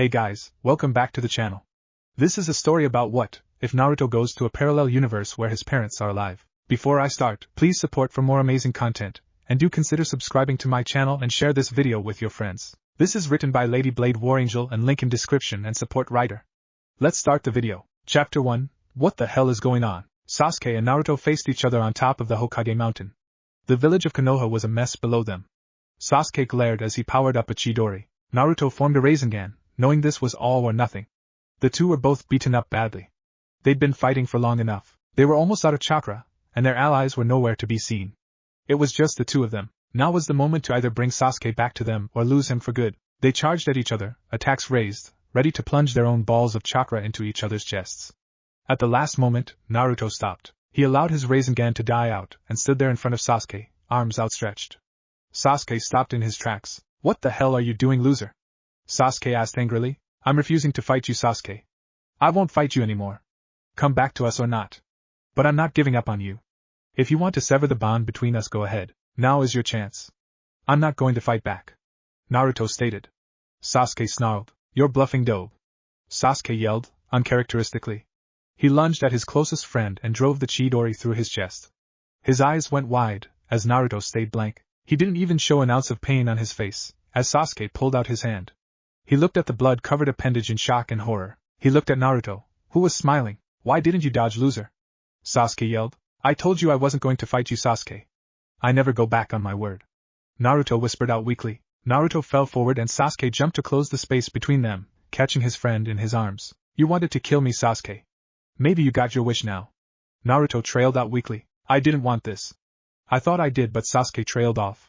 Hey guys, welcome back to the channel. This is a story about what if Naruto goes to a parallel universe where his parents are alive. Before I start, please support for more amazing content, and do consider subscribing to my channel and share this video with your friends. This is written by Lady Blade WarAngel and link in description and support writer. Let's start the video. Chapter 1, What the hell is going on? Sasuke and Naruto faced each other on top of the Hokage mountain. The village of Konoha was a mess below them. Sasuke glared as he powered up a Chidori. Naruto formed a Rasengan, knowing this was all or nothing. The two were both beaten up badly. They'd been fighting for long enough. They were almost out of chakra, and their allies were nowhere to be seen. It was just the two of them. Now was the moment to either bring Sasuke back to them or lose him for good. They charged at each other, attacks raised, ready to plunge their own balls of chakra into each other's chests. At the last moment, Naruto stopped. He allowed his Rasengan to die out and stood there in front of Sasuke, arms outstretched. Sasuke stopped in his tracks. What the hell are you doing, loser? Sasuke asked angrily. I'm refusing to fight you, Sasuke. I won't fight you anymore. Come back to us or not. But I'm not giving up on you. If you want to sever the bond between us, go ahead. Now is your chance. I'm not going to fight back, Naruto stated. Sasuke snarled. You're bluffing, dope. Sasuke yelled, uncharacteristically. He lunged at his closest friend and drove the Chidori through his chest. His eyes went wide, as Naruto stayed blank. He didn't even show an ounce of pain on his face, as Sasuke pulled out his hand. He looked at the blood-covered appendage in shock and horror. He looked at Naruto, who was smiling. Why didn't you dodge, loser? Sasuke yelled. I told you I wasn't going to fight you, Sasuke. I never go back on my word. Naruto whispered out weakly. Naruto fell forward and Sasuke jumped to close the space between them, catching his friend in his arms. You wanted to kill me, Sasuke. Maybe you got your wish now. Naruto trailed out weakly. I didn't want this. I thought I did, but Sasuke trailed off.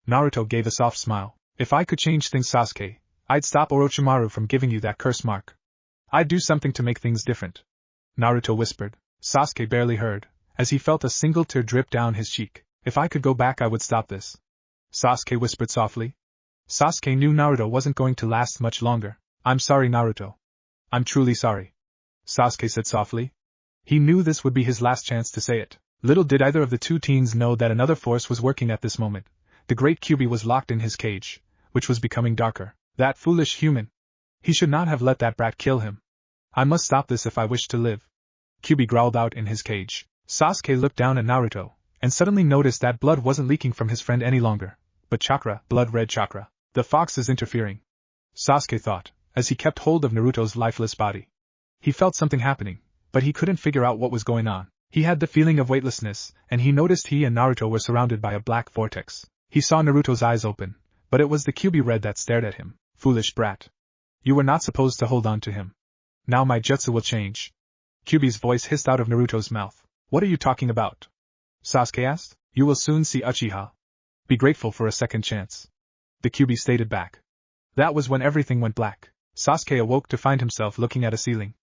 Naruto gave a soft smile. If I could change things, Sasuke, I'd stop Orochimaru from giving you that curse mark. I'd do something to make things different. Naruto whispered. Sasuke barely heard, as he felt a single tear drip down his cheek. If I could go back, I would stop this. Sasuke whispered softly. Sasuke knew Naruto wasn't going to last much longer. I'm sorry, Naruto. I'm truly sorry, Sasuke said softly. He knew this would be his last chance to say it. Little did either of the two teens know that another force was working at this moment. The great Kyuubi was locked in his cage, which was becoming darker. That foolish human. He should not have let that brat kill him. I must stop this if I wish to live. Kyuubi growled out in his cage. Sasuke looked down at Naruto, and suddenly noticed that blood wasn't leaking from his friend any longer, but chakra, blood-red chakra. The fox is interfering, Sasuke thought, as he kept hold of Naruto's lifeless body. He felt something happening, but he couldn't figure out what was going on. He had the feeling of weightlessness, and he noticed he and Naruto were surrounded by a black vortex. He saw Naruto's eyes open, but it was the Kyuubi red that stared at him. Foolish brat. You were not supposed to hold on to him. Now my jutsu will change. Kyuubi's voice hissed out of Naruto's mouth. What are you talking about? Sasuke asked. You will soon see, Uchiha. Be grateful for a second chance, the Kyuubi stated back. That was when everything went black. Sasuke awoke to find himself looking at a ceiling.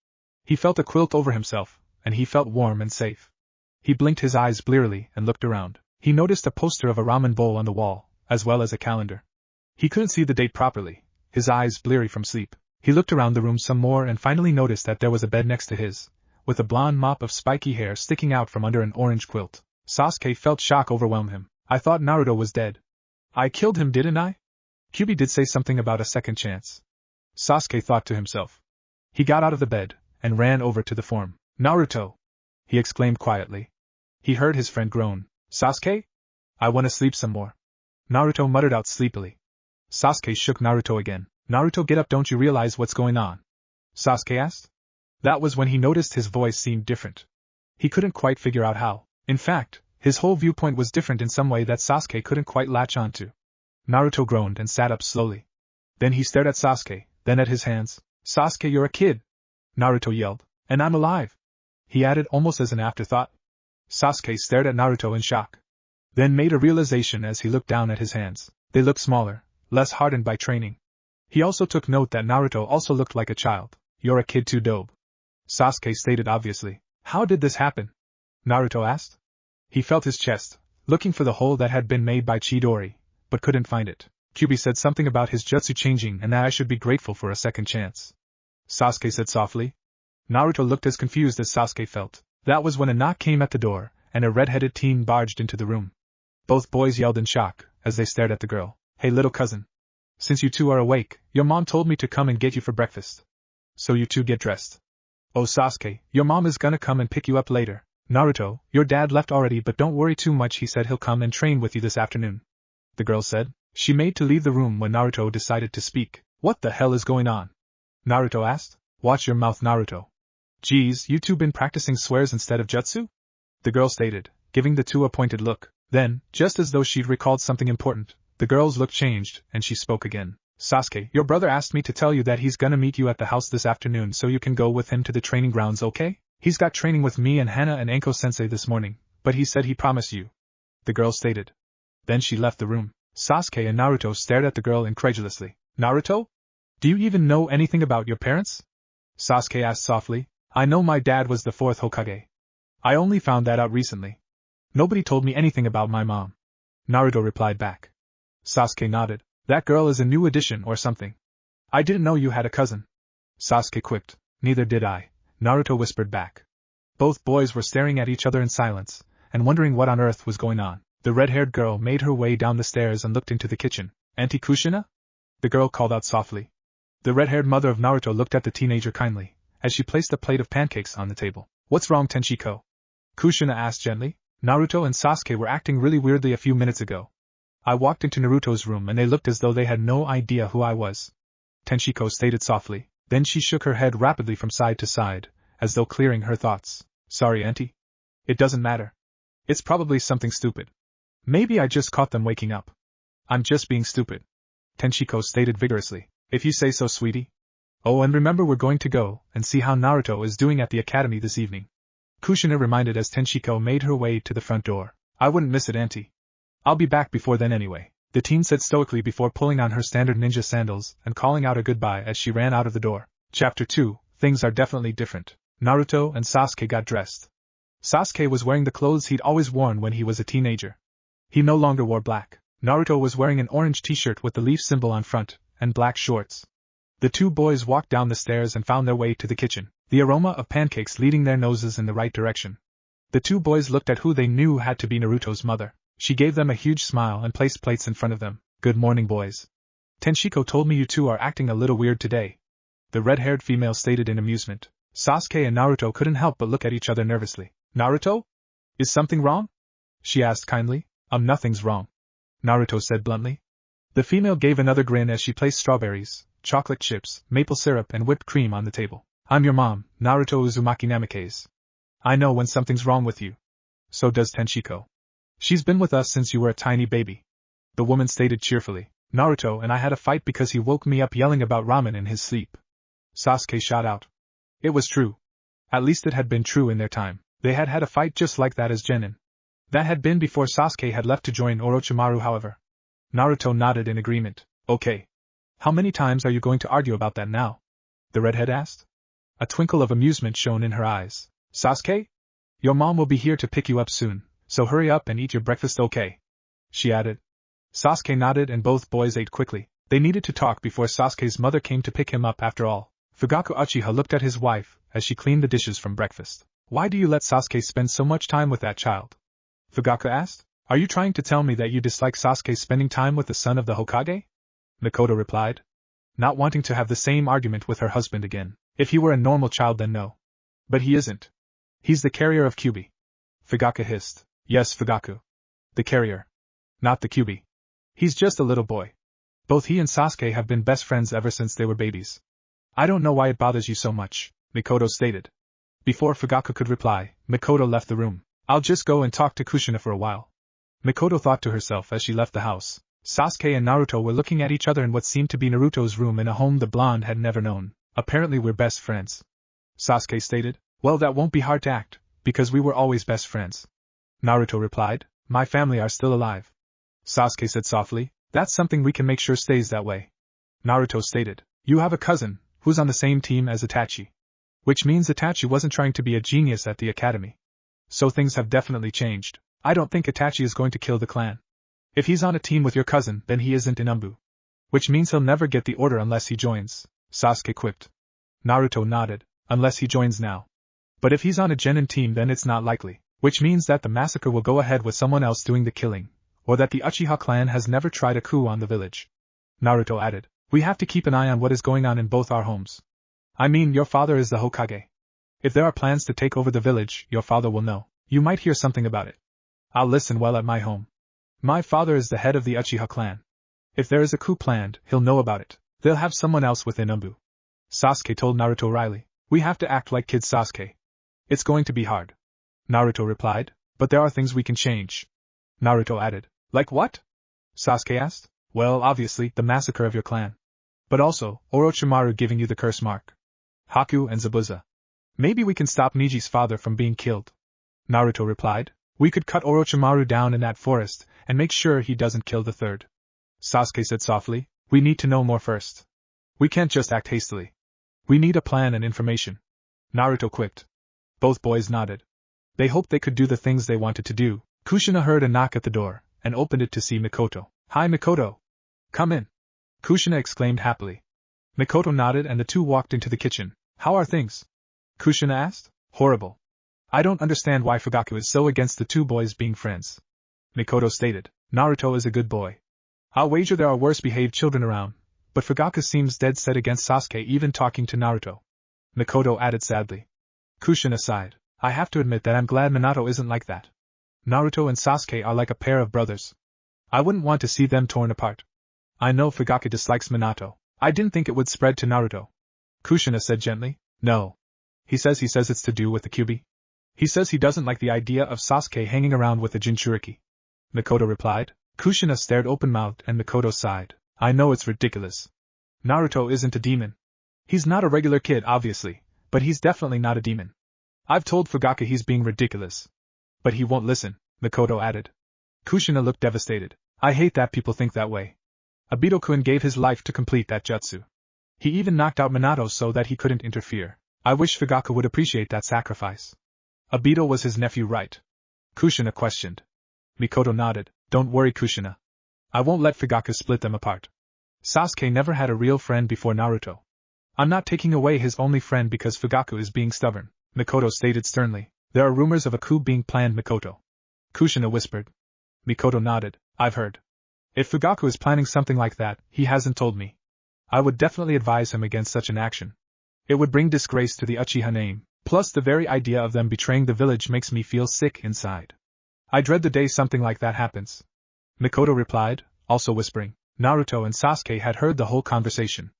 He felt a quilt over himself, and he felt warm and safe. He blinked his eyes blearily and looked around. He noticed a poster of a ramen bowl on the wall, as well as a calendar. He couldn't see the date properly, his eyes bleary from sleep. He looked around the room some more and finally noticed that there was a bed next to his, with a blonde mop of spiky hair sticking out from under an orange quilt. Sasuke felt shock overwhelm him. I thought Naruto was dead. I killed him, didn't I? Kyuubi did say something about a second chance, Sasuke thought to himself. He got out of the bed and ran over to the form. Naruto! He exclaimed quietly. He heard his friend groan. Sasuke? I want to sleep some more, Naruto muttered out sleepily. Sasuke shook Naruto again. Naruto, get up, don't you realize what's going on? Sasuke asked. That was when he noticed his voice seemed different. He couldn't quite figure out how. In fact, his whole viewpoint was different in some way that Sasuke couldn't quite latch onto. Naruto groaned and sat up slowly. Then he stared at Sasuke, then at his hands. Sasuke, you're a kid, Naruto yelled. And I'm alive, he added almost as an afterthought. Sasuke stared at Naruto in shock, then made a realization as he looked down at his hands. They looked smaller, less hardened by training. He also took note that Naruto also looked like a child. You're a kid too, dope, Sasuke stated obviously. How did this happen? Naruto asked. He felt his chest, looking for the hole that had been made by Chidori, but couldn't find it. Kyuubi said something about his jutsu changing and that I should be grateful for a second chance, Sasuke said softly. Naruto looked as confused as Sasuke felt. That was when a knock came at the door, and a red-headed teen barged into the room. Both boys yelled in shock, as they stared at the girl. Hey little cousin, Since you two are awake, your mom told me to come and get you for breakfast. So you two get dressed. Oh Sasuke, your mom is gonna come and pick you up later. Naruto, your dad left already but don't worry too much, he said he'll come and train with you this afternoon. The girl said. She made to leave the room when Naruto decided to speak. What the hell is going on? Naruto asked. Watch your mouth, Naruto. Geez, you two been practicing swears instead of jutsu? The girl stated, giving the two a pointed look. Then, just as though she'd recalled something important, the girl's look changed, and she spoke again. Sasuke, your brother asked me to tell you that he's gonna meet you at the house this afternoon so you can go with him to the training grounds, okay? He's got training with me and Hana and Enko-sensei this morning, but he said he promised you. The girl stated. Then she left the room. Sasuke and Naruto stared at the girl incredulously. Naruto? Do you even know anything about your parents? Sasuke asked softly. I know my dad was the 4th Hokage. I only found that out recently. Nobody told me anything about my mom. Naruto replied back. Sasuke nodded. That girl is a new addition or something. I didn't know you had a cousin. Sasuke quipped. Neither did I, Naruto whispered back. Both boys were staring at each other in silence, and wondering what on earth was going on. The red-haired girl made her way down the stairs and looked into the kitchen. Auntie Kushina? The girl called out softly. The red-haired mother of Naruto looked at the teenager kindly, as she placed a plate of pancakes on the table. What's wrong, Tenchiko? Kushina asked gently. Naruto and Sasuke were acting really weirdly a few minutes ago. I walked into Naruto's room and they looked as though they had no idea who I was. Tenchiko stated softly, then she shook her head rapidly from side to side, as though clearing her thoughts. Sorry, Auntie. It doesn't matter. It's probably something stupid. Maybe I just caught them waking up. I'm just being stupid. Tenchiko stated vigorously. If you say so, sweetie. Oh, and remember we're going to go and see how Naruto is doing at the academy this evening. Kushina reminded as Tenchiko made her way to the front door. I wouldn't miss it, Auntie. I'll be back before then anyway, the teen said stoically before pulling on her standard ninja sandals and calling out a goodbye as she ran out of the door. Chapter 2, Things are definitely different. Naruto and Sasuke got dressed. Sasuke was wearing the clothes he'd always worn when he was a teenager. He no longer wore black. Naruto was wearing an orange t-shirt with the leaf symbol on front, and black shorts. The two boys walked down the stairs and found their way to the kitchen, the aroma of pancakes leading their noses in the right direction. The two boys looked at who they knew had to be Naruto's mother. She gave them a huge smile and placed plates in front of them. Good morning, boys. Tenchiko told me you two are acting a little weird today. The red-haired female stated in amusement. Sasuke and Naruto couldn't help but look at each other nervously. Naruto? Is something wrong? She asked kindly. Nothing's wrong, Naruto said bluntly. The female gave another grin as she placed strawberries, chocolate chips, maple syrup and whipped cream on the table. I'm your mom, Naruto Uzumaki Namikaze. I know when something's wrong with you. So does Tenchiko. She's been with us since you were a tiny baby. The woman stated cheerfully. Naruto and I had a fight because he woke me up yelling about ramen in his sleep. Sasuke shot out. It was true. At least it had been true in their time. They had had a fight just like that as genin. That had been before Sasuke had left to join Orochimaru, however. Naruto nodded in agreement. Okay. How many times are you going to argue about that now? The redhead asked. A twinkle of amusement shone in her eyes. Sasuke? Your mom will be here to pick you up soon, so hurry up and eat your breakfast, okay? She added. Sasuke nodded and both boys ate quickly. They needed to talk before Sasuke's mother came to pick him up after all. Fugaku Uchiha looked at his wife as she cleaned the dishes from breakfast. Why do you let Sasuke spend so much time with that child? Fugaku asked. Are you trying to tell me that you dislike Sasuke spending time with the son of the Hokage? Mikoto replied. Not wanting to have the same argument with her husband again. If he were a normal child then no. But he isn't. He's the carrier of Kyuubi. Fugaku hissed. Yes, Fugaku. The carrier. Not the Kyuubi. He's just a little boy. Both he and Sasuke have been best friends ever since they were babies. I don't know why it bothers you so much, Mikoto stated. Before Fugaku could reply, Mikoto left the room. I'll just go and talk to Kushina for a while. Mikoto thought to herself as she left the house. Sasuke and Naruto were looking at each other in what seemed to be Naruto's room in a home the blonde had never known. Apparently we're best friends, Sasuke stated. Well, that won't be hard to act, because we were always best friends. Naruto replied. My family are still alive. Sasuke said softly. That's something we can make sure stays that way. Naruto stated. You have a cousin, who's on the same team as Itachi. Which means Itachi wasn't trying to be a genius at the academy. So things have definitely changed. I don't think Itachi is going to kill the clan. If he's on a team with your cousin, then he isn't in Umbu. Which means he'll never get the order unless he joins, Sasuke quipped. Naruto nodded. Unless he joins now. But if he's on a genin team then it's not likely. Which means that the massacre will go ahead with someone else doing the killing, or that the Uchiha clan has never tried a coup on the village. Naruto added. We have to keep an eye on what is going on in both our homes. I mean, your father is the Hokage. If there are plans to take over the village, your father will know. You might hear something about it. I'll listen well at my home. My father is the head of the Uchiha clan. If there is a coup planned, he'll know about it. They'll have someone else within Umbu. Sasuke told Naruto wryly. We have to act like kid Sasuke. It's going to be hard. Naruto replied. But there are things we can change. Naruto added. Like what? Sasuke asked. Well, obviously, the massacre of your clan. But also, Orochimaru giving you the curse mark. Haku and Zabuza. Maybe we can stop Niji's father from being killed. Naruto replied. We could cut Orochimaru down in that forest, and make sure he doesn't kill the third. Sasuke said softly. We need to know more first. We can't just act hastily. We need a plan and information. Naruto quipped. Both boys nodded. They hoped they could do the things they wanted to do. Kushina heard a knock at the door, and opened it to see Mikoto. Hi Mikoto. Come in. Kushina exclaimed happily. Mikoto nodded and the two walked into the kitchen. How are things? Kushina asked. Horrible. I don't understand why Fugaku is so against the two boys being friends. Mikoto stated. Naruto is a good boy. I'll wager there are worse behaved children around, but Fugaku seems dead set against Sasuke even talking to Naruto. Mikoto added sadly. Kushina sighed. I have to admit that I'm glad Minato isn't like that. Naruto and Sasuke are like a pair of brothers. I wouldn't want to see them torn apart. I know Fugaku dislikes Minato. I didn't think it would spread to Naruto. Kushina said gently. No. He says it's to do with the Kyuubi. He says he doesn't like the idea of Sasuke hanging around with a Jinchuriki. Mikoto replied. Kushina stared open-mouthed and Mikoto sighed. I know it's ridiculous. Naruto isn't a demon. He's not a regular kid obviously, but he's definitely not a demon. I've told Fugaku he's being ridiculous. But he won't listen, Mikoto added. Kushina looked devastated. I hate that people think that way. Obito-kun gave his life to complete that jutsu. He even knocked out Minato so that he couldn't interfere. I wish Fugaku would appreciate that sacrifice. Obito was his nephew, right? Kushina questioned. Mikoto nodded. Don't worry, Kushina. I won't let Fugaku split them apart. Sasuke never had a real friend before Naruto. I'm not taking away his only friend because Fugaku is being stubborn, Mikoto stated sternly. There are rumors of a coup being planned, Mikoto. Kushina whispered. Mikoto nodded. I've heard. If Fugaku is planning something like that, he hasn't told me. I would definitely advise him against such an action. It would bring disgrace to the Uchiha name, plus the very idea of them betraying the village makes me feel sick inside. I dread the day something like that happens. Mikoto replied, also whispering. Naruto and Sasuke had heard the whole conversation.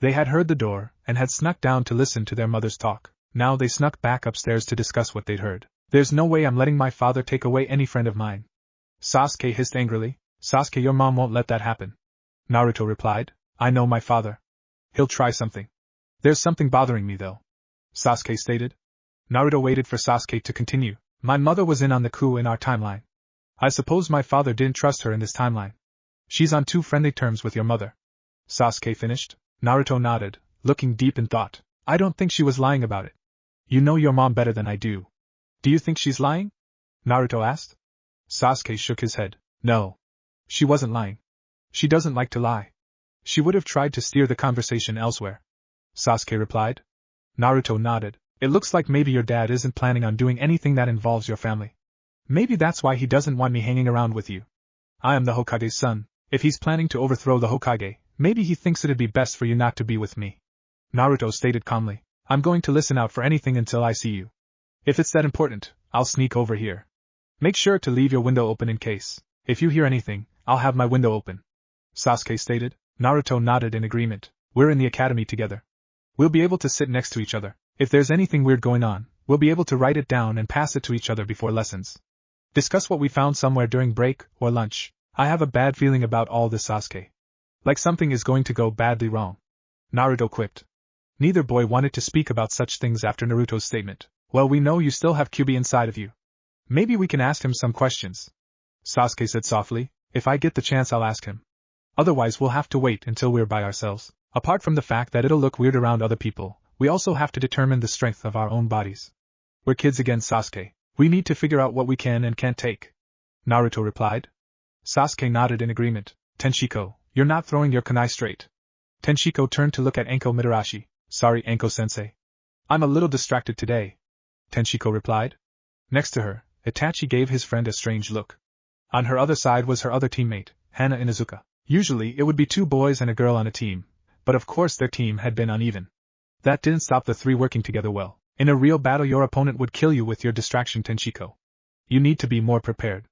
They had heard the door, and had snuck down to listen to their mother's talk. Now they snuck back upstairs to discuss what they'd heard. There's no way I'm letting my father take away any friend of mine. Sasuke hissed angrily. Sasuke, your mom won't let that happen. Naruto replied. I know my father. He'll try something. There's something bothering me though. Sasuke stated. Naruto waited for Sasuke to continue. My mother was in on the coup in our timeline. I suppose my father didn't trust her in this timeline. She's on too friendly terms with your mother. Sasuke finished. Naruto nodded, looking deep in thought. I don't think she was lying about it. You know your mom better than I do. Do you think she's lying? Naruto asked. Sasuke shook his head. No. She wasn't lying. She doesn't like to lie. She would have tried to steer the conversation elsewhere. Sasuke replied. Naruto nodded. It looks like maybe your dad isn't planning on doing anything that involves your family. Maybe that's why he doesn't want me hanging around with you. I am the Hokage's son. If he's planning to overthrow the Hokage, maybe he thinks it'd be best for you not to be with me. Naruto stated calmly. I'm going to listen out for anything until I see you. If it's that important, I'll sneak over here. Make sure to leave your window open in case. If you hear anything, I'll have my window open. Sasuke stated. Naruto nodded in agreement. We're in the academy together. We'll be able to sit next to each other. If there's anything weird going on, we'll be able to write it down and pass it to each other before lessons. Discuss what we found somewhere during break or lunch. I have a bad feeling about all this, Sasuke. Like something is going to go badly wrong. Naruto quipped. Neither boy wanted to speak about such things after Naruto's statement. Well, we know you still have Kyuubi inside of you. Maybe we can ask him some questions. Sasuke said softly. If I get the chance, I'll ask him. Otherwise we'll have to wait until we're by ourselves. Apart from the fact that it'll look weird around other people, we also have to determine the strength of our own bodies. We're kids again, Sasuke. We need to figure out what we can and can't take. Naruto replied. Sasuke nodded in agreement. Tenshiko, you're not throwing your kunai straight. Tenshiko turned to look at Anko Mitarashi. Sorry, Anko-sensei. I'm a little distracted today. Tenshiko replied. Next to her, Itachi gave his friend a strange look. On her other side was her other teammate, Hana Inuzuka. Usually, it would be 2 boys and a girl on a team, but of course their team had been uneven. That didn't stop the 3 working together well. In a real battle, your opponent would kill you with your distraction, Tenshiko. You need to be more prepared.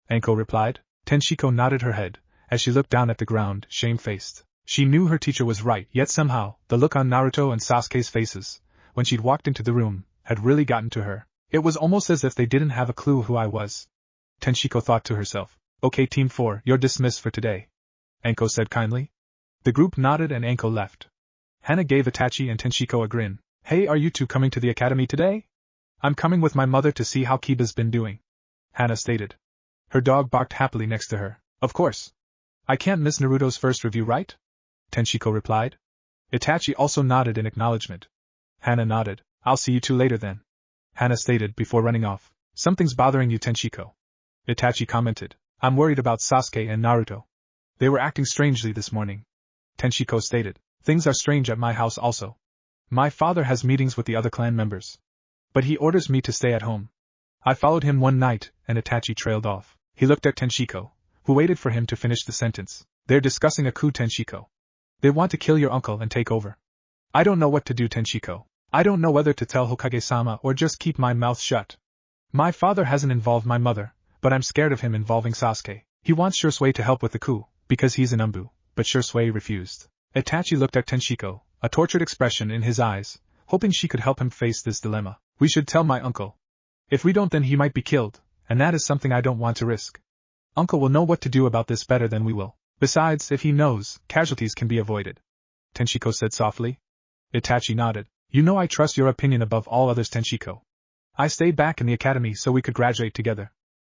Anko replied. Tenshiko nodded her head, as she looked down at the ground, shamefaced. She knew her teacher was right, yet somehow, the look on Naruto and Sasuke's faces, when she'd walked into the room, had really gotten to her. It was almost as if they didn't have a clue who I was. Tenshiko thought to herself. Okay, Team 4, you're dismissed for today. Anko said kindly. The group nodded and Anko left. Hana gave Itachi and Tenshiko a grin. Hey, are you 2 coming to the academy today? I'm coming with my mother to see how Kiba's been doing, Hana stated. Her dog barked happily next to her. Of course. I can't miss Naruto's first review, right? Tenshiko replied. Itachi also nodded in acknowledgement. Hana nodded. I'll see you 2 later then, Hana stated before running off. Something's bothering you, Tenshiko, Itachi commented. I'm worried about Sasuke and Naruto. They were acting strangely this morning, Tenshiko stated. Things are strange at my house also. My father has meetings with the other clan members, but he orders me to stay at home. I followed him one night, and Itachi trailed off. He looked at Tenshiko, who waited for him to finish the sentence. They're discussing a coup, Tenshiko. They want to kill your uncle and take over. I don't know what to do, Tenshiko. I don't know whether to tell Hokage-sama or just keep my mouth shut. My father hasn't involved my mother, but I'm scared of him involving Sasuke. He wants Shisui to help with the coup, because he's an Umbu, but Shisui refused. Itachi looked at Tenshiko, a tortured expression in his eyes, hoping she could help him face this dilemma. We should tell my uncle. If we don't, then he might be killed, and that is something I don't want to risk. Uncle will know what to do about this better than we will. Besides, if he knows, casualties can be avoided, Tenshiko said softly. Itachi nodded. You know I trust your opinion above all others, Tenshiko. I stayed back in the academy so we could graduate together.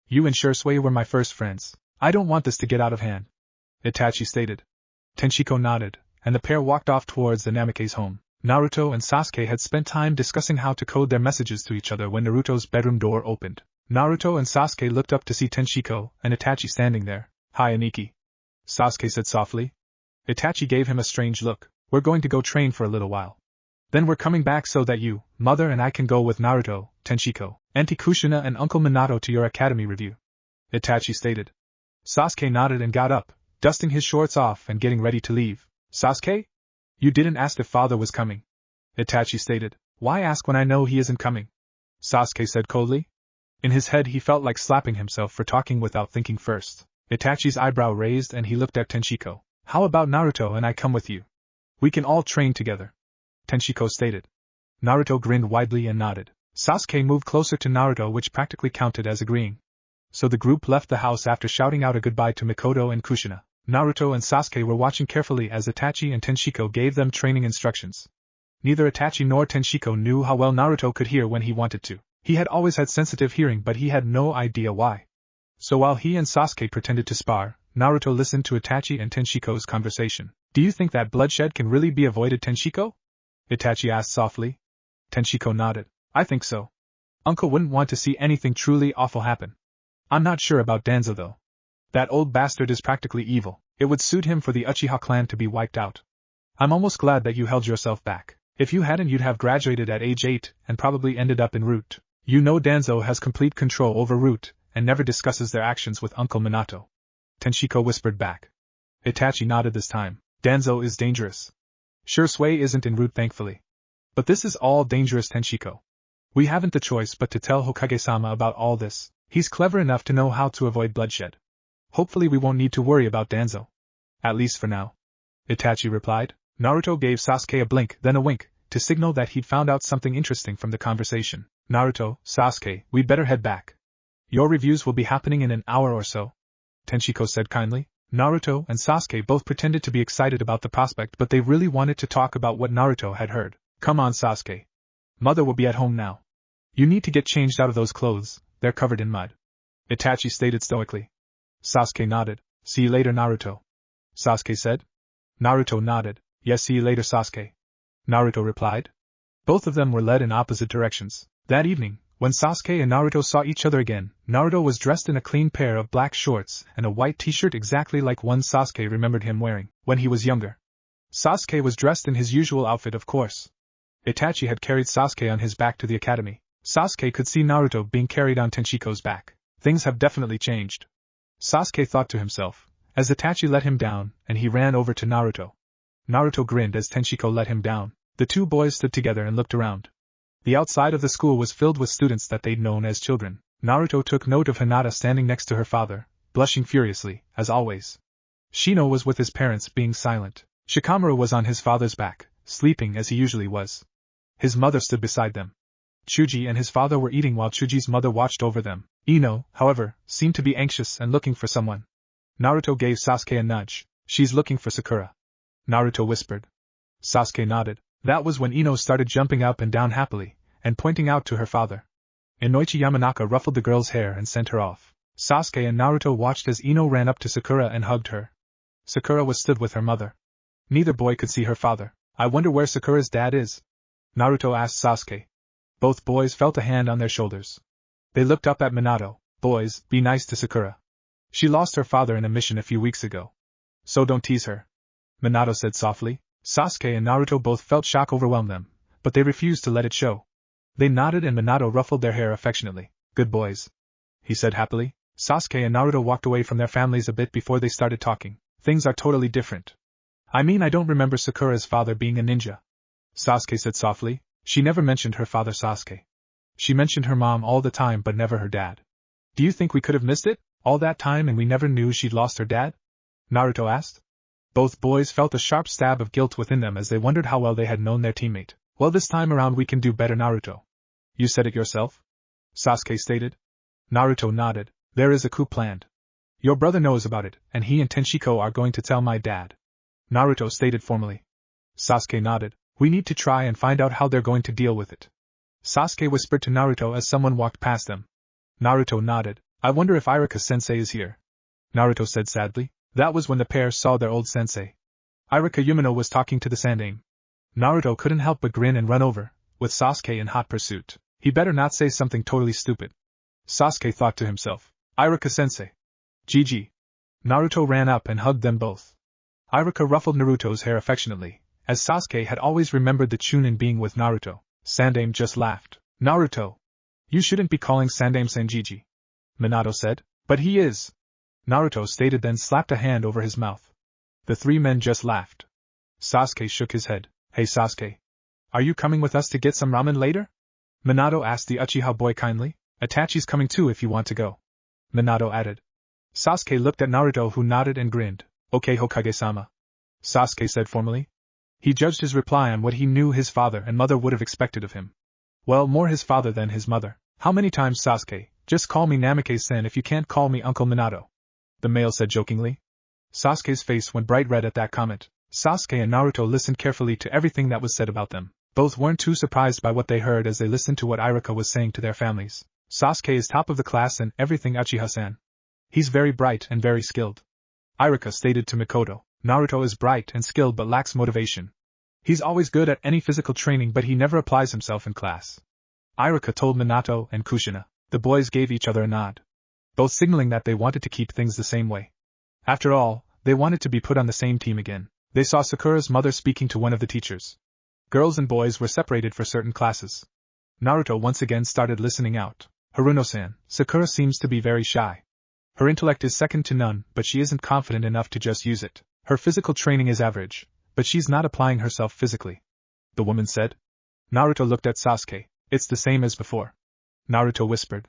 You and Shisui were my first friends. I don't want this to get out of hand, Itachi stated. Tenshiko nodded, and the pair walked off towards the Namikaze's home. Naruto and Sasuke had spent time discussing how to code their messages to each other when Naruto's bedroom door opened. Naruto and Sasuke looked up to see Tenshiko and Itachi standing there. Hi, Aniki, Sasuke said softly. Itachi gave him a strange look. We're going to go train for a little while. Then we're coming back so that you, mother, and I can go with Naruto, Tenshiko, Auntie Kushina and Uncle Minato to your academy review, Itachi stated. Sasuke nodded and got up, dusting his shorts off and getting ready to leave. Sasuke? You didn't ask if father was coming, Itachi stated. Why ask when I know he isn't coming? Sasuke said coldly. In his head he felt like slapping himself for talking without thinking first. Itachi's eyebrow raised and he looked at Tenshiko. How about Naruto and I come with you? We can all train together, Tenshiko stated. Naruto grinned widely and nodded. Sasuke moved closer to Naruto, which practically counted as agreeing. So the group left the house after shouting out a goodbye to Mikoto and Kushina. Naruto and Sasuke were watching carefully as Itachi and Tenshiko gave them training instructions. Neither Itachi nor Tenshiko knew how well Naruto could hear when he wanted to. He had always had sensitive hearing, but he had no idea why. So while he and Sasuke pretended to spar, Naruto listened to Itachi and Tenshiko's conversation. Do you think that bloodshed can really be avoided, Tenshiko? Itachi asked softly. Tenshiko nodded. I think so. Uncle wouldn't want to see anything truly awful happen. I'm not sure about Danzo though. That old bastard is practically evil. It would suit him for the Uchiha clan to be wiped out. I'm almost glad that you held yourself back. If you hadn't, you'd have graduated at age 8 and probably ended up in Root. You know Danzo has complete control over Root and never discusses their actions with Uncle Minato, Tenshiko whispered back. Itachi nodded this time. Danzo is dangerous. Shisui isn't in Root, thankfully. But this is all dangerous, Tenshiko. We haven't the choice but to tell Hokage-sama about all this. He's clever enough to know how to avoid bloodshed. Hopefully we won't need to worry about Danzo. At least for now, Itachi replied. Naruto gave Sasuke a blink, then a wink, to signal that he'd found out something interesting from the conversation. Naruto, Sasuke, we'd better head back. Your reviews will be happening in an hour or so, Tenshiko said kindly. Naruto and Sasuke both pretended to be excited about the prospect, but they really wanted to talk about what Naruto had heard. Come on, Sasuke. Mother will be at home now. You need to get changed out of those clothes, they're covered in mud, Itachi stated stoically. Sasuke nodded. See you later, Naruto, Sasuke said. Naruto nodded. Yes, see you later, Sasuke, Naruto replied. Both of them were led in opposite directions. That evening, when Sasuke and Naruto saw each other again, Naruto was dressed in a clean pair of black shorts and a white t-shirt exactly like one Sasuke remembered him wearing when he was younger. Sasuke was dressed in his usual outfit, of course. Itachi had carried Sasuke on his back to the academy. Sasuke could see Naruto being carried on Tenshiko's back. Things have definitely changed, Sasuke thought to himself, as Itachi let him down, and he ran over to Naruto. Naruto grinned as Tenshiko let him down. The two boys stood together and looked around. The outside of the school was filled with students that they'd known as children. Naruto took note of Hinata standing next to her father, blushing furiously, as always. Shino was with his parents, being silent. Shikamaru was on his father's back, sleeping as he usually was. His mother stood beside them. Chuji and his father were eating while Chuji's mother watched over them. Ino, however, seemed to be anxious and looking for someone. Naruto gave Sasuke a nudge. She's looking for Sakura. Naruto whispered. Sasuke nodded. That was when Ino started jumping up and down happily, and pointing out to her father. Inoichi Yamanaka ruffled the girl's hair and sent her off. Sasuke and Naruto watched as Ino ran up to Sakura and hugged her. Sakura was stood with her mother. Neither boy could see her father. I wonder where Sakura's dad is? Naruto asked Sasuke. Both boys felt a hand on their shoulders. They looked up at Minato. Boys, be nice to Sakura. She lost her father in a mission a few weeks ago. So don't tease her. Minato said softly. Sasuke and Naruto both felt shock overwhelm them, but they refused to let it show. They nodded and Minato ruffled their hair affectionately. Good boys, he said happily. Sasuke and Naruto walked away from their families a bit before they started talking. Things are totally different. I mean, I don't remember Sakura's father being a ninja. Sasuke said softly. She never mentioned her father Sasuke. She mentioned her mom all the time but never her dad. Do you think we could have missed it, all that time, and we never knew she'd lost her dad? Naruto asked. Both boys felt a sharp stab of guilt within them as they wondered how well they had known their teammate. Well, this time around we can do better, Naruto. You said it yourself? Sasuke stated. Naruto nodded. There is a coup planned. Your brother knows about it, and he and Tenshiko are going to tell my dad. Naruto stated formally. Sasuke nodded. We need to try and find out how they're going to deal with it. Sasuke whispered to Naruto as someone walked past them. Naruto nodded. I wonder if Iruka-sensei is here. Naruto said sadly. That was when the pair saw their old sensei. Iruka Umino was talking to the Sandaime. Naruto couldn't help but grin and run over, with Sasuke in hot pursuit. He better not say something totally stupid. Sasuke thought to himself. Iruka-sensei. GG. Naruto ran up and hugged them both. Iruka ruffled Naruto's hair affectionately, as Sasuke had always remembered the Chunin being with Naruto. Sandaime just laughed. Naruto. You shouldn't be calling Sandaime-san GG. Minato said. But he is. Naruto stated, then slapped a hand over his mouth. The three men just laughed. Sasuke shook his head. Hey Sasuke. Are you coming with us to get some ramen later? Minato asked the Uchiha boy kindly. Itachi's coming too if you want to go. Minato added. Sasuke looked at Naruto, who nodded and grinned. Okay, Hokage-sama. Sasuke said formally. He judged his reply on what he knew his father and mother would have expected of him. Well, more his father than his mother. How many times, Sasuke? Just call me Namikaze-san if you can't call me Uncle Minato. The male said jokingly. Sasuke's face went bright red at that comment. Sasuke and Naruto listened carefully to everything that was said about them. Both weren't too surprised by what they heard as they listened to what Iruka was saying to their families. Sasuke is top of the class and everything Uchiha-san. He's very bright and very skilled. Iruka stated to Mikoto. Naruto is bright and skilled but lacks motivation. He's always good at any physical training but he never applies himself in class. Iruka told Minato and Kushina. The boys gave each other a nod, both signaling that they wanted to keep things the same way. After all, they wanted to be put on the same team again. They saw Sakura's mother speaking to one of the teachers. Girls and boys were separated for certain classes. Naruto once again started listening out. Haruno-san, Sakura seems to be very shy. Her intellect is second to none, but she isn't confident enough to just use it. Her physical training is average, but she's not applying herself physically. The woman said. Naruto looked at Sasuke. It's the same as before. Naruto whispered.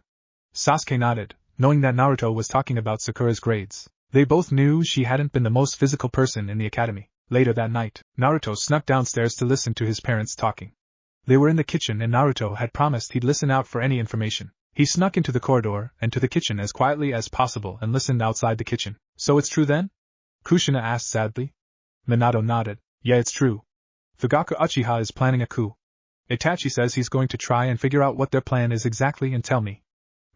Sasuke nodded, knowing that Naruto was talking about Sakura's grades. They both knew she hadn't been the most physical person in the academy. Later that night, Naruto snuck downstairs to listen to his parents talking. They were in the kitchen and Naruto had promised he'd listen out for any information. He snuck into the corridor and to the kitchen as quietly as possible and listened outside the kitchen. So it's true then? Kushina asked sadly. Minato nodded. Yeah, it's true. Fugaku Uchiha is planning a coup. Itachi says he's going to try and figure out what their plan is exactly and tell me.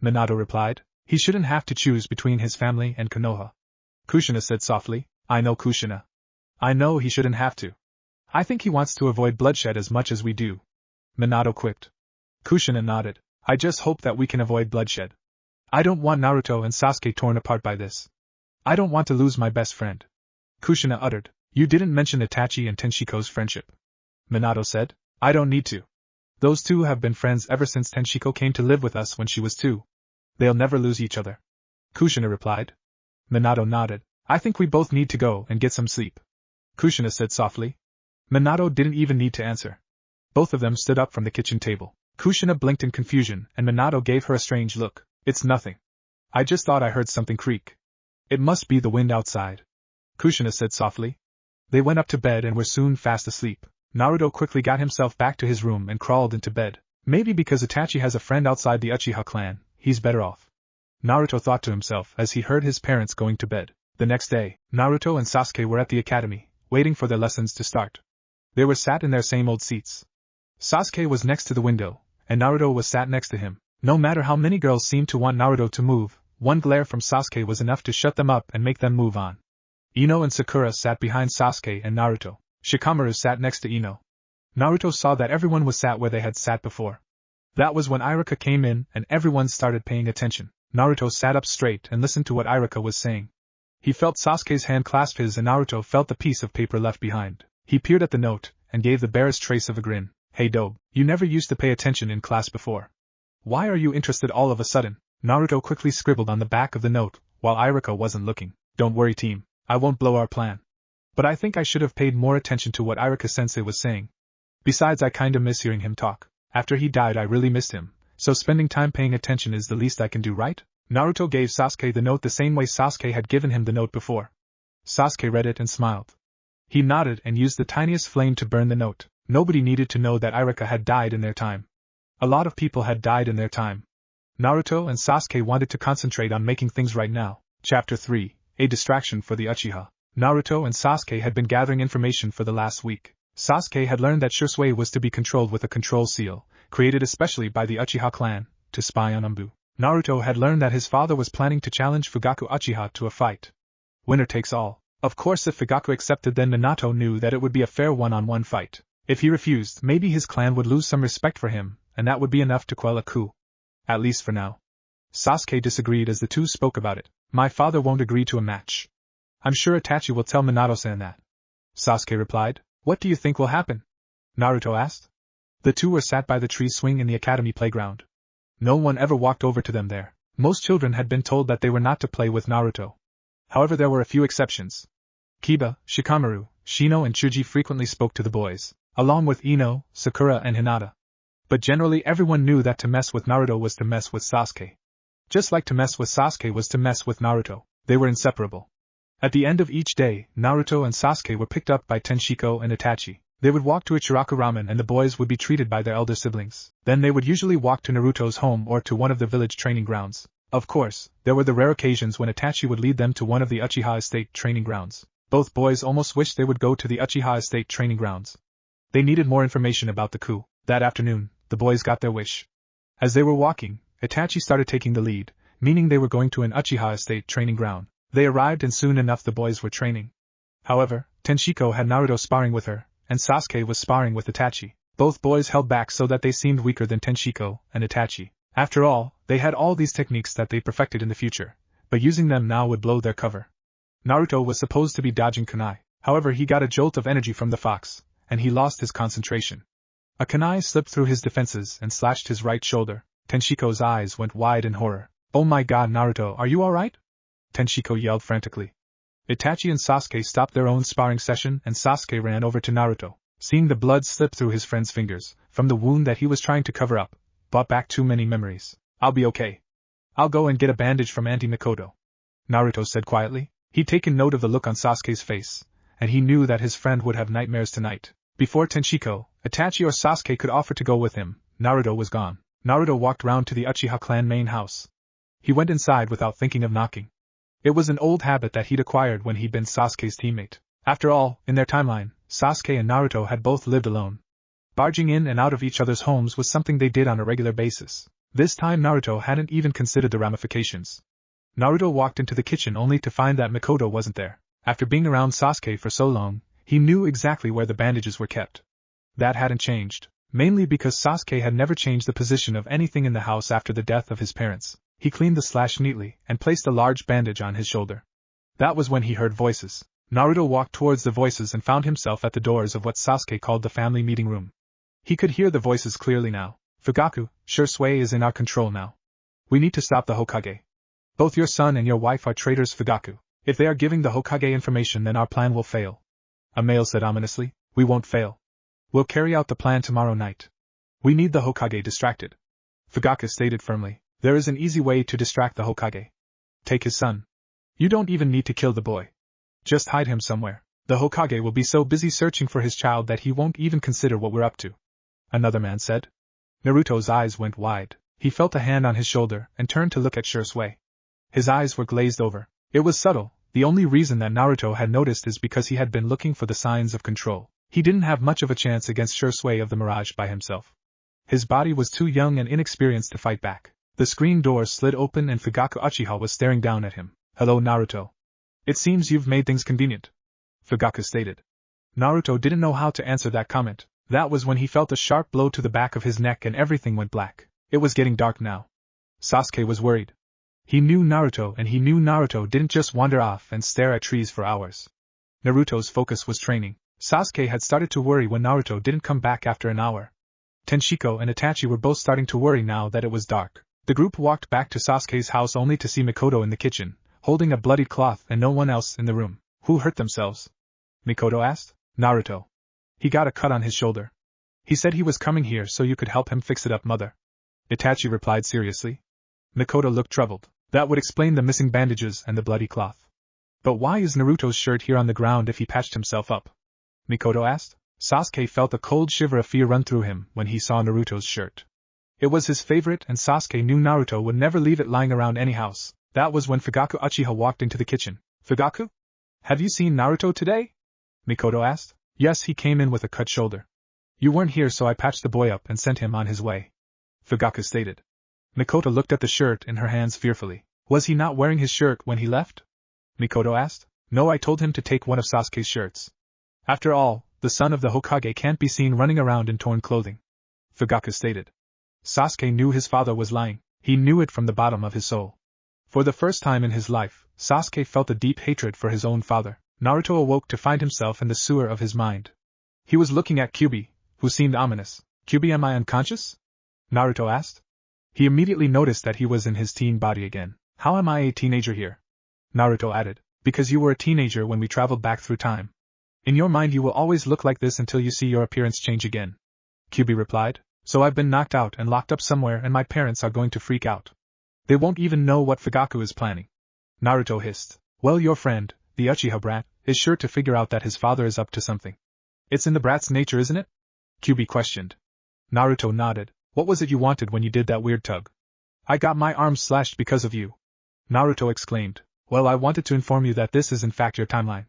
Minato replied. He shouldn't have to choose between his family and Konoha. Kushina said softly. I know Kushina. I know he shouldn't have to. I think he wants to avoid bloodshed as much as we do. Minato quipped. Kushina nodded. I just hope that we can avoid bloodshed. I don't want Naruto and Sasuke torn apart by this. I don't want to lose my best friend. Kushina uttered. You didn't mention Itachi and Tenshiko's friendship. Minato said. I don't need to. Those two have been friends ever since Tenshiko came to live with us when she was 2. They'll never lose each other. Kushina replied. Minato nodded. I think we both need to go and get some sleep, Kushina said softly. Minato didn't even need to answer. Both of them stood up from the kitchen table. Kushina blinked in confusion and Minato gave her a strange look. It's nothing. I just thought I heard something creak. It must be the wind outside, Kushina said softly. They went up to bed and were soon fast asleep. Naruto quickly got himself back to his room and crawled into bed. Maybe because Itachi has a friend outside the Uchiha clan, he's better off, Naruto thought to himself as he heard his parents going to bed. The next day, Naruto and Sasuke were at the academy, waiting for their lessons to start. They were sat in their same old seats. Sasuke was next to the window, and Naruto was sat next to him. No matter how many girls seemed to want Naruto to move, one glare from Sasuke was enough to shut them up and make them move on. Ino and Sakura sat behind Sasuke and Naruto. Shikamaru sat next to Ino. Naruto saw that everyone was sat where they had sat before. That was when Iruka came in and everyone started paying attention. Naruto sat up straight and listened to what Iruka was saying. He felt Sasuke's hand clasp his and Naruto felt the piece of paper left behind. He peered at the note and gave the barest trace of a grin. Hey Dobe, you never used to pay attention in class before. Why are you interested all of a sudden? Naruto quickly scribbled on the back of the note, while Iruka wasn't looking. Don't worry team, I won't blow our plan. But I think I should have paid more attention to what Iruka-sensei was saying. Besides I kinda miss hearing him talk. After he died I really missed him, so spending time paying attention is the least I can do, right? Naruto gave Sasuke the note the same way Sasuke had given him the note before. Sasuke read it and smiled. He nodded and used the tiniest flame to burn the note. Nobody needed to know that Iruka had died in their time. A lot of people had died in their time. Naruto and Sasuke wanted to concentrate on making things right now. Chapter 3, A Distraction for the Uchiha. Naruto and Sasuke had been gathering information for the last week. Sasuke had learned that Shisui was to be controlled with a control seal, created especially by the Uchiha clan, to spy on Anbu. Naruto had learned that his father was planning to challenge Fugaku Uchiha to a fight. Winner takes all. Of course if Fugaku accepted then Minato knew that it would be a fair one-on-one fight. If he refused, maybe his clan would lose some respect for him, and that would be enough to quell a coup. At least for now. Sasuke disagreed as the two spoke about it. My father won't agree to a match. I'm sure Itachi will tell Minato-san that. Sasuke replied. What do you think will happen? Naruto asked. The two were sat by the tree swing in the academy playground. No one ever walked over to them there. Most children had been told that they were not to play with Naruto. However, there were a few exceptions. Kiba, Shikamaru, Shino and Chuji frequently spoke to the boys, along with Ino, Sakura and Hinata. But generally everyone knew that to mess with Naruto was to mess with Sasuke. Just like to mess with Sasuke was to mess with Naruto, they were inseparable. At the end of each day, Naruto and Sasuke were picked up by Tenshiko and Itachi. They would walk to Ichiraku Ramen and the boys would be treated by their elder siblings. Then they would usually walk to Naruto's home or to one of the village training grounds. Of course, there were the rare occasions when Itachi would lead them to one of the Uchiha estate training grounds. Both boys almost wished they would go to the Uchiha estate training grounds. They needed more information about the coup. That afternoon, the boys got their wish. As they were walking, Itachi started taking the lead, meaning they were going to an Uchiha estate training ground. They arrived and soon enough the boys were training. However, Tenshiko had Naruto sparring with her, and Sasuke was sparring with Itachi. Both boys held back so that they seemed weaker than Tenshiko and Itachi. After all, they had all these techniques that they perfected in the future, but using them now would blow their cover. Naruto was supposed to be dodging kunai, however he got a jolt of energy from the fox, and he lost his concentration. A kunai slipped through his defenses and slashed his right shoulder. Tenshiko's eyes went wide in horror. Oh my god Naruto, are you alright? Tenshiko yelled frantically. Itachi and Sasuke stopped their own sparring session and Sasuke ran over to Naruto. Seeing the blood slip through his friend's fingers, from the wound that he was trying to cover up, brought back too many memories. I'll be okay. I'll go and get a bandage from Auntie Mikoto, Naruto said quietly. He'd taken note of the look on Sasuke's face, and he knew that his friend would have nightmares tonight. Before Tenshiko, Itachi or Sasuke could offer to go with him, Naruto was gone. Naruto walked round to the Uchiha clan main house. He went inside without thinking of knocking. It was an old habit that he'd acquired when he'd been Sasuke's teammate. After all, in their timeline, Sasuke and Naruto had both lived alone. Barging in and out of each other's homes was something they did on a regular basis. This time Naruto hadn't even considered the ramifications. Naruto walked into the kitchen only to find that Mikoto wasn't there. After being around Sasuke for so long, he knew exactly where the bandages were kept. That hadn't changed, mainly because Sasuke had never changed the position of anything in the house after the death of his parents. He cleaned the slash neatly and placed a large bandage on his shoulder. That was when he heard voices. Naruto walked towards the voices and found himself at the doors of what Sasuke called the family meeting room. He could hear the voices clearly now. Fugaku, Shisui is in our control now. We need to stop the Hokage. Both your son and your wife are traitors Fugaku. If they are giving the Hokage information, then our plan will fail. A male said ominously. We won't fail. We'll carry out the plan tomorrow night. We need the Hokage distracted. Fugaku stated firmly. There is an easy way to distract the Hokage. Take his son. You don't even need to kill the boy. Just hide him somewhere. The Hokage will be so busy searching for his child that he won't even consider what we're up to. Another man said. Naruto's eyes went wide. He felt a hand on his shoulder and turned to look at Sasuke. His eyes were glazed over. It was subtle. The only reason that Naruto had noticed is because he had been looking for the signs of control. He didn't have much of a chance against Sasuke of the Mirage by himself. His body was too young and inexperienced to fight back. The screen door slid open and Fugaku Uchiha was staring down at him. Hello, Naruto. It seems you've made things convenient. Fugaku stated. Naruto didn't know how to answer that comment. That was when he felt a sharp blow to the back of his neck and everything went black. It was getting dark now. Sasuke was worried. He knew Naruto and he knew Naruto didn't just wander off and stare at trees for hours. Naruto's focus was training. Sasuke had started to worry when Naruto didn't come back after an hour. Tenshiko and Itachi were both starting to worry now that it was dark. The group walked back to Sasuke's house only to see Mikoto in the kitchen, holding a bloodied cloth and no one else in the room. Who hurt themselves? Mikoto asked. Naruto. He got a cut on his shoulder. He said he was coming here so you could help him fix it up, mother. Itachi replied seriously. Mikoto looked troubled. That would explain the missing bandages and the bloody cloth. But why is Naruto's shirt here on the ground if he patched himself up? Mikoto asked. Sasuke felt a cold shiver of fear run through him when he saw Naruto's shirt. It was his favorite and Sasuke knew Naruto would never leave it lying around any house. That was when Fugaku Uchiha walked into the kitchen. Fugaku? Have you seen Naruto today? Mikoto asked. Yes, he came in with a cut shoulder. You weren't here so I patched the boy up and sent him on his way. Fugaku stated. Mikoto looked at the shirt in her hands fearfully. Was he not wearing his shirt when he left? Mikoto asked. No, I told him to take one of Sasuke's shirts. After all, the son of the Hokage can't be seen running around in torn clothing. Fugaku stated. Sasuke knew his father was lying. He knew it from the bottom of his soul. For the first time in his life, Sasuke felt a deep hatred for his own father. Naruto awoke to find himself in the sewer of his mind. He was looking at Kyuubi, who seemed ominous. Kyuubi, am I unconscious? Naruto asked. He immediately noticed that he was in his teen body again. How am I a teenager here? Naruto added. Because you were a teenager when we traveled back through time. In your mind you will always look like this until you see your appearance change again. Kyuubi replied. So I've been knocked out and locked up somewhere and my parents are going to freak out. They won't even know what Fugaku is planning. Naruto hissed. Well, your friend, the Uchiha brat, is sure to figure out that his father is up to something. It's in the brat's nature, isn't it? Kyuubi questioned. Naruto nodded. What was it you wanted when you did that weird tug? I got my arm slashed because of you. Naruto exclaimed. Well, I wanted to inform you that this is in fact your timeline.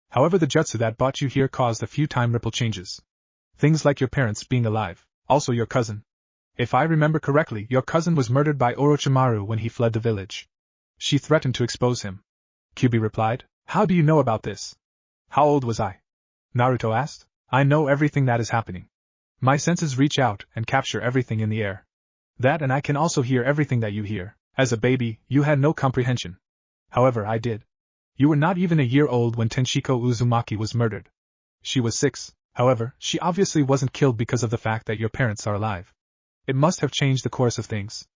However, the jutsu that brought you here caused a few time ripple changes. Things like your parents being alive, also your cousin. If I remember correctly, your cousin was murdered by Orochimaru when he fled the village. She threatened to expose him. Kyuubi replied. How do you know about this? How old was I? Naruto asked. I know everything that is happening. My senses reach out and capture everything in the air. That and I can also hear everything that you hear. As a baby, you had no comprehension. However, I did. You were not even a year old when Tenshiko Uzumaki was murdered. She was 6, however, she obviously wasn't killed because of the fact that your parents are alive. It must have changed the course of things.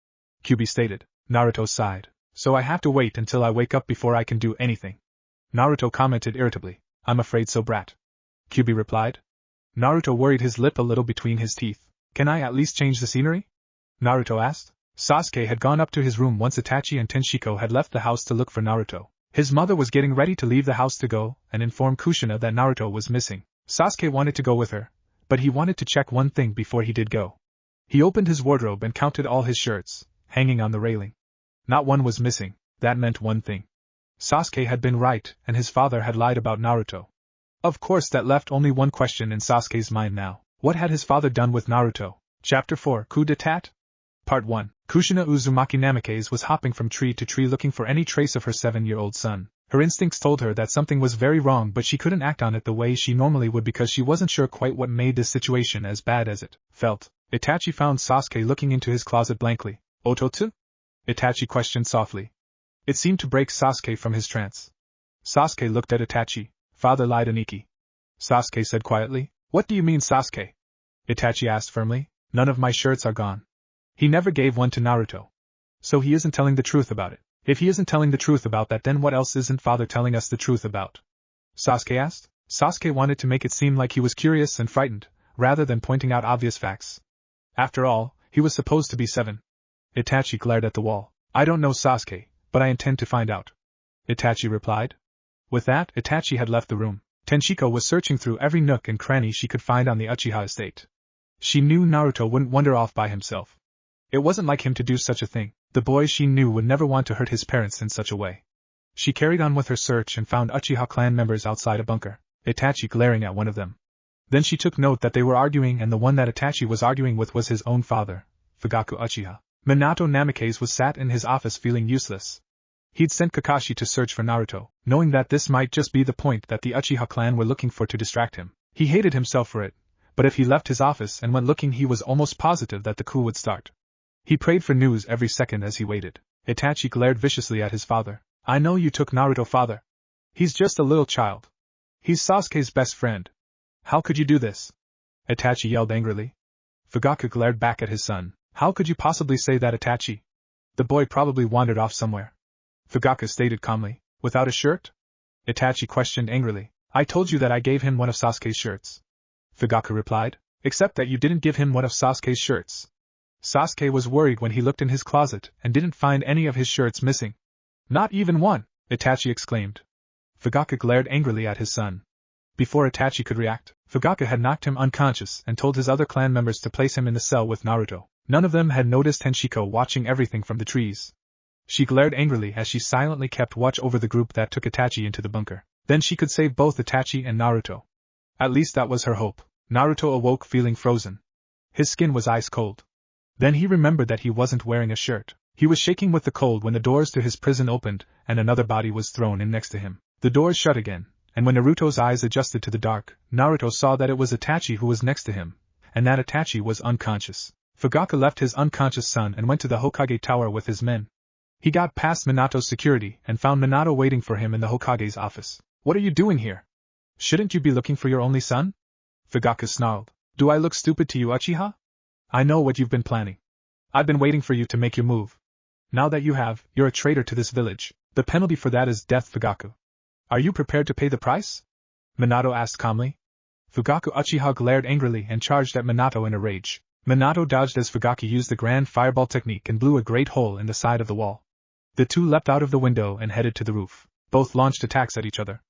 Kyuubi stated. Naruto sighed. So I have to wait until I wake up before I can do anything. Naruto commented irritably. I'm afraid so, brat. Kyuubi replied. Naruto worried his lip a little between his teeth. Can I at least change the scenery? Naruto asked. Sasuke had gone up to his room once Itachi and Tenshiko had left the house to look for Naruto. His mother was getting ready to leave the house to go and inform Kushina that Naruto was missing. Sasuke wanted to go with her, but he wanted to check one thing before he did go. He opened his wardrobe and counted all his shirts, hanging on the railing. Not one was missing. That meant one thing. Sasuke had been right, and his father had lied about Naruto. Of course, that left only one question in Sasuke's mind now. What had his father done with Naruto? Chapter 4, Coup d'etat? Part 1. Kushina Uzumaki Namikaze was hopping from tree to tree looking for any trace of her 7-year-old son. Her instincts told her that something was very wrong, but she couldn't act on it the way she normally would because she wasn't sure quite what made this situation as bad as it felt. Itachi found Sasuke looking into his closet blankly. Ototu? Itachi questioned softly. It seemed to break Sasuke from his trance. Sasuke looked at Itachi. Father lied, Aniki. Sasuke said quietly. What do you mean, Sasuke? Itachi asked firmly. None of my shirts are gone. He never gave one to Naruto. So he isn't telling the truth about it. If he isn't telling the truth about that, then what else isn't father telling us the truth about? Sasuke asked. Sasuke wanted to make it seem like he was curious and frightened, rather than pointing out obvious facts. After all, he was supposed to be 7. Itachi glared at the wall. I don't know, Sasuke, but I intend to find out. Itachi replied. With that, Itachi had left the room. Tenchiko was searching through every nook and cranny she could find on the Uchiha estate. She knew Naruto wouldn't wander off by himself. It wasn't like him to do such a thing. The boy she knew would never want to hurt his parents in such a way. She carried on with her search and found Uchiha clan members outside a bunker, Itachi glaring at one of them. Then she took note that they were arguing, and the one that Itachi was arguing with was his own father, Fugaku Uchiha. Minato Namikaze was sat in his office feeling useless. He'd sent Kakashi to search for Naruto, knowing that this might just be the point that the Uchiha clan were looking for to distract him. He hated himself for it, but if he left his office and went looking, he was almost positive that the coup would start. He prayed for news every second as he waited. Itachi glared viciously at his father. I know you took Naruto, father. He's just a little child. He's Sasuke's best friend. How could you do this? Itachi yelled angrily. Fugaku glared back at his son. How could you possibly say that, Itachi? The boy probably wandered off somewhere. Fugaku stated calmly. Without a shirt? Itachi questioned angrily. I told you that I gave him one of Sasuke's shirts. Fugaku replied. Except that you didn't give him one of Sasuke's shirts. Sasuke was worried when he looked in his closet and didn't find any of his shirts missing. Not even one, Itachi exclaimed. Fugaku glared angrily at his son. Before Itachi could react, Fugaku had knocked him unconscious and told his other clan members to place him in the cell with Naruto. None of them had noticed Tenchiko watching everything from the trees. She glared angrily as she silently kept watch over the group that took Itachi into the bunker. Then she could save both Itachi and Naruto. At least that was her hope. Naruto awoke feeling frozen. His skin was ice cold. Then he remembered that he wasn't wearing a shirt. He was shaking with the cold when the doors to his prison opened and another body was thrown in next to him. The doors shut again, and when Naruto's eyes adjusted to the dark, Naruto saw that it was Itachi who was next to him, and that Itachi was unconscious. Fugaku left his unconscious son and went to the Hokage tower with his men. He got past Minato's security and found Minato waiting for him in the Hokage's office. What are you doing here? Shouldn't you be looking for your only son? Fugaku snarled. Do I look stupid to you, Uchiha? I know what you've been planning. I've been waiting for you to make your move. Now that you have, you're a traitor to this village. The penalty for that is death, Fugaku. Are you prepared to pay the price? Minato asked calmly. Fugaku Uchiha glared angrily and charged at Minato in a rage. Minato dodged as Fugaku used the grand fireball technique and blew a great hole in the side of the wall. The two leapt out of the window and headed to the roof. Both launched attacks at each other.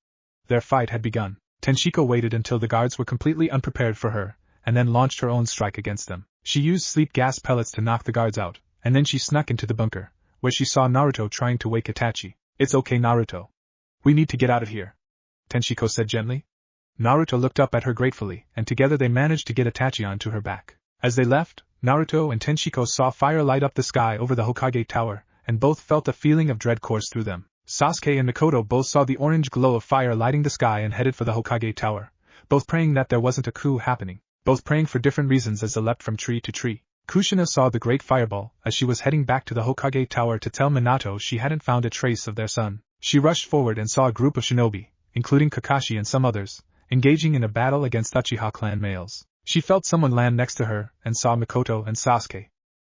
Their fight had begun. Tenchiko waited until the guards were completely unprepared for her, and then launched her own strike against them. She used sleep gas pellets to knock the guards out, and then she snuck into the bunker, where she saw Naruto trying to wake Itachi. It's okay, Naruto. We need to get out of here, Tenchiko said gently. Naruto looked up at her gratefully, and together they managed to get Itachi onto her back. As they left, Naruto and Tenchiko saw fire light up the sky over the Hokage tower, and both felt a feeling of dread course through them. Sasuke and Mikoto both saw the orange glow of fire lighting the sky and headed for the Hokage tower, both praying that there wasn't a coup happening, both praying for different reasons as they leapt from tree to tree. Kushina saw the great fireball as she was heading back to the Hokage tower to tell Minato she hadn't found a trace of their son. She rushed forward and saw a group of shinobi, including Kakashi and some others, engaging in a battle against Uchiha clan males. She felt someone land next to her and saw Mikoto and Sasuke.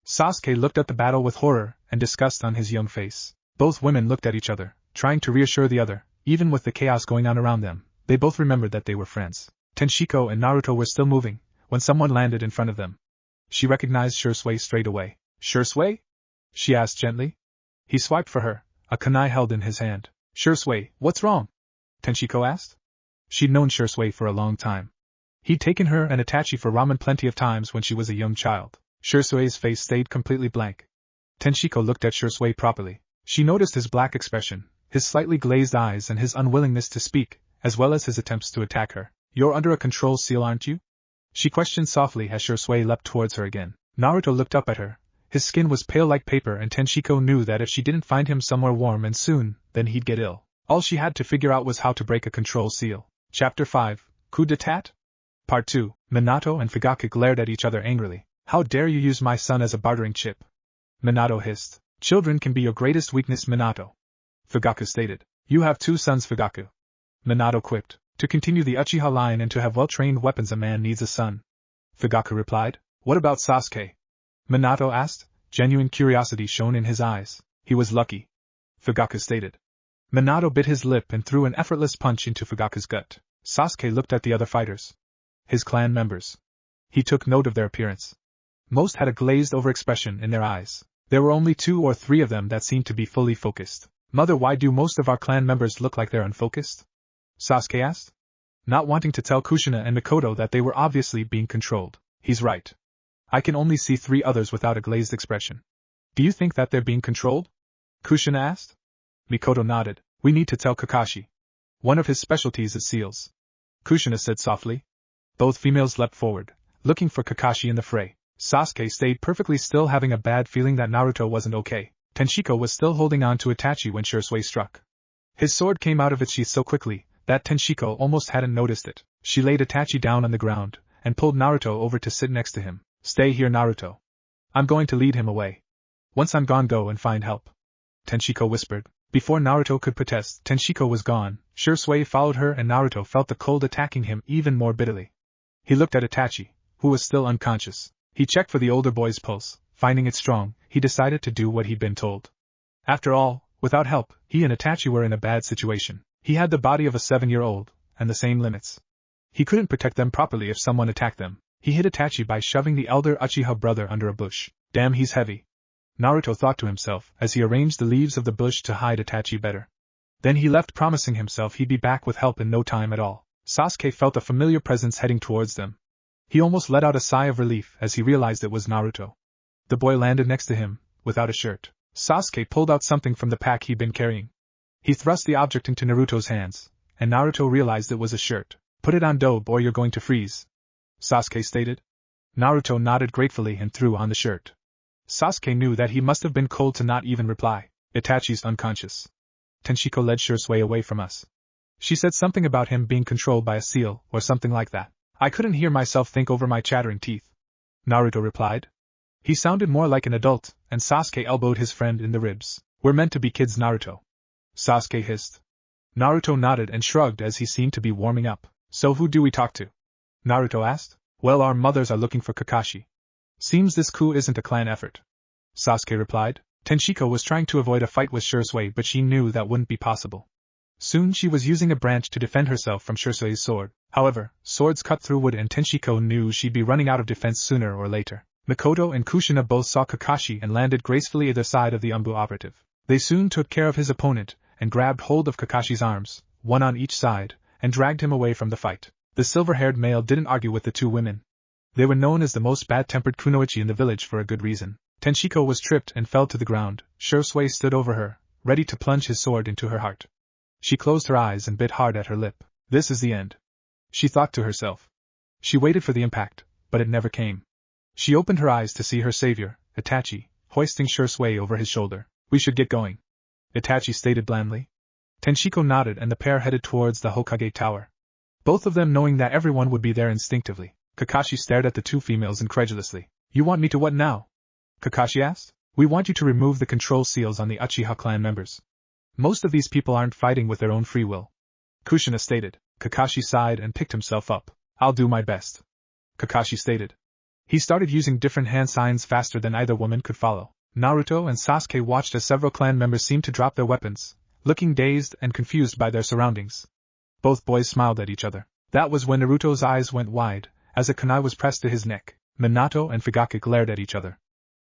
Sasuke looked at the battle with horror and disgust on his young face. Both women looked at each other, trying to reassure the other. Even with the chaos going on around them, they both remembered that they were friends. Tenchiko and Naruto were still moving when someone landed in front of them. She recognized Shursui straight away. Shursui? She asked gently. He swiped for her, a kunai held in his hand. Shursui, what's wrong? Tenchiko asked. She'd known Shursui for a long time. He'd taken her and Itachi for ramen plenty of times when she was a young child. Shursui's face stayed completely blank. Tenchiko looked at Shursui properly. She noticed his black expression, his slightly glazed eyes and his unwillingness to speak, as well as his attempts to attack her. You're under a control seal, aren't you? She questioned softly as Shursui leapt towards her again. Naruto looked up at her. His skin was pale like paper and Tenchiko knew that if she didn't find him somewhere warm and soon, then he'd get ill. All she had to figure out was how to break a control seal. Chapter 5, Coup d'etat? Part 2, Minato and Fugaku glared at each other angrily. How dare you use my son as a bartering chip? Minato hissed. Children can be your greatest weakness, Minato. Fugaku stated. You have 2 sons, Fugaku. Minato quipped. To continue the Uchiha line and to have well-trained weapons, a man needs a son. Fugaku replied. What about Sasuke? Minato asked, genuine curiosity shone in his eyes. He was lucky. Fugaku stated. Minato bit his lip and threw an effortless punch into Fugaku's gut. Sasuke looked at the other fighters. His clan members. He took note of their appearance. Most had a glazed-over expression in their eyes. There were only 2 or 3 of them that seemed to be fully focused. Mother, why do most of our clan members look like they're unfocused? Sasuke asked. Not wanting to tell Kushina and Mikoto that they were obviously being controlled. He's right. I can only see 3 others without a glazed expression. Do you think that they're being controlled? Kushina asked. Mikoto nodded. We need to tell Kakashi. One of his specialties is seals. Kushina said softly. Both females leapt forward, looking for Kakashi in the fray. Sasuke stayed perfectly still, having a bad feeling that Naruto wasn't okay. Tenshiko was still holding on to Itachi when Shursui struck. His sword came out of its sheath so quickly that Tenshiko almost hadn't noticed it. She laid Itachi down on the ground and pulled Naruto over to sit next to him. Stay here, Naruto. I'm going to lead him away. Once I'm gone, go and find help. Tenshiko whispered. Before Naruto could protest, Tenshiko was gone. Shursui followed her and Naruto felt the cold attacking him even more bitterly. He looked at Itachi, who was still unconscious. He checked for the older boy's pulse. Finding it strong, he decided to do what he'd been told. After all, without help, he and Itachi were in a bad situation. He had the body of a 7-year-old, and the same limits. He couldn't protect them properly if someone attacked them. He hit Itachi by shoving the elder Uchiha brother under a bush. Damn, he's heavy. Naruto thought to himself as he arranged the leaves of the bush to hide Itachi better. Then he left, promising himself he'd be back with help in no time at all. Sasuke felt a familiar presence heading towards them. He almost let out a sigh of relief as he realized it was Naruto. The boy landed next to him, without a shirt. Sasuke pulled out something from the pack he'd been carrying. He thrust the object into Naruto's hands, and Naruto realized it was a shirt. Put it on, Dobe, or you're going to freeze, Sasuke stated. Naruto nodded gratefully and threw on the shirt. Sasuke knew that he must have been cold to not even reply. Itachi's unconscious. Tenshiko led Shursui away from us. She said something about him being controlled by a seal, or something like that. I couldn't hear myself think over my chattering teeth. Naruto replied. He sounded more like an adult, and Sasuke elbowed his friend in the ribs. We're meant to be kids, Naruto. Sasuke hissed. Naruto nodded and shrugged as he seemed to be warming up. So who do we talk to? Naruto asked. Well, our mothers are looking for Kakashi. Seems this coup isn't a clan effort. Sasuke replied. Tenshiko was trying to avoid a fight with Shursui, but she knew that wouldn't be possible. Soon she was using a branch to defend herself from Shursui's sword. However, swords cut through wood, and Tenshiko knew she'd be running out of defense sooner or later. Mikoto and Kushina both saw Kakashi and landed gracefully either side of the Umbu operative. They soon took care of his opponent, and grabbed hold of Kakashi's arms, one on each side, and dragged him away from the fight. The silver-haired male didn't argue with the 2 women. They were known as the most bad-tempered kunoichi in the village for a good reason. Tenshiko was tripped and fell to the ground. Shursui stood over her, ready to plunge his sword into her heart. She closed her eyes and bit hard at her lip. This is the end, she thought to herself. She waited for the impact, but it never came. She opened her eyes to see her savior, Itachi, hoisting Shursui over his shoulder. We should get going, Itachi stated blandly. Tenshiko nodded and the pair headed towards the Hokage tower. Both of them knowing that everyone would be there instinctively. Kakashi stared at the 2 females incredulously. You want me to what now? Kakashi asked. We want you to remove the control seals on the Uchiha clan members. Most of these people aren't fighting with their own free will, Kushina stated. Kakashi sighed and picked himself up. I'll do my best, Kakashi stated. He started using different hand signs faster than either woman could follow. Naruto and Sasuke watched as several clan members seemed to drop their weapons, looking dazed and confused by their surroundings. Both boys smiled at each other. That was when Naruto's eyes went wide, as a kunai was pressed to his neck. Minato and Fugaku glared at each other.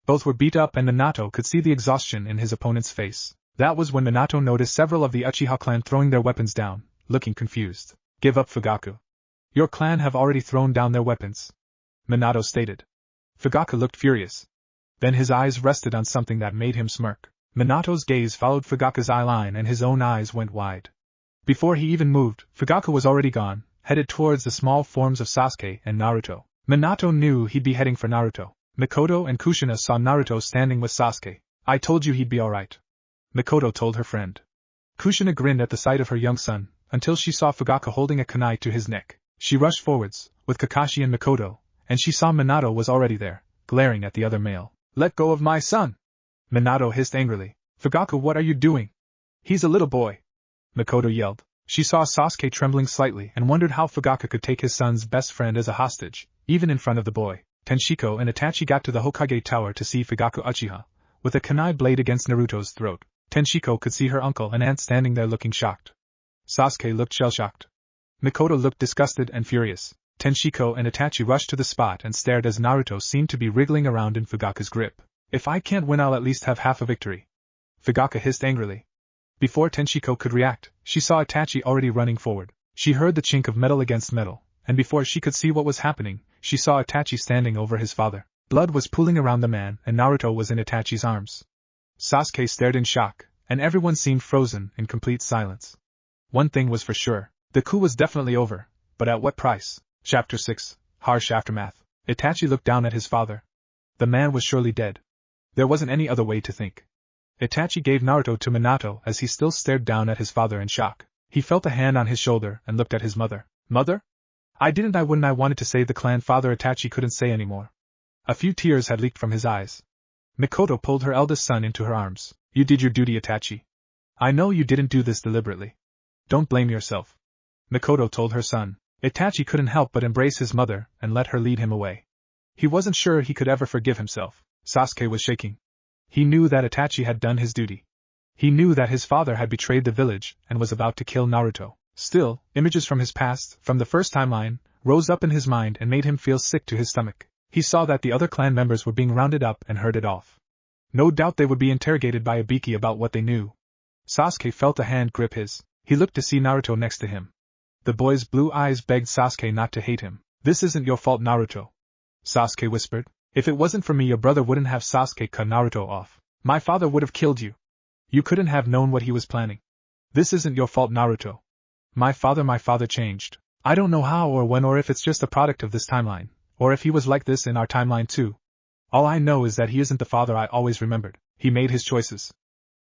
Both were beat up and Minato could see the exhaustion in his opponent's face. That was when Minato noticed several of the Uchiha clan throwing their weapons down, looking confused. Give up, Fugaku. Your clan have already thrown down their weapons, Minato stated. Fugaku looked furious. Then his eyes rested on something that made him smirk. Minato's gaze followed Fugaku's eye line and his own eyes went wide. Before he even moved, Fugaku was already gone, headed towards the small forms of Sasuke and Naruto. Minato knew he'd be heading for Naruto. Mikoto and Kushina saw Naruto standing with Sasuke. I told you he'd be alright, Mikoto told her friend. Kushina grinned at the sight of her young son, until she saw Fugaku holding a kunai to his neck. She rushed forwards, with Kakashi and Mikoto, and she saw Minato was already there, glaring at the other male. Let go of my son! Minato hissed angrily. Fugaku, what are you doing? He's a little boy, Mikoto yelled. She saw Sasuke trembling slightly and wondered how Fugaku could take his son's best friend as a hostage, even in front of the boy. Tenshiko and Itachi got to the Hokage tower to see Fugaku Uchiha, with a kunai blade against Naruto's throat. Tenshiko could see her uncle and aunt standing there looking shocked. Sasuke looked shell-shocked. Mikoto looked disgusted and furious. Tenshiko and Itachi rushed to the spot and stared as Naruto seemed to be wriggling around in Fugaka's grip. If I can't win, I'll at least have half a victory. Fugaka hissed angrily. Before Tenshiko could react, she saw Itachi already running forward. She heard the chink of metal against metal, and before she could see what was happening, she saw Itachi standing over his father. Blood was pooling around the man, and Naruto was in Itachi's arms. Sasuke stared in shock, and everyone seemed frozen in complete silence. One thing was for sure, the coup was definitely over, but at what price? Chapter 6, Harsh Aftermath. Itachi looked down at his father. The man was surely dead. There wasn't any other way to think. Itachi gave Naruto to Minato as he still stared down at his father in shock. He felt a hand on his shoulder and looked at his mother. Mother? I wanted to save the clan. Father Itachi couldn't say anymore. A few tears had leaked from his eyes. Mikoto pulled her eldest son into her arms. You did your duty, Itachi. I know you didn't do this deliberately. Don't blame yourself. Mikoto told her son. Itachi couldn't help but embrace his mother and let her lead him away. He wasn't sure he could ever forgive himself. Sasuke was shaking. He knew that Itachi had done his duty. He knew that his father had betrayed the village and was about to kill Naruto. Still, images from his past, from the first timeline, rose up in his mind and made him feel sick to his stomach. He saw that the other clan members were being rounded up and herded off. No doubt they would be interrogated by Ibiki about what they knew. Sasuke felt a hand grip his. He looked to see Naruto next to him. The boy's blue eyes begged Sasuke not to hate him. This isn't your fault, Naruto. Sasuke whispered. If it wasn't for me, your brother wouldn't have. Sasuke cut Naruto off. My father would have killed you. You couldn't have known what he was planning. This isn't your fault, Naruto. My father changed. I don't know how or when or if it's just a product of this timeline, or if he was like this in our timeline too. All I know is that he isn't the father I always remembered. He made his choices.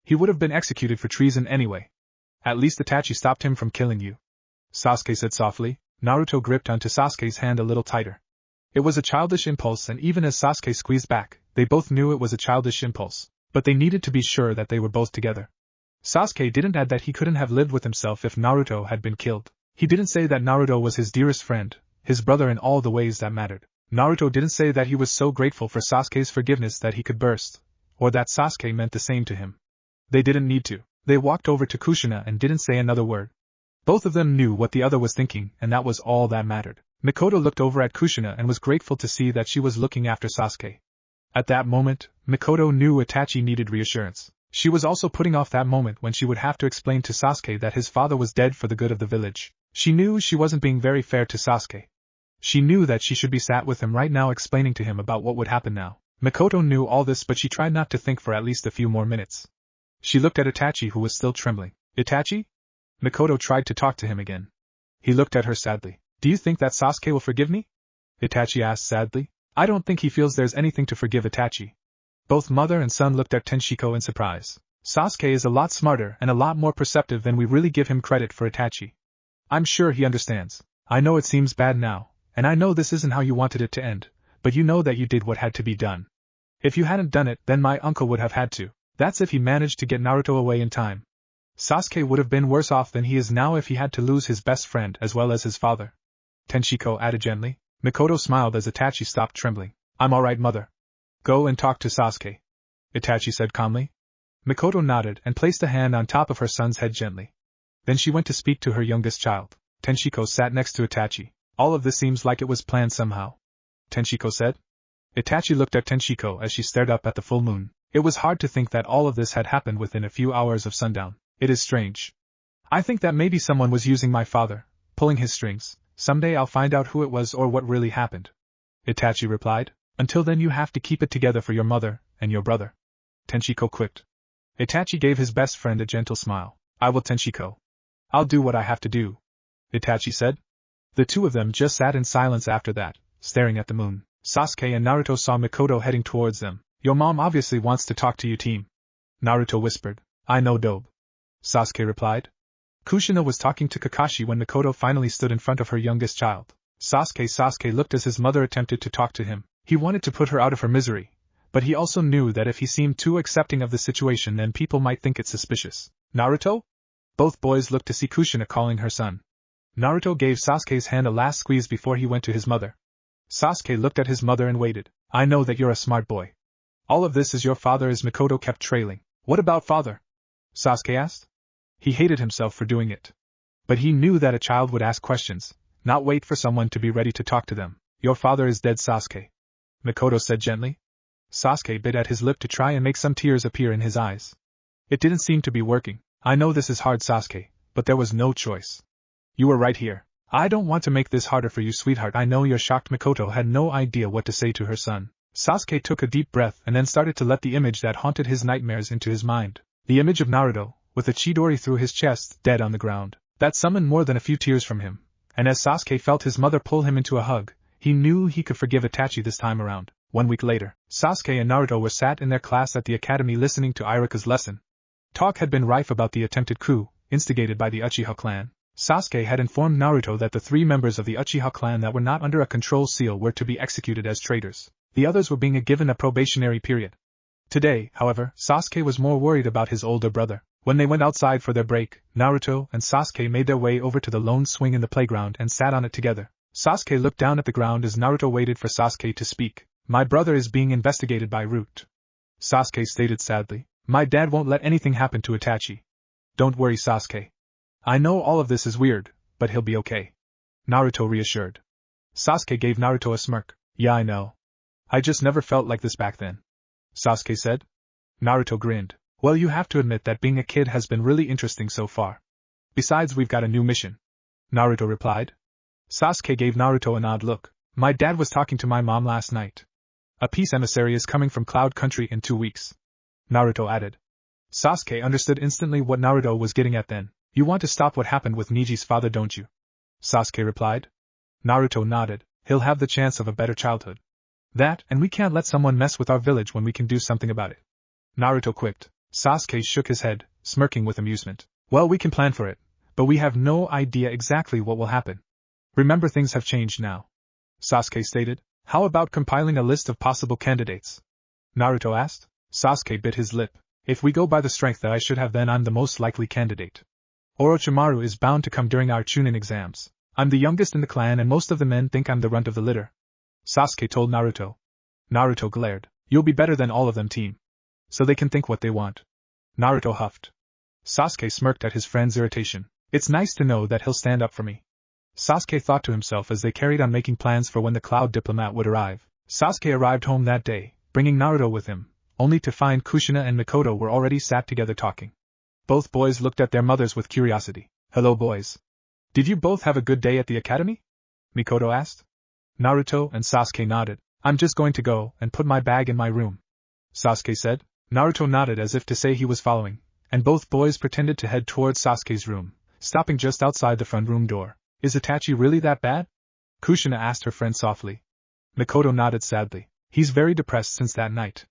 He would have been executed for treason anyway. At least Itachi stopped him from killing you. Sasuke said softly. Naruto gripped onto Sasuke's hand a little tighter. It was a childish impulse, and even as Sasuke squeezed back, they both knew it was a childish impulse, but they needed to be sure that they were both together. Sasuke didn't add that he couldn't have lived with himself if Naruto had been killed. He didn't say that Naruto was his dearest friend, his brother in all the ways that mattered. Naruto didn't say that he was so grateful for Sasuke's forgiveness that he could burst, or that Sasuke meant the same to him. They didn't need to. They walked over to Kushina and didn't say another word. Both of them knew what the other was thinking, and that was all that mattered. Mikoto looked over at Kushina and was grateful to see that she was looking after Sasuke. At that moment, Mikoto knew Itachi needed reassurance. She was also putting off that moment when she would have to explain to Sasuke that his father was dead for the good of the village. She knew she wasn't being very fair to Sasuke. She knew that she should be sat with him right now explaining to him about what would happen now. Mikoto knew all this, but she tried not to think for at least a few more minutes. She looked at Itachi, who was still trembling. Itachi? Mikoto tried to talk to him again. He looked at her sadly. Do you think that Sasuke will forgive me? Itachi asked sadly. I don't think he feels there's anything to forgive, Itachi. Both mother and son looked at Tenshiko in surprise. Sasuke is a lot smarter and a lot more perceptive than we really give him credit for, Itachi. I'm sure he understands. I know it seems bad now, and I know this isn't how you wanted it to end, but you know that you did what had to be done. If you hadn't done it, then my uncle would have had to. That's if he managed to get Naruto away in time. Sasuke would have been worse off than he is now if he had to lose his best friend as well as his father. Tenshiko added gently. Mikoto smiled as Itachi stopped trembling. I'm alright, mother. Go and talk to Sasuke, Itachi said calmly. Mikoto nodded and placed a hand on top of her son's head gently. Then she went to speak to her youngest child. Tenshiko sat next to Itachi. All of this seems like it was planned somehow, Tenshiko said. Itachi looked at Tenshiko as she stared up at the full moon. It was hard to think that all of this had happened within a few hours of sundown. It is strange. I think that maybe someone was using my father, pulling his strings. Someday I'll find out who it was or what really happened, Itachi replied. Until then you have to keep it together for your mother and your brother, Tenshiko quipped. Itachi gave his best friend a gentle smile. I will, Tenshiko. I'll do what I have to do, Itachi said. The two of them just sat in silence after that, staring at the moon. Sasuke and Naruto saw Mikoto heading towards them. Your mom obviously wants to talk to you, team, Naruto whispered. I know, Dobe, Sasuke replied. Kushina was talking to Kakashi when Mikoto finally stood in front of her youngest child. Sasuke looked as his mother attempted to talk to him. He wanted to put her out of her misery, but he also knew that if he seemed too accepting of the situation then people might think it suspicious. Naruto? Both boys looked to see Kushina calling her son. Naruto gave Sasuke's hand a last squeeze before he went to his mother. Sasuke looked at his mother and waited. I know that you're a smart boy. All of this is your father, as Mikoto kept trailing. What about father? Sasuke asked. He hated himself for doing it. But he knew that a child would ask questions, not wait for someone to be ready to talk to them. Your father is dead, Sasuke, Mikoto said gently. Sasuke bit at his lip to try and make some tears appear in his eyes. It didn't seem to be working. I know this is hard, Sasuke, but there was no choice. You were right here. I don't want to make this harder for you, sweetheart. I know you're shocked. Mikoto had no idea what to say to her son. Sasuke took a deep breath and then started to let the image that haunted his nightmares into his mind. The image of Naruto, with a Chidori through his chest, dead on the ground. That summoned more than a few tears from him. And as Sasuke felt his mother pull him into a hug, he knew he could forgive Itachi this time around. 1 week later, Sasuke and Naruto were sat in their class at the academy listening to Iruka's lesson. Talk had been rife about the attempted coup, instigated by the Uchiha clan. Sasuke had informed Naruto that the 3 members of the Uchiha clan that were not under a control seal were to be executed as traitors. The others were being given a probationary period. Today, however, Sasuke was more worried about his older brother. When they went outside for their break, Naruto and Sasuke made their way over to the lone swing in the playground and sat on it together. Sasuke looked down at the ground as Naruto waited for Sasuke to speak. My brother is being investigated by Root, Sasuke stated sadly. My dad won't let anything happen to Itachi. Don't worry, Sasuke. I know all of this is weird, but he'll be okay, Naruto reassured. Sasuke gave Naruto a smirk. Yeah, I know. I just never felt like this back then, Sasuke said. Naruto grinned. Well, you have to admit that being a kid has been really interesting so far. Besides, we've got a new mission, Naruto replied. Sasuke gave Naruto an odd look. My dad was talking to my mom last night. A peace emissary is coming from Cloud Country in 2 weeks, Naruto added. Sasuke understood instantly what Naruto was getting at then. You want to stop what happened with Niji's father, don't you? Sasuke replied. Naruto nodded. He'll have the chance of a better childhood. That, and we can't let someone mess with our village when we can do something about it, Naruto quipped. Sasuke shook his head, smirking with amusement. Well, we can plan for it, but we have no idea exactly what will happen. Remember, things have changed now, Sasuke stated. How about compiling a list of possible candidates? Naruto asked. Sasuke bit his lip. If we go by the strength that I should have, then I'm the most likely candidate. Orochimaru is bound to come during our Chunin exams. I'm the youngest in the clan and most of the men think I'm the runt of the litter, Sasuke told Naruto. Naruto glared. You'll be better than all of them, team. So they can think what they want. Naruto huffed. Sasuke smirked at his friend's irritation. It's nice to know that he'll stand up for me, Sasuke thought to himself as they carried on making plans for when the Cloud diplomat would arrive. Sasuke arrived home that day, bringing Naruto with him, only to find Kushina and Mikoto were already sat together talking. Both boys looked at their mothers with curiosity. Hello, boys. Did you both have a good day at the academy? Mikoto asked. Naruto and Sasuke nodded. I'm just going to go and put my bag in my room, Sasuke said. Naruto nodded as if to say he was following, and both boys pretended to head towards Sasuke's room, stopping just outside the front room door. Is Itachi really that bad? Kushina asked her friend softly. Mikoto nodded sadly. He's very depressed since that night.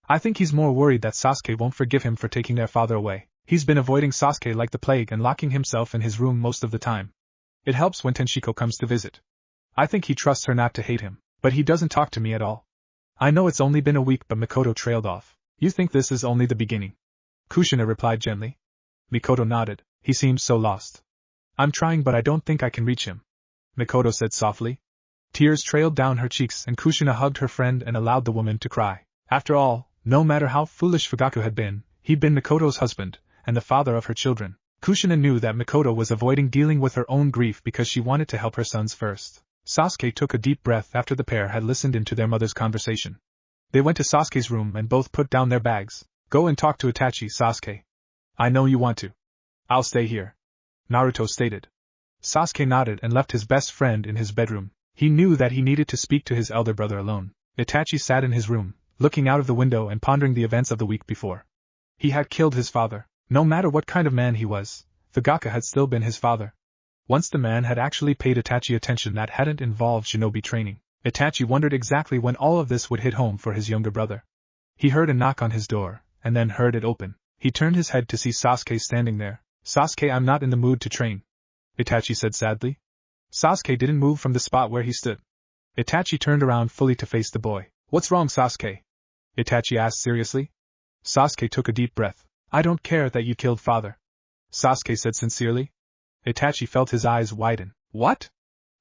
I think he's more worried that Sasuke won't forgive him for taking their father away. He's been avoiding Sasuke like the plague and locking himself in his room most of the time. It helps when Tenshiko comes to visit. I think he trusts her not to hate him, but he doesn't talk to me at all. I know it's only been a week, but Mikoto trailed off. You think this is only the beginning? Kushina replied gently. Mikoto nodded. He seems so lost. I'm trying, but I don't think I can reach him, Mikoto said softly. Tears trailed down her cheeks and Kushina hugged her friend and allowed the woman to cry. After all, no matter how foolish Fugaku had been, he'd been Mikoto's husband, and the father of her children. Kushina knew that Mikoto was avoiding dealing with her own grief because she wanted to help her sons first. Sasuke took a deep breath after the pair had listened into their mother's conversation. They went to Sasuke's room and both put down their bags. Go and talk to Itachi, Sasuke. I know you want to. I'll stay here, Naruto stated. Sasuke nodded and left his best friend in his bedroom. He knew that he needed to speak to his elder brother alone. Itachi sat in his room, looking out of the window and pondering the events of the week before. He had killed his father. No matter what kind of man he was, Fugaku had still been his father. Once the man had actually paid Itachi attention that hadn't involved shinobi training. Itachi wondered exactly when all of this would hit home for his younger brother. He heard a knock on his door, and then heard it open. He turned his head to see Sasuke standing there. Sasuke, I'm not in the mood to train, Itachi said sadly. Sasuke didn't move from the spot where he stood. Itachi turned around fully to face the boy. What's wrong, Sasuke? Itachi asked seriously. Sasuke took a deep breath. I don't care that you killed father, Sasuke said sincerely. Itachi felt his eyes widen. What?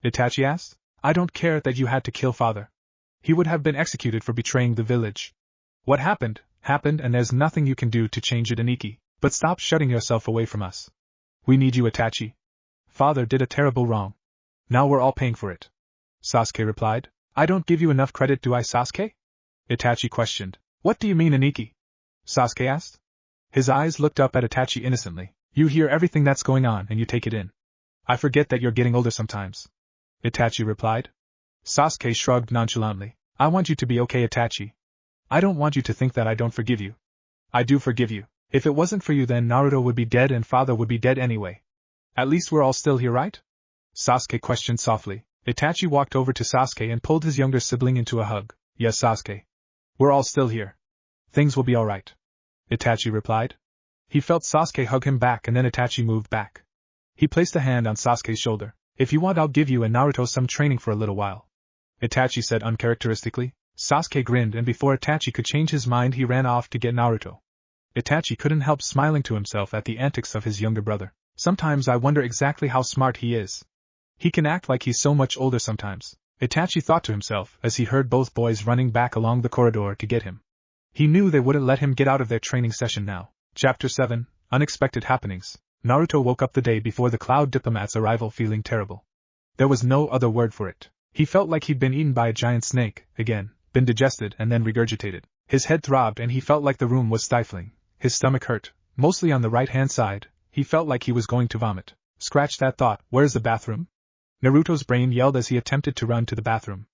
Itachi asked. I don't care that you had to kill father. He would have been executed for betraying the village. What happened, happened, and there's nothing you can do to change it, Aniki. But stop shutting yourself away from us. We need you, Itachi. Father did a terrible wrong. Now we're all paying for it. Sasuke replied. I don't give you enough credit, do I, Sasuke? Itachi questioned. What do you mean, Aniki? Sasuke asked. His eyes looked up at Itachi innocently. You hear everything that's going on and you take it in. I forget that you're getting older sometimes. Itachi replied. Sasuke shrugged nonchalantly. I want you to be okay, Itachi. I don't want you to think that I don't forgive you. I do forgive you. If it wasn't for you, then Naruto would be dead and father would be dead anyway. At least we're all still here, right? Sasuke questioned softly. Itachi walked over to Sasuke and pulled his younger sibling into a hug. Yes, Sasuke. We're all still here. Things will be alright. Itachi replied. He felt Sasuke hug him back and then Itachi moved back. He placed a hand on Sasuke's shoulder. If you want, I'll give you and Naruto some training for a little while. Itachi said uncharacteristically. Sasuke grinned and before Itachi could change his mind he ran off to get Naruto. Itachi couldn't help smiling to himself at the antics of his younger brother. Sometimes I wonder exactly how smart he is. He can act like he's so much older sometimes, Itachi thought to himself as he heard both boys running back along the corridor to get him. He knew they wouldn't let him get out of their training session now. Chapter 7, Unexpected Happenings. Naruto woke up the day before the Cloud Diplomat's arrival feeling terrible. There was no other word for it. He felt like he'd been eaten by a giant snake, again, been digested and then regurgitated. His head throbbed and he felt like the room was stifling. His stomach hurt, mostly on the right-hand side. He felt like he was going to vomit. Scratch that thought, where's the bathroom? Naruto's brain yelled as he attempted to run to the bathroom.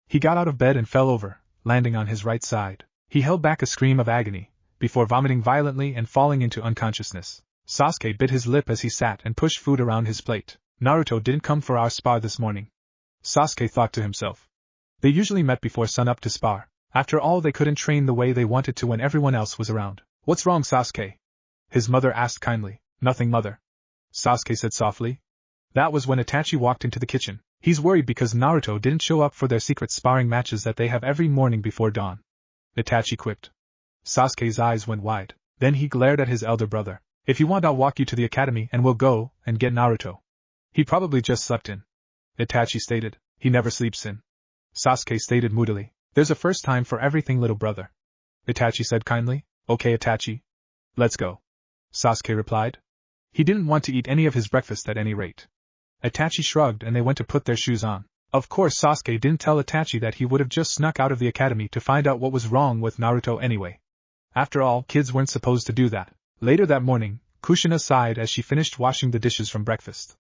He got out of bed and fell over, landing on his right side. He held back a scream of agony, before vomiting violently and falling into unconsciousness. Sasuke bit his lip as he sat and pushed food around his plate. Naruto didn't come for our spar this morning. Sasuke thought to himself. They usually met before sunup to spar. After all, they couldn't train the way they wanted to when everyone else was around. What's wrong, Sasuke? His mother asked kindly. Nothing, mother. Sasuke said softly. That was when Itachi walked into the kitchen. He's worried because Naruto didn't show up for their secret sparring matches that they have every morning before dawn. Itachi quipped. Sasuke's eyes went wide. Then he glared at his elder brother. If you want, I'll walk you to the academy and we'll go and get Naruto. He probably just slept in. Itachi stated. He never sleeps in. Sasuke stated moodily. There's a first time for everything, little brother. Itachi said kindly. Okay, Itachi. Let's go. Sasuke replied. He didn't want to eat any of his breakfast at any rate. Itachi shrugged and they went to put their shoes on. Of course, Sasuke didn't tell Itachi that he would have just snuck out of the academy to find out what was wrong with Naruto anyway. After all, kids weren't supposed to do that. Later that morning, Kushina sighed as she finished washing the dishes from breakfast.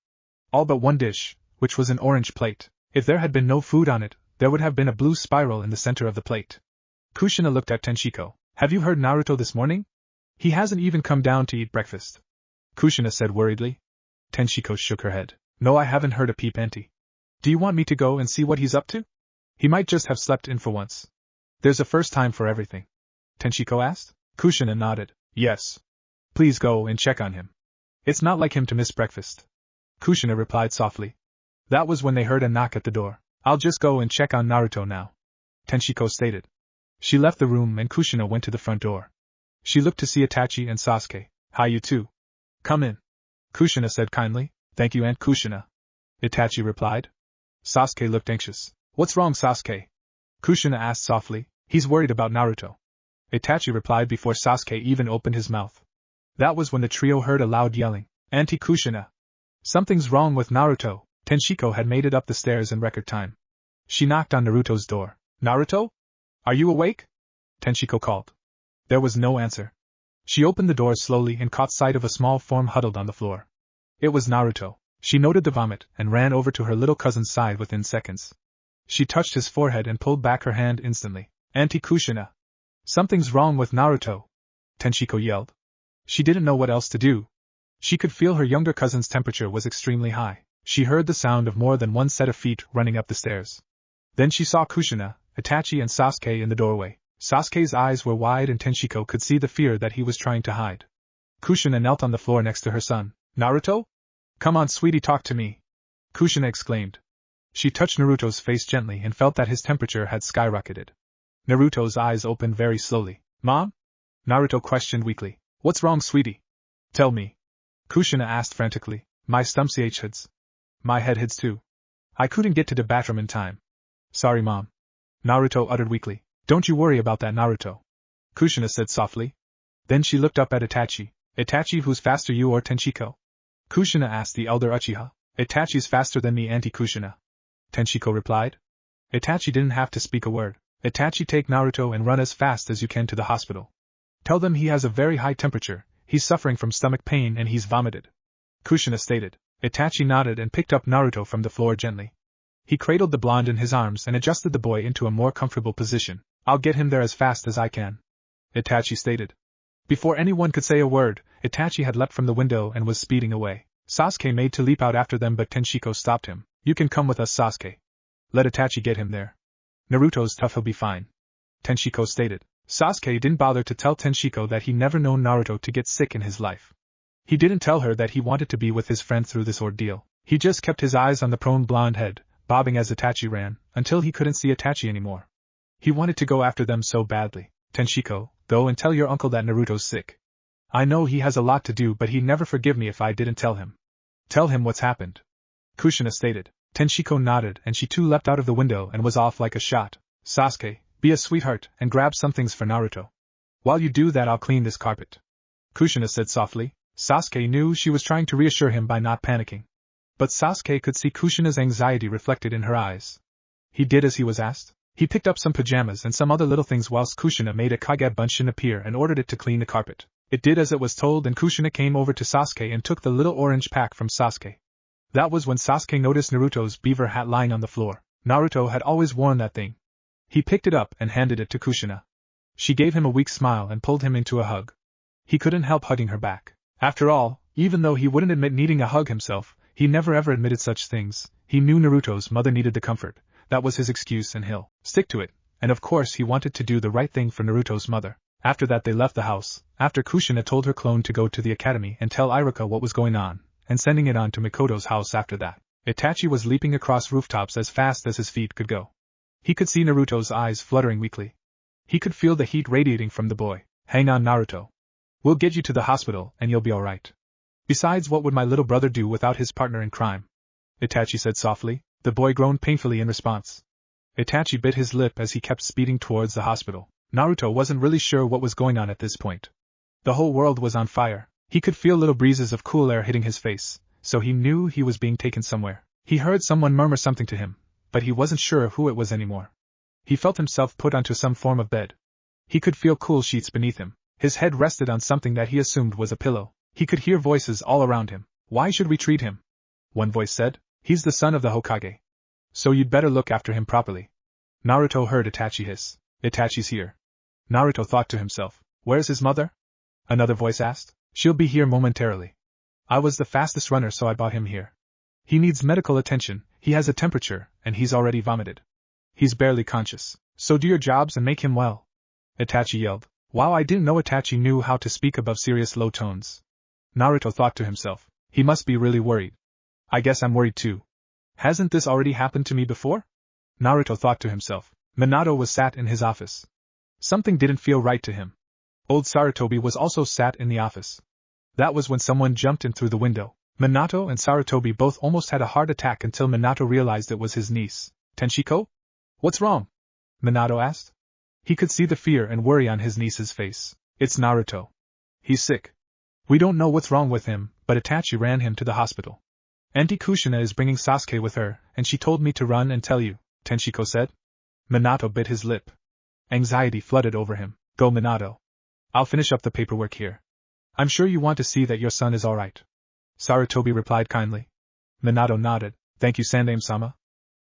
All but one dish, which was an orange plate. If there had been no food on it, there would have been a blue spiral in the center of the plate. Kushina looked at Tenshiko. Have you heard Naruto this morning? He hasn't even come down to eat breakfast. Kushina said worriedly. Tenshiko shook her head. No, I haven't heard a peep, auntie. Do you want me to go and see what he's up to? He might just have slept in for once. There's a first time for everything. Tenshiko asked. Kushina nodded. Yes. Please go and check on him. It's not like him to miss breakfast. Kushina replied softly. That was when they heard a knock at the door. I'll just go and check on Naruto now. Tenshiko stated. She left the room and Kushina went to the front door. She looked to see Itachi and Sasuke. Hi, you two. Come in. Kushina said kindly. Thank you, Aunt Kushina. Itachi replied. Sasuke looked anxious. What's wrong, Sasuke? Kushina asked softly. He's worried about Naruto. Itachi replied before Sasuke even opened his mouth. That was when the trio heard a loud yelling. Auntie Kushina. Something's wrong with Naruto. Tenshiko had made it up the stairs in record time. She knocked on Naruto's door. Naruto? Are you awake? Tenshiko called. There was no answer. She opened the door slowly and caught sight of a small form huddled on the floor. It was Naruto. She noted the vomit and ran over to her little cousin's side within seconds. She touched his forehead and pulled back her hand instantly. Auntie Kushina. Something's wrong with Naruto. Tenshiko yelled. She didn't know what else to do. She could feel her younger cousin's temperature was extremely high. She heard the sound of more than one set of feet running up the stairs. Then she saw Kushina, Itachi and Sasuke in the doorway. Sasuke's eyes were wide and Tenshiko could see the fear that he was trying to hide. Kushina knelt on the floor next to her son. Naruto? Come on, sweetie, talk to me. Kushina exclaimed. She touched Naruto's face gently and felt that his temperature had skyrocketed. Naruto's eyes opened very slowly. Mom? Naruto questioned weakly. What's wrong, sweetie? Tell me. Kushina asked frantically. My stomach hurts. My head hurts too. I couldn't get to the bathroom in time. Sorry, Mom. Naruto uttered weakly. Don't you worry about that, Naruto. Kushina said softly. Then she looked up at Itachi. Itachi, who's faster, you or Tenshiko? Kushina asked the elder Uchiha. Itachi's faster than me, Kushina. Tenshiko replied. Itachi didn't have to speak a word. Itachi, take Naruto and run as fast as you can to the hospital. Tell them he has a very high temperature, he's suffering from stomach pain and he's vomited. Kushina stated. Itachi nodded and picked up Naruto from the floor gently. He cradled the blonde in his arms and adjusted the boy into a more comfortable position. I'll get him there as fast as I can, Itachi stated. Before anyone could say a word, Itachi had leapt from the window and was speeding away. Sasuke made to leap out after them, but Tenshiko stopped him. You can come with us, Sasuke. Let Itachi get him there. Naruto's tough, he'll be fine, Tenshiko stated. Sasuke didn't bother to tell Tenshiko that he never known Naruto to get sick in his life. He didn't tell her that he wanted to be with his friend through this ordeal. He just kept his eyes on the prone blonde head, bobbing as Itachi ran, until he couldn't see Itachi anymore. He wanted to go after them so badly. Tenshiko, go and tell your uncle that Naruto's sick. I know he has a lot to do, but he'd never forgive me if I didn't tell him. Tell him what's happened, Kushina stated. Tenshiko nodded and she too leapt out of the window and was off like a shot. Sasuke, be a sweetheart and grab some things for Naruto. While you do that, I'll clean this carpet, Kushina said softly. Sasuke knew she was trying to reassure him by not panicking. But Sasuke could see Kushina's anxiety reflected in her eyes. He did as he was asked. He picked up some pajamas and some other little things whilst Kushina made a Kage Bunshin appear and ordered it to clean the carpet. It did as it was told, and Kushina came over to Sasuke and took the little orange pack from Sasuke. That was when Sasuke noticed Naruto's beaver hat lying on the floor. Naruto had always worn that thing. He picked it up and handed it to Kushina. She gave him a weak smile and pulled him into a hug. He couldn't help hugging her back. After all, even though he wouldn't admit needing a hug himself, he never ever admitted such things. He knew Naruto's mother needed the comfort. That was his excuse and he'll stick to it. And of course he wanted to do the right thing for Naruto's mother. After that they left the house, after Kushina told her clone to go to the academy and tell Iruka what was going on, and sending it on to Mikoto's house after that. Itachi was leaping across rooftops as fast as his feet could go. He could see Naruto's eyes fluttering weakly. He could feel the heat radiating from the boy. Hang on, Naruto. We'll get you to the hospital and you'll be alright. Besides, what would my little brother do without his partner in crime? Itachi said softly. The boy groaned painfully in response. Itachi bit his lip as he kept speeding towards the hospital. Naruto wasn't really sure what was going on at this point. The whole world was on fire. He could feel little breezes of cool air hitting his face, so he knew he was being taken somewhere. He heard someone murmur something to him, but he wasn't sure who it was anymore. He felt himself put onto some form of bed. He could feel cool sheets beneath him. His head rested on something that he assumed was a pillow. He could hear voices all around him. Why should we treat him? One voice said. He's the son of the Hokage. So you'd better look after him properly. Naruto heard Itachi hiss. Itachi's here. Naruto thought to himself. Where's his mother? Another voice asked. She'll be here momentarily. I was the fastest runner, so I brought him here. He needs medical attention, he has a temperature, and he's already vomited. He's barely conscious. So do your jobs and make him well. Itachi yelled. Wow, I didn't know Itachi knew how to speak above serious low tones. Naruto thought to himself. He must be really worried. I guess I'm worried too. Hasn't this already happened to me before? Naruto thought to himself. Minato was sat in his office. Something didn't feel right to him. Old Sarutobi was also sat in the office. That was when someone jumped in through the window. Minato and Sarutobi both almost had a heart attack until Minato realized it was his niece. Tenshiko? What's wrong? Minato asked. He could see the fear and worry on his niece's face. It's Naruto. He's sick. We don't know what's wrong with him, but Itachi ran him to the hospital. Auntie Kushina is bringing Sasuke with her, and she told me to run and tell you, Tenshiko said. Minato bit his lip. Anxiety flooded over him. Go, Minato. I'll finish up the paperwork here. I'm sure you want to see that your son is alright. Sarutobi replied kindly. Minato nodded. Thank you, Sandaime-sama.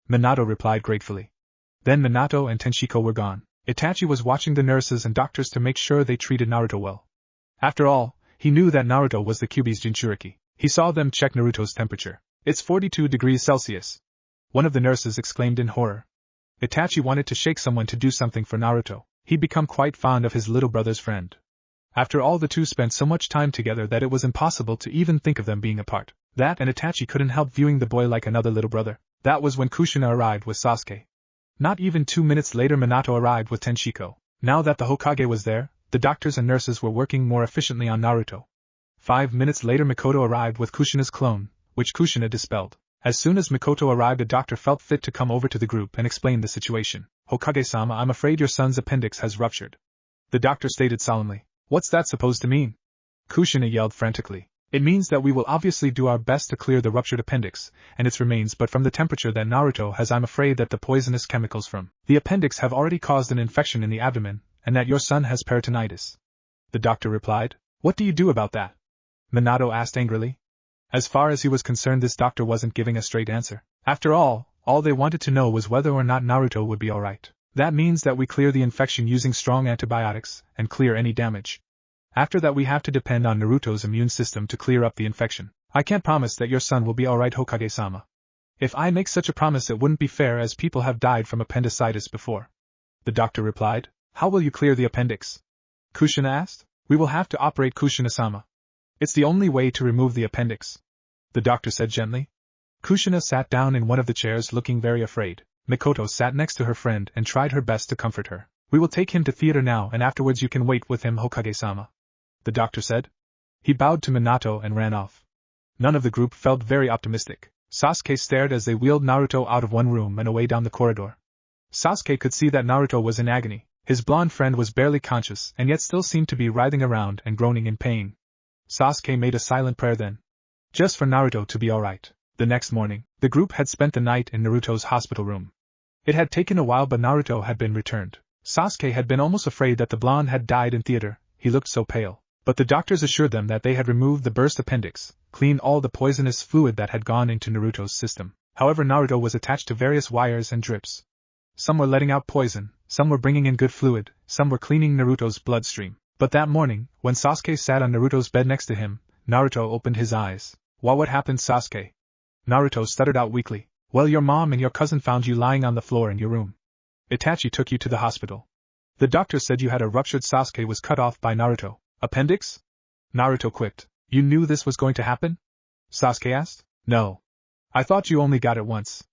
Minato replied gratefully. Then Minato and Tenshiko were gone. Itachi was watching the nurses and doctors to make sure they treated Naruto well. After all, he knew that Naruto was the Kyuubi's Jinchuriki. He saw them check Naruto's temperature. It's 42 degrees Celsius. One of the nurses exclaimed in horror. Itachi wanted to shake someone to do something for Naruto. He'd become quite fond of his little brother's friend. After all, the two spent so much time together that it was impossible to even think of them being apart. That and Itachi couldn't help viewing the boy like another little brother. That was when Kushina arrived with Sasuke. Not even 2 minutes later, Minato arrived with Tenshiko. Now that the Hokage was there, the doctors and nurses were working more efficiently on Naruto. 5 minutes later, Mikoto arrived with Kushina's clone, which Kushina dispelled. As soon as Mikoto arrived, a doctor felt fit to come over to the group and explain the situation. Hokage-sama, I'm afraid your son's appendix has ruptured. The doctor stated solemnly. What's that supposed to mean? Kushina yelled frantically. It means that we will obviously do our best to clear the ruptured appendix and its remains, but from the temperature that Naruto has, I'm afraid that the poisonous chemicals from the appendix have already caused an infection in the abdomen, and that your son has peritonitis. The doctor replied. What do you do about that? Minato asked angrily. As far as he was concerned, this doctor wasn't giving a straight answer. After all they wanted to know was whether or not Naruto would be alright. That means that we clear the infection using strong antibiotics, and clear any damage. After that we have to depend on Naruto's immune system to clear up the infection. I can't promise that your son will be alright, Hokage-sama. If I make such a promise, it wouldn't be fair, as people have died from appendicitis before. The doctor replied. How will you clear the appendix? Kushina asked. We will have to operate, Kushina-sama. It's the only way to remove the appendix. The doctor said gently. Kushina sat down in one of the chairs looking very afraid. Mikoto sat next to her friend and tried her best to comfort her. We will take him to theater now, and afterwards you can wait with him, Hokage-sama. The doctor said. He bowed to Minato and ran off. None of the group felt very optimistic. Sasuke stared as they wheeled Naruto out of one room and away down the corridor. Sasuke could see that Naruto was in agony. His blonde friend was barely conscious and yet still seemed to be writhing around and groaning in pain. Sasuke made a silent prayer then. Just for Naruto to be alright. The next morning, the group had spent the night in Naruto's hospital room. It had taken a while, but Naruto had been returned. Sasuke had been almost afraid that the blonde had died in theater, he looked so pale. But the doctors assured them that they had removed the burst appendix, cleaned all the poisonous fluid that had gone into Naruto's system. However, Naruto was attached to various wires and drips. Some were letting out poison, some were bringing in good fluid, some were cleaning Naruto's bloodstream. But that morning, when Sasuke sat on Naruto's bed next to him, Naruto opened his eyes. What happened, Sasuke? Naruto stuttered out weakly. Well, your mom and your cousin found you lying on the floor in your room. Itachi took you to the hospital. The doctor said you had a ruptured. Sasuke was cut off by Naruto. Appendix? Naruto quipped. You knew this was going to happen? Sasuke asked. No. I thought you only got it once.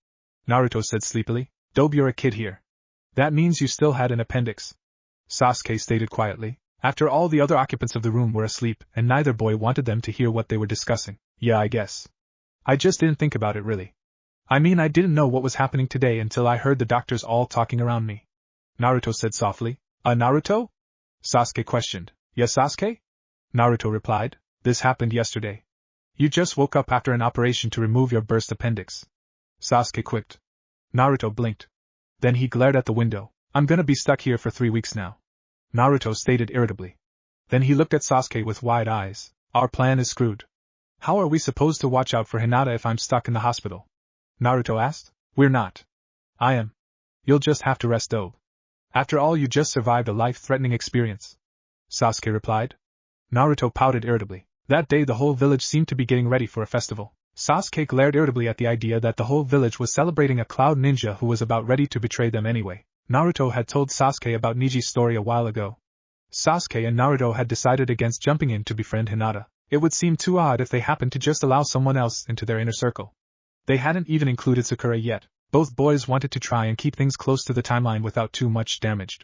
Naruto said sleepily. Dobe, you're a kid here. That means you still had an appendix. Sasuke stated quietly. After all the other occupants of the room were asleep, and neither boy wanted them to hear what they were discussing. Yeah, I guess. I just didn't think about it really. I mean, I didn't know what was happening today until I heard the doctors all talking around me. Naruto said softly. Naruto? Sasuke questioned. Yes, Sasuke? Naruto replied. This happened yesterday. You just woke up after an operation to remove your burst appendix. Sasuke quipped. Naruto blinked. Then he glared at the window. I'm gonna be stuck here for 3 weeks now. Naruto stated irritably. Then he looked at Sasuke with wide eyes. Our plan is screwed. How are we supposed to watch out for Hinata if I'm stuck in the hospital? Naruto asked. We're not. I am. You'll just have to rest, Dobe. After all, you just survived a life-threatening experience. Sasuke replied. Naruto pouted irritably. That day the whole village seemed to be getting ready for a festival. Sasuke glared irritably at the idea that the whole village was celebrating a cloud ninja who was about ready to betray them anyway. Naruto had told Sasuke about Niji's story a while ago. Sasuke and Naruto had decided against jumping in to befriend Hinata. It would seem too odd if they happened to just allow someone else into their inner circle. They hadn't even included Sakura yet. Both boys wanted to try and keep things close to the timeline without too much damage.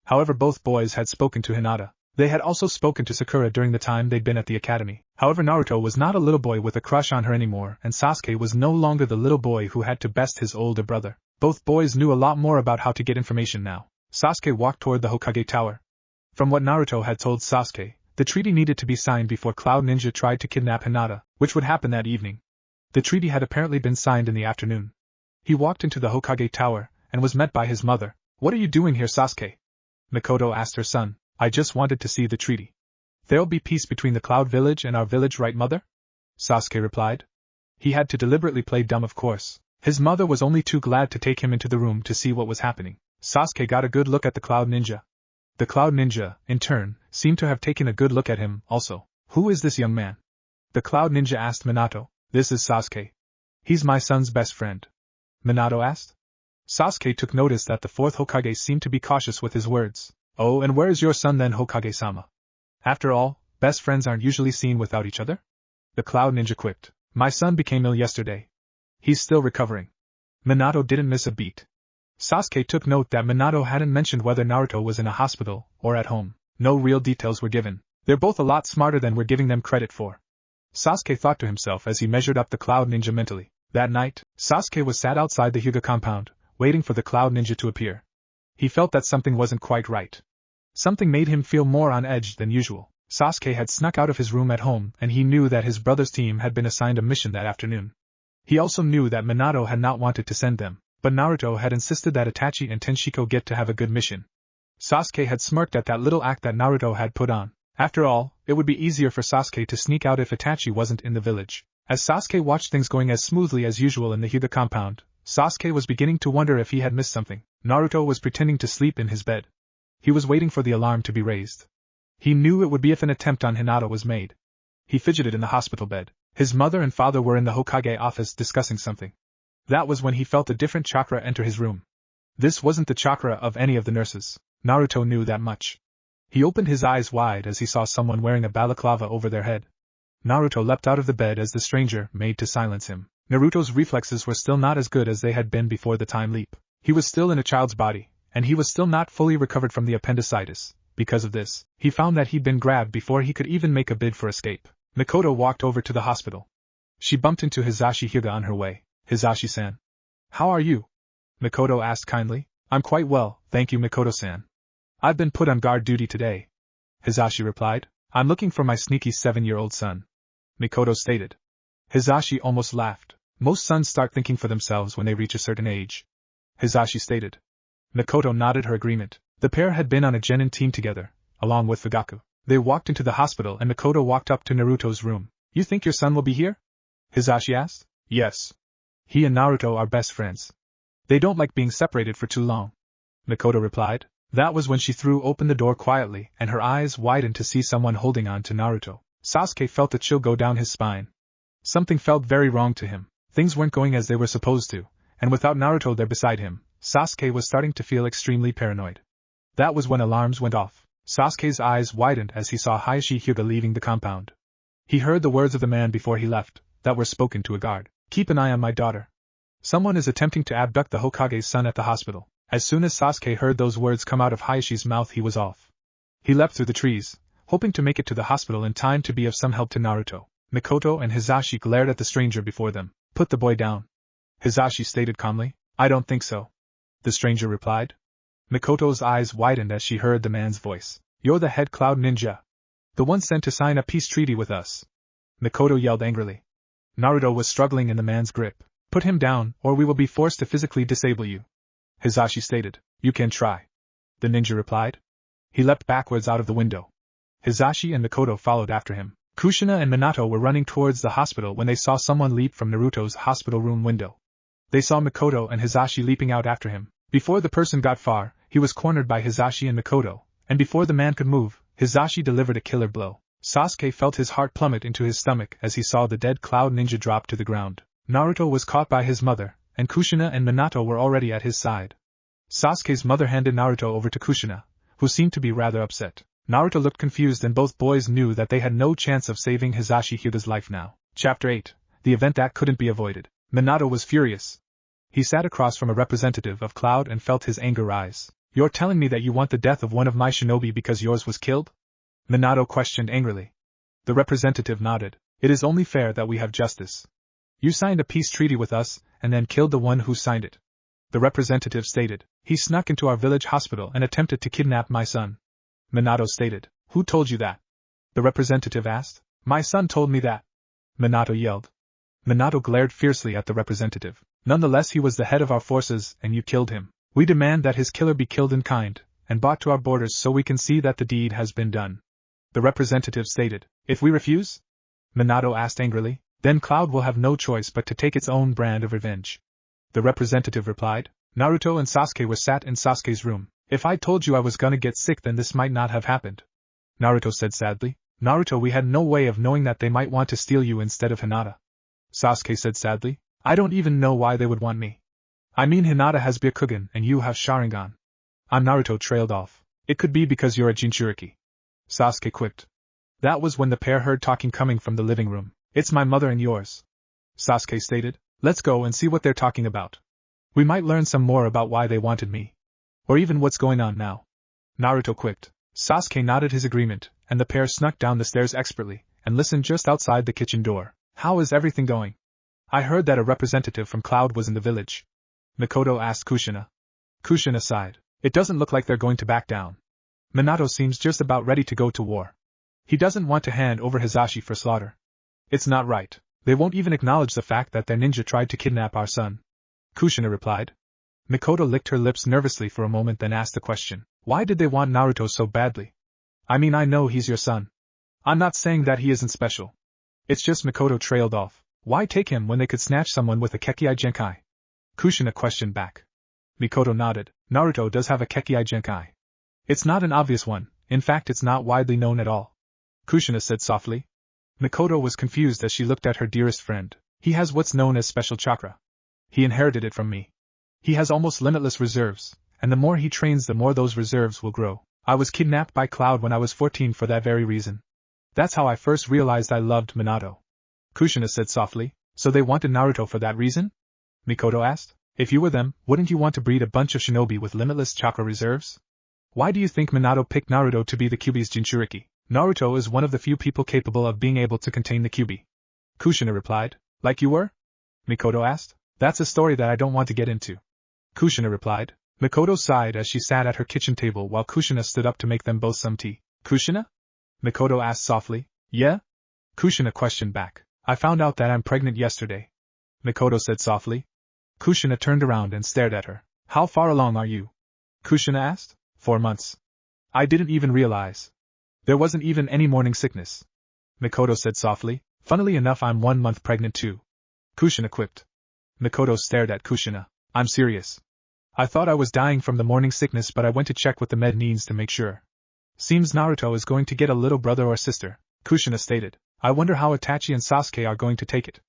However, both boys had spoken to Hinata. They had also spoken to Sakura during the time they'd been at the academy. However, Naruto was not a little boy with a crush on her anymore, and Sasuke was no longer the little boy who had to best his older brother. Both boys knew a lot more about how to get information now. Sasuke walked toward the Hokage Tower. From what Naruto had told Sasuke, the treaty needed to be signed before Cloud Ninja tried to kidnap Hinata, which would happen that evening. The treaty had apparently been signed in the afternoon. He walked into the Hokage Tower, and was met by his mother. What are you doing here, Sasuke? Mikoto asked her son. I just wanted to see the treaty. There'll be peace between the Cloud Village and our village, right, mother? Sasuke replied. He had to deliberately play dumb, of course. His mother was only too glad to take him into the room to see what was happening. Sasuke got a good look at the Cloud Ninja. The Cloud Ninja, in turn, seemed to have taken a good look at him, also. Who is this young man? The Cloud Ninja asked Minato. This is Sasuke. He's my son's best friend. Minato asked. Sasuke took notice that the fourth Hokage seemed to be cautious with his words. Oh, and where's your son then, Hokage-sama? After all, best friends aren't usually seen without each other? The Cloud Ninja quipped. My son became ill yesterday. He's still recovering. Minato didn't miss a beat. Sasuke took note that Minato hadn't mentioned whether Naruto was in a hospital or at home. No real details were given. They're both a lot smarter than we're giving them credit for. Sasuke thought to himself as he measured up the Cloud Ninja mentally. That night, Sasuke was sat outside the Hyuga compound, waiting for the Cloud Ninja to appear. He felt that something wasn't quite right. Something made him feel more on edge than usual. Sasuke had snuck out of his room at home and he knew that his brother's team had been assigned a mission that afternoon. He also knew that Minato had not wanted to send them, but Naruto had insisted that Itachi and Tenshiko get to have a good mission. Sasuke had smirked at that little act that Naruto had put on. After all, it would be easier for Sasuke to sneak out if Itachi wasn't in the village. As Sasuke watched things going as smoothly as usual in the Hyuga compound, Sasuke was beginning to wonder if he had missed something. Naruto was pretending to sleep in his bed. He was waiting for the alarm to be raised. He knew it would be if an attempt on hinata was made. He fidgeted in the hospital bed. His mother and father were in the Hokage office discussing something. That was when he felt a different chakra enter his room. This wasn't the chakra of any of the nurses. Naruto knew that much. He opened his eyes wide as he saw someone wearing a balaclava over their head. Naruto leapt out of the bed as the stranger made to silence him. Naruto's reflexes were still not as good as they had been before the time leap. He was still in a child's body, and he was still not fully recovered from the appendicitis. Because of this, he found that he'd been grabbed before he could even make a bid for escape. Mikoto walked over to the hospital. She bumped into Hizashi Hyuga on her way. Hizashi-san. How are you? Mikoto asked kindly. I'm quite well, thank you, Mikoto-san. I've been put on guard duty today. Hizashi replied. I'm looking for my sneaky 7-year-old son. Mikoto stated. Hizashi almost laughed. Most sons start thinking for themselves when they reach a certain age. Hizashi stated. Mikoto nodded her agreement. The pair had been on a genin team together, along with Fugaku. They walked into the hospital and Mikoto walked up to Naruto's room. You think your son will be here? Hizashi asked. Yes. He and Naruto are best friends. They don't like being separated for too long. Mikoto replied. That was when she threw open the door quietly and her eyes widened to see someone holding on to Naruto. Sasuke felt a chill go down his spine. Something felt very wrong to him. Things weren't going as they were supposed to, and without Naruto there beside him, Sasuke was starting to feel extremely paranoid. That was when alarms went off. Sasuke's eyes widened as he saw Hizashi Hyuga leaving the compound. He heard the words of the man before he left, that were spoken to a guard. Keep an eye on my daughter. Someone is attempting to abduct the Hokage's son at the hospital. As soon as Sasuke heard those words come out of Hayashi's mouth, he was off. He leapt through the trees, hoping to make it to the hospital in time to be of some help to Naruto. Mikoto and Hizashi glared at the stranger before them. Put the boy down. Hizashi stated calmly. I don't think so. The stranger replied. Mikoto's eyes widened as she heard the man's voice. You're the head cloud ninja. The one sent to sign a peace treaty with us. Mikoto yelled angrily. Naruto was struggling in the man's grip. Put him down, or we will be forced to physically disable you. Hizashi stated. You can try. The ninja replied. He leapt backwards out of the window. Hizashi and Mikoto followed after him. Kushina and Minato were running towards the hospital when they saw someone leap from Naruto's hospital room window. They saw Mikoto and Hizashi leaping out after him. Before the person got far, he was cornered by Hizashi and Mikoto, and before the man could move, Hizashi delivered a killer blow. Sasuke felt his heart plummet into his stomach as he saw the dead cloud ninja drop to the ground. Naruto was caught by his mother, and Kushina and Minato were already at his side. Sasuke's mother handed Naruto over to Kushina, who seemed to be rather upset. Naruto looked confused and both boys knew that they had no chance of saving Hizashi Hyuga's life now. Chapter 8. The event that couldn't be avoided. Minato was furious. He sat across from a representative of Cloud and felt his anger rise. You're telling me that you want the death of one of my shinobi because yours was killed? Minato questioned angrily. The representative nodded. It is only fair that we have justice. You signed a peace treaty with us, and then killed the one who signed it. The representative stated. He snuck into our village hospital and attempted to kidnap my son. Minato stated. Who told you that? The representative asked. My son told me that. Minato yelled. Minato glared fiercely at the representative. Nonetheless, he was the head of our forces, and you killed him. We demand that his killer be killed in kind, and brought to our borders so we can see that the deed has been done. The representative stated. If we refuse? Minato asked angrily. Then Cloud will have no choice but to take its own brand of revenge. The representative replied. Naruto and Sasuke were sat in Sasuke's room. If I told you I was gonna get sick, then this might not have happened. Naruto said sadly. Naruto, we had no way of knowing that they might want to steal you instead of Hinata. Sasuke said sadly. I don't even know why they would want me. I mean, Hinata has Byakugan and you have Sharingan. Naruto trailed off. It could be because you're a Jinchuriki. Sasuke quipped. That was when the pair heard talking coming from the living room. It's my mother and yours. Sasuke stated. Let's go and see what they're talking about. We might learn some more about why they wanted me. Or even what's going on now. Naruto quipped. Sasuke nodded his agreement, and the pair snuck down the stairs expertly, and listened just outside the kitchen door. How is everything going? I heard that a representative from Cloud was in the village. Mikoto asked Kushina. Kushina sighed. It doesn't look like they're going to back down. Minato seems just about ready to go to war. He doesn't want to hand over Hisashi for slaughter. It's not right. They won't even acknowledge the fact that their ninja tried to kidnap our son. Kushina replied. Mikoto licked her lips nervously for a moment, then asked the question. Why did they want Naruto so badly? I mean, I know he's your son. I'm not saying that he isn't special. It's just Mikoto trailed off. Why take him when they could snatch someone with a Kekkai Genkai? Kushina questioned back. Mikoto nodded. Naruto does have a Kekkai Genkai. It's not an obvious one, in fact it's not widely known at all. Kushina said softly. Mikoto was confused as she looked at her dearest friend. He has what's known as special chakra. He inherited it from me. He has almost limitless reserves, and the more he trains the more those reserves will grow. I was kidnapped by Cloud when I was 14 for that very reason. That's how I first realized I loved Minato. Kushina said softly. So they wanted Naruto for that reason? Mikoto asked. If you were them, wouldn't you want to breed a bunch of shinobi with limitless chakra reserves? Why do you think Minato picked Naruto to be the Kyuubi's Jinchuriki? Naruto is one of the few people capable of being able to contain the Kyuubi. Kushina replied. Like you were? Mikoto asked. That's a story that I don't want to get into. Kushina replied. Mikoto sighed as she sat at her kitchen table while Kushina stood up to make them both some tea. Kushina? Mikoto asked softly. Yeah? Kushina questioned back. I found out that I'm pregnant yesterday. Mikoto said softly. Kushina turned around and stared at her. How far along are you? Kushina asked. 4 months. I didn't even realize. There wasn't even any morning sickness. Mikoto said softly. Funnily enough, I'm 1 month pregnant too. Kushina quipped. Mikoto stared at Kushina. I'm serious. I thought I was dying from the morning sickness, but I went to check with the med needs to make sure. Seems Naruto is going to get a little brother or sister, Kushina stated. I wonder how Itachi and Sasuke are going to take it.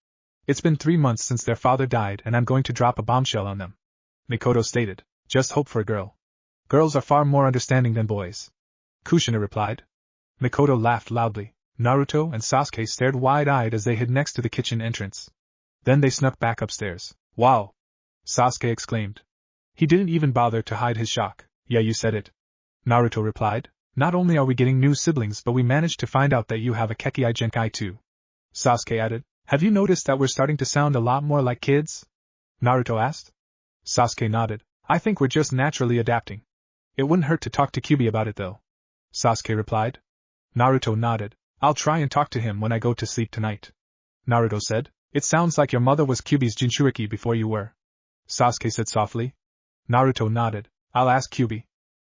It's been 3 months since their father died and I'm going to drop a bombshell on them. Mikoto stated. Just hope for a girl. Girls are far more understanding than boys. Kushina replied. Mikoto laughed loudly. Naruto and Sasuke stared wide-eyed as they hid next to the kitchen entrance. Then they snuck back upstairs. Wow! Sasuke exclaimed. He didn't even bother to hide his shock. Yeah, you said it. Naruto replied. Not only are we getting new siblings, but we managed to find out that you have a Kekkai Genkai too. Sasuke added. Have you noticed that we're starting to sound a lot more like kids? Naruto asked. Sasuke nodded. I think we're just naturally adapting. It wouldn't hurt to talk to Kyuubi about it though. Sasuke replied. Naruto nodded. I'll try and talk to him when I go to sleep tonight. Naruto said. It sounds like your mother was Kyuubi's Jinchuriki before you were. Sasuke said softly. Naruto nodded. I'll ask Kyuubi.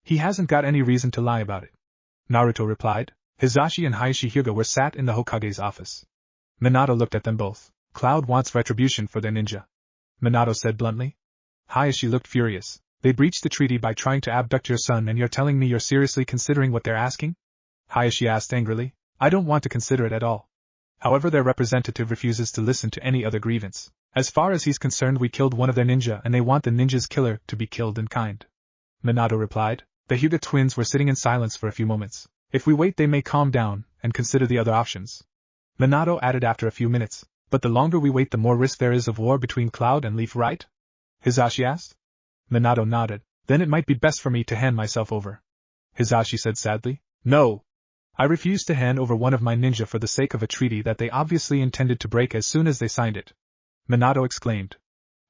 He hasn't got any reason to lie about it. Naruto replied. Hisashi and Hayashi Hyuga were sat in the Hokage's office. Minato looked at them both. Cloud wants retribution for their ninja. Minato said bluntly. Hayashi looked furious. They breached the treaty by trying to abduct your son and you're telling me you're seriously considering what they're asking? Hayashi asked angrily. I don't want to consider it at all. However, their representative refuses to listen to any other grievance. As far as he's concerned, we killed one of their ninja and they want the ninja's killer to be killed in kind. Minato replied. The Hyuga twins were sitting in silence for a few moments. If we wait, they may calm down and consider the other options. Minato added after a few minutes. But the longer we wait, the more risk there is of war between Cloud and Leaf, right? Hisashi asked. Minato nodded. Then it might be best for me to hand myself over. Hisashi said sadly. No. I refuse to hand over one of my ninja for the sake of a treaty that they obviously intended to break as soon as they signed it. Minato exclaimed.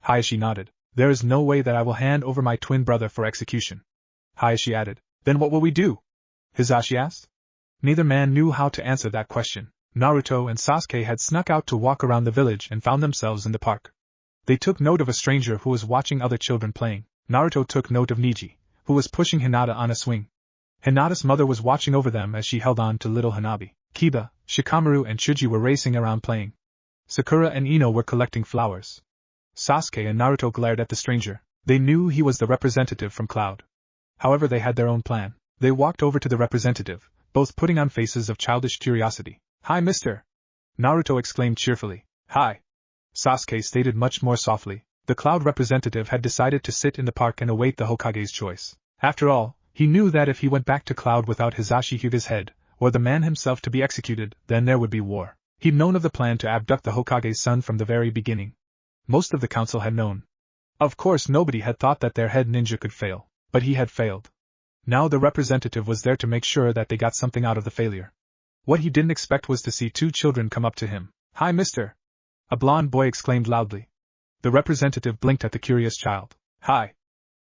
Hayashi nodded. There is no way that I will hand over my twin brother for execution. Hayashi added. Then what will we do? Hisashi asked. Neither man knew how to answer that question. Naruto and Sasuke had snuck out to walk around the village and found themselves in the park. They took note of a stranger who was watching other children playing. Naruto took note of Neji, who was pushing Hinata on a swing. Hinata's mother was watching over them as she held on to little Hanabi. Kiba, Shikamaru and Shuji were racing around playing. Sakura and Ino were collecting flowers. Sasuke and Naruto glared at the stranger. They knew he was the representative from Cloud. However, they had their own plan. They walked over to the representative, both putting on faces of childish curiosity. Hi, mister! Naruto exclaimed cheerfully. Hi! Sasuke stated much more softly. The Cloud representative had decided to sit in the park and await the Hokage's choice. After all, he knew that if he went back to Cloud without Hisashi Hyuga's head, or the man himself to be executed, then there would be war. He'd known of the plan to abduct the Hokage's son from the very beginning. Most of the council had known. Of course, nobody had thought that their head ninja could fail, but he had failed. Now the representative was there to make sure that they got something out of the failure. What he didn't expect was to see 2 children come up to him. Hi, mister! A blonde boy exclaimed loudly. The representative blinked at the curious child. Hi!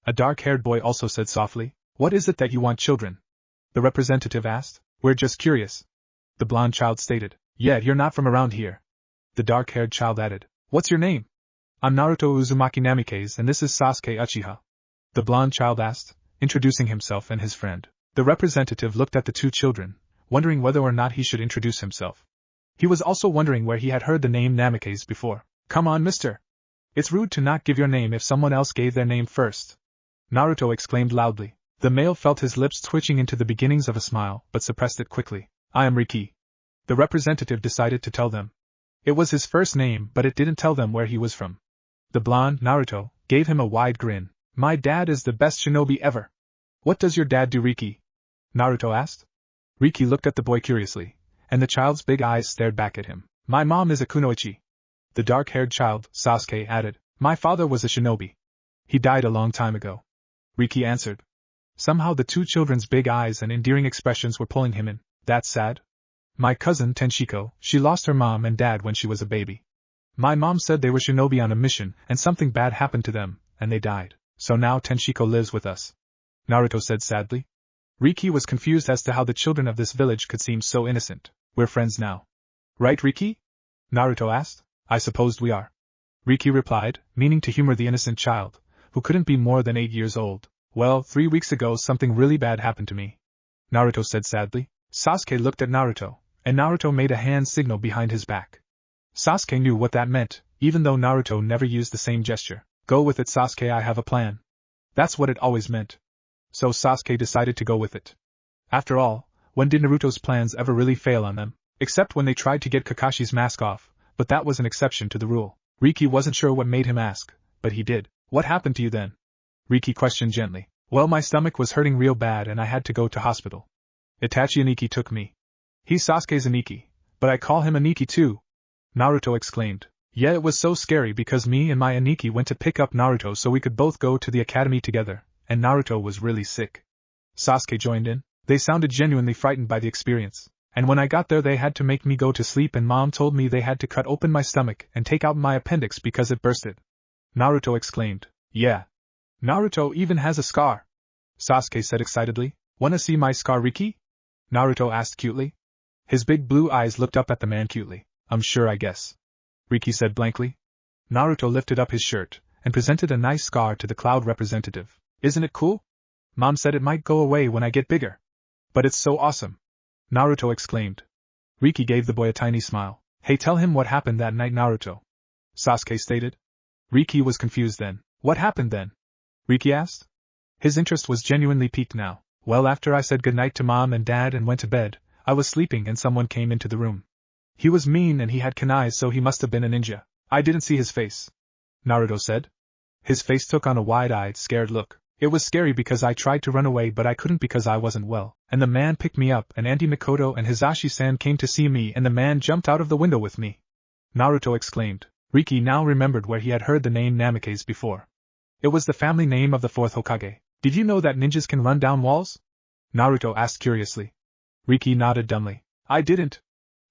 A dark-haired boy also said softly. What is it that you want, children? The representative asked. We're just curious. the blonde child stated. Yet you're not from around here. The dark-haired child added. What's your name? I'm Naruto Uzumaki Namikaze and this is Sasuke Uchiha. The blonde child asked, introducing himself and his friend. The representative looked at the two children, wondering whether or not he should introduce himself. He was also wondering where he had heard the name Namikaze before. Come on, mister. It's rude to not give your name if someone else gave their name first. Naruto exclaimed loudly. The male felt his lips twitching into the beginnings of a smile, but suppressed it quickly. I am Riki. The representative decided to tell them. It was his first name, but it didn't tell them where he was from. The blonde, Naruto, gave him a wide grin. My dad is the best shinobi ever. What does your dad do, Riki? Naruto asked. Riki looked at the boy curiously, and the child's big eyes stared back at him. My mom is a kunoichi. The dark-haired child, Sasuke, added. My father was a shinobi. He died a long time ago. Riki answered. Somehow the two children's big eyes and endearing expressions were pulling him in. That's sad. My cousin, Tenshiko, she lost her mom and dad when she was a baby. My mom said they were shinobi on a mission and something bad happened to them, and they died. So now Tenshiko lives with us. Naruto said sadly. Riki was confused as to how the children of this village could seem so innocent. We're friends now. Right, Riki? Naruto asked. I supposed we are. Riki replied, meaning to humor the innocent child, who couldn't be more than 8 years old. Well, 3 weeks ago something really bad happened to me. Naruto said sadly. Sasuke looked at Naruto, and Naruto made a hand signal behind his back. Sasuke knew what that meant, even though Naruto never used the same gesture. Go with it, Sasuke, I have a plan. That's what it always meant. So Sasuke decided to go with it. After all, when did Naruto's plans ever really fail on them? Except when they tried to get Kakashi's mask off, but that was an exception to the rule. Riki wasn't sure what made him ask, but he did. What happened to you then? Riki questioned gently. Well, my stomach was hurting real bad and I had to go to hospital. Itachi Aniki took me. He's Sasuke's Aniki, but I call him Aniki too. Naruto exclaimed. Yeah, it was so scary because me and my Aniki went to pick up Naruto so we could both go to the academy together, and Naruto was really sick. Sasuke joined in. They sounded genuinely frightened by the experience, and when I got there they had to make me go to sleep and Mom told me they had to cut open my stomach and take out my appendix because it bursted. Naruto exclaimed. Yeah. Naruto even has a scar. Sasuke said excitedly. Wanna see my scar, Riki? Naruto asked cutely. His big blue eyes looked up at the man cutely. I'm sure, I guess. Riki said blankly. Naruto lifted up his shirt and presented a nice scar to the cloud representative. Isn't it cool? Mom said it might go away when I get bigger. But it's so awesome. Naruto exclaimed. Riki gave the boy a tiny smile. Hey, tell him what happened that night, Naruto. Sasuke stated. Riki was confused then. What happened then? Riki asked. His interest was genuinely piqued now. Well, after I said goodnight to Mom and Dad and went to bed, I was sleeping and someone came into the room. He was mean and he had kunais, so he must have been a ninja. I didn't see his face. Naruto said. His face took on a wide-eyed, scared look. It was scary because I tried to run away but I couldn't because I wasn't well, and the man picked me up and Auntie Mikoto and Hizashi-san came to see me and the man jumped out of the window with me. Naruto exclaimed. Riki now remembered where he had heard the name Namikaze before. It was the family name of the fourth Hokage. Did you know that ninjas can run down walls? Naruto asked curiously. Riki nodded dumbly. I didn't.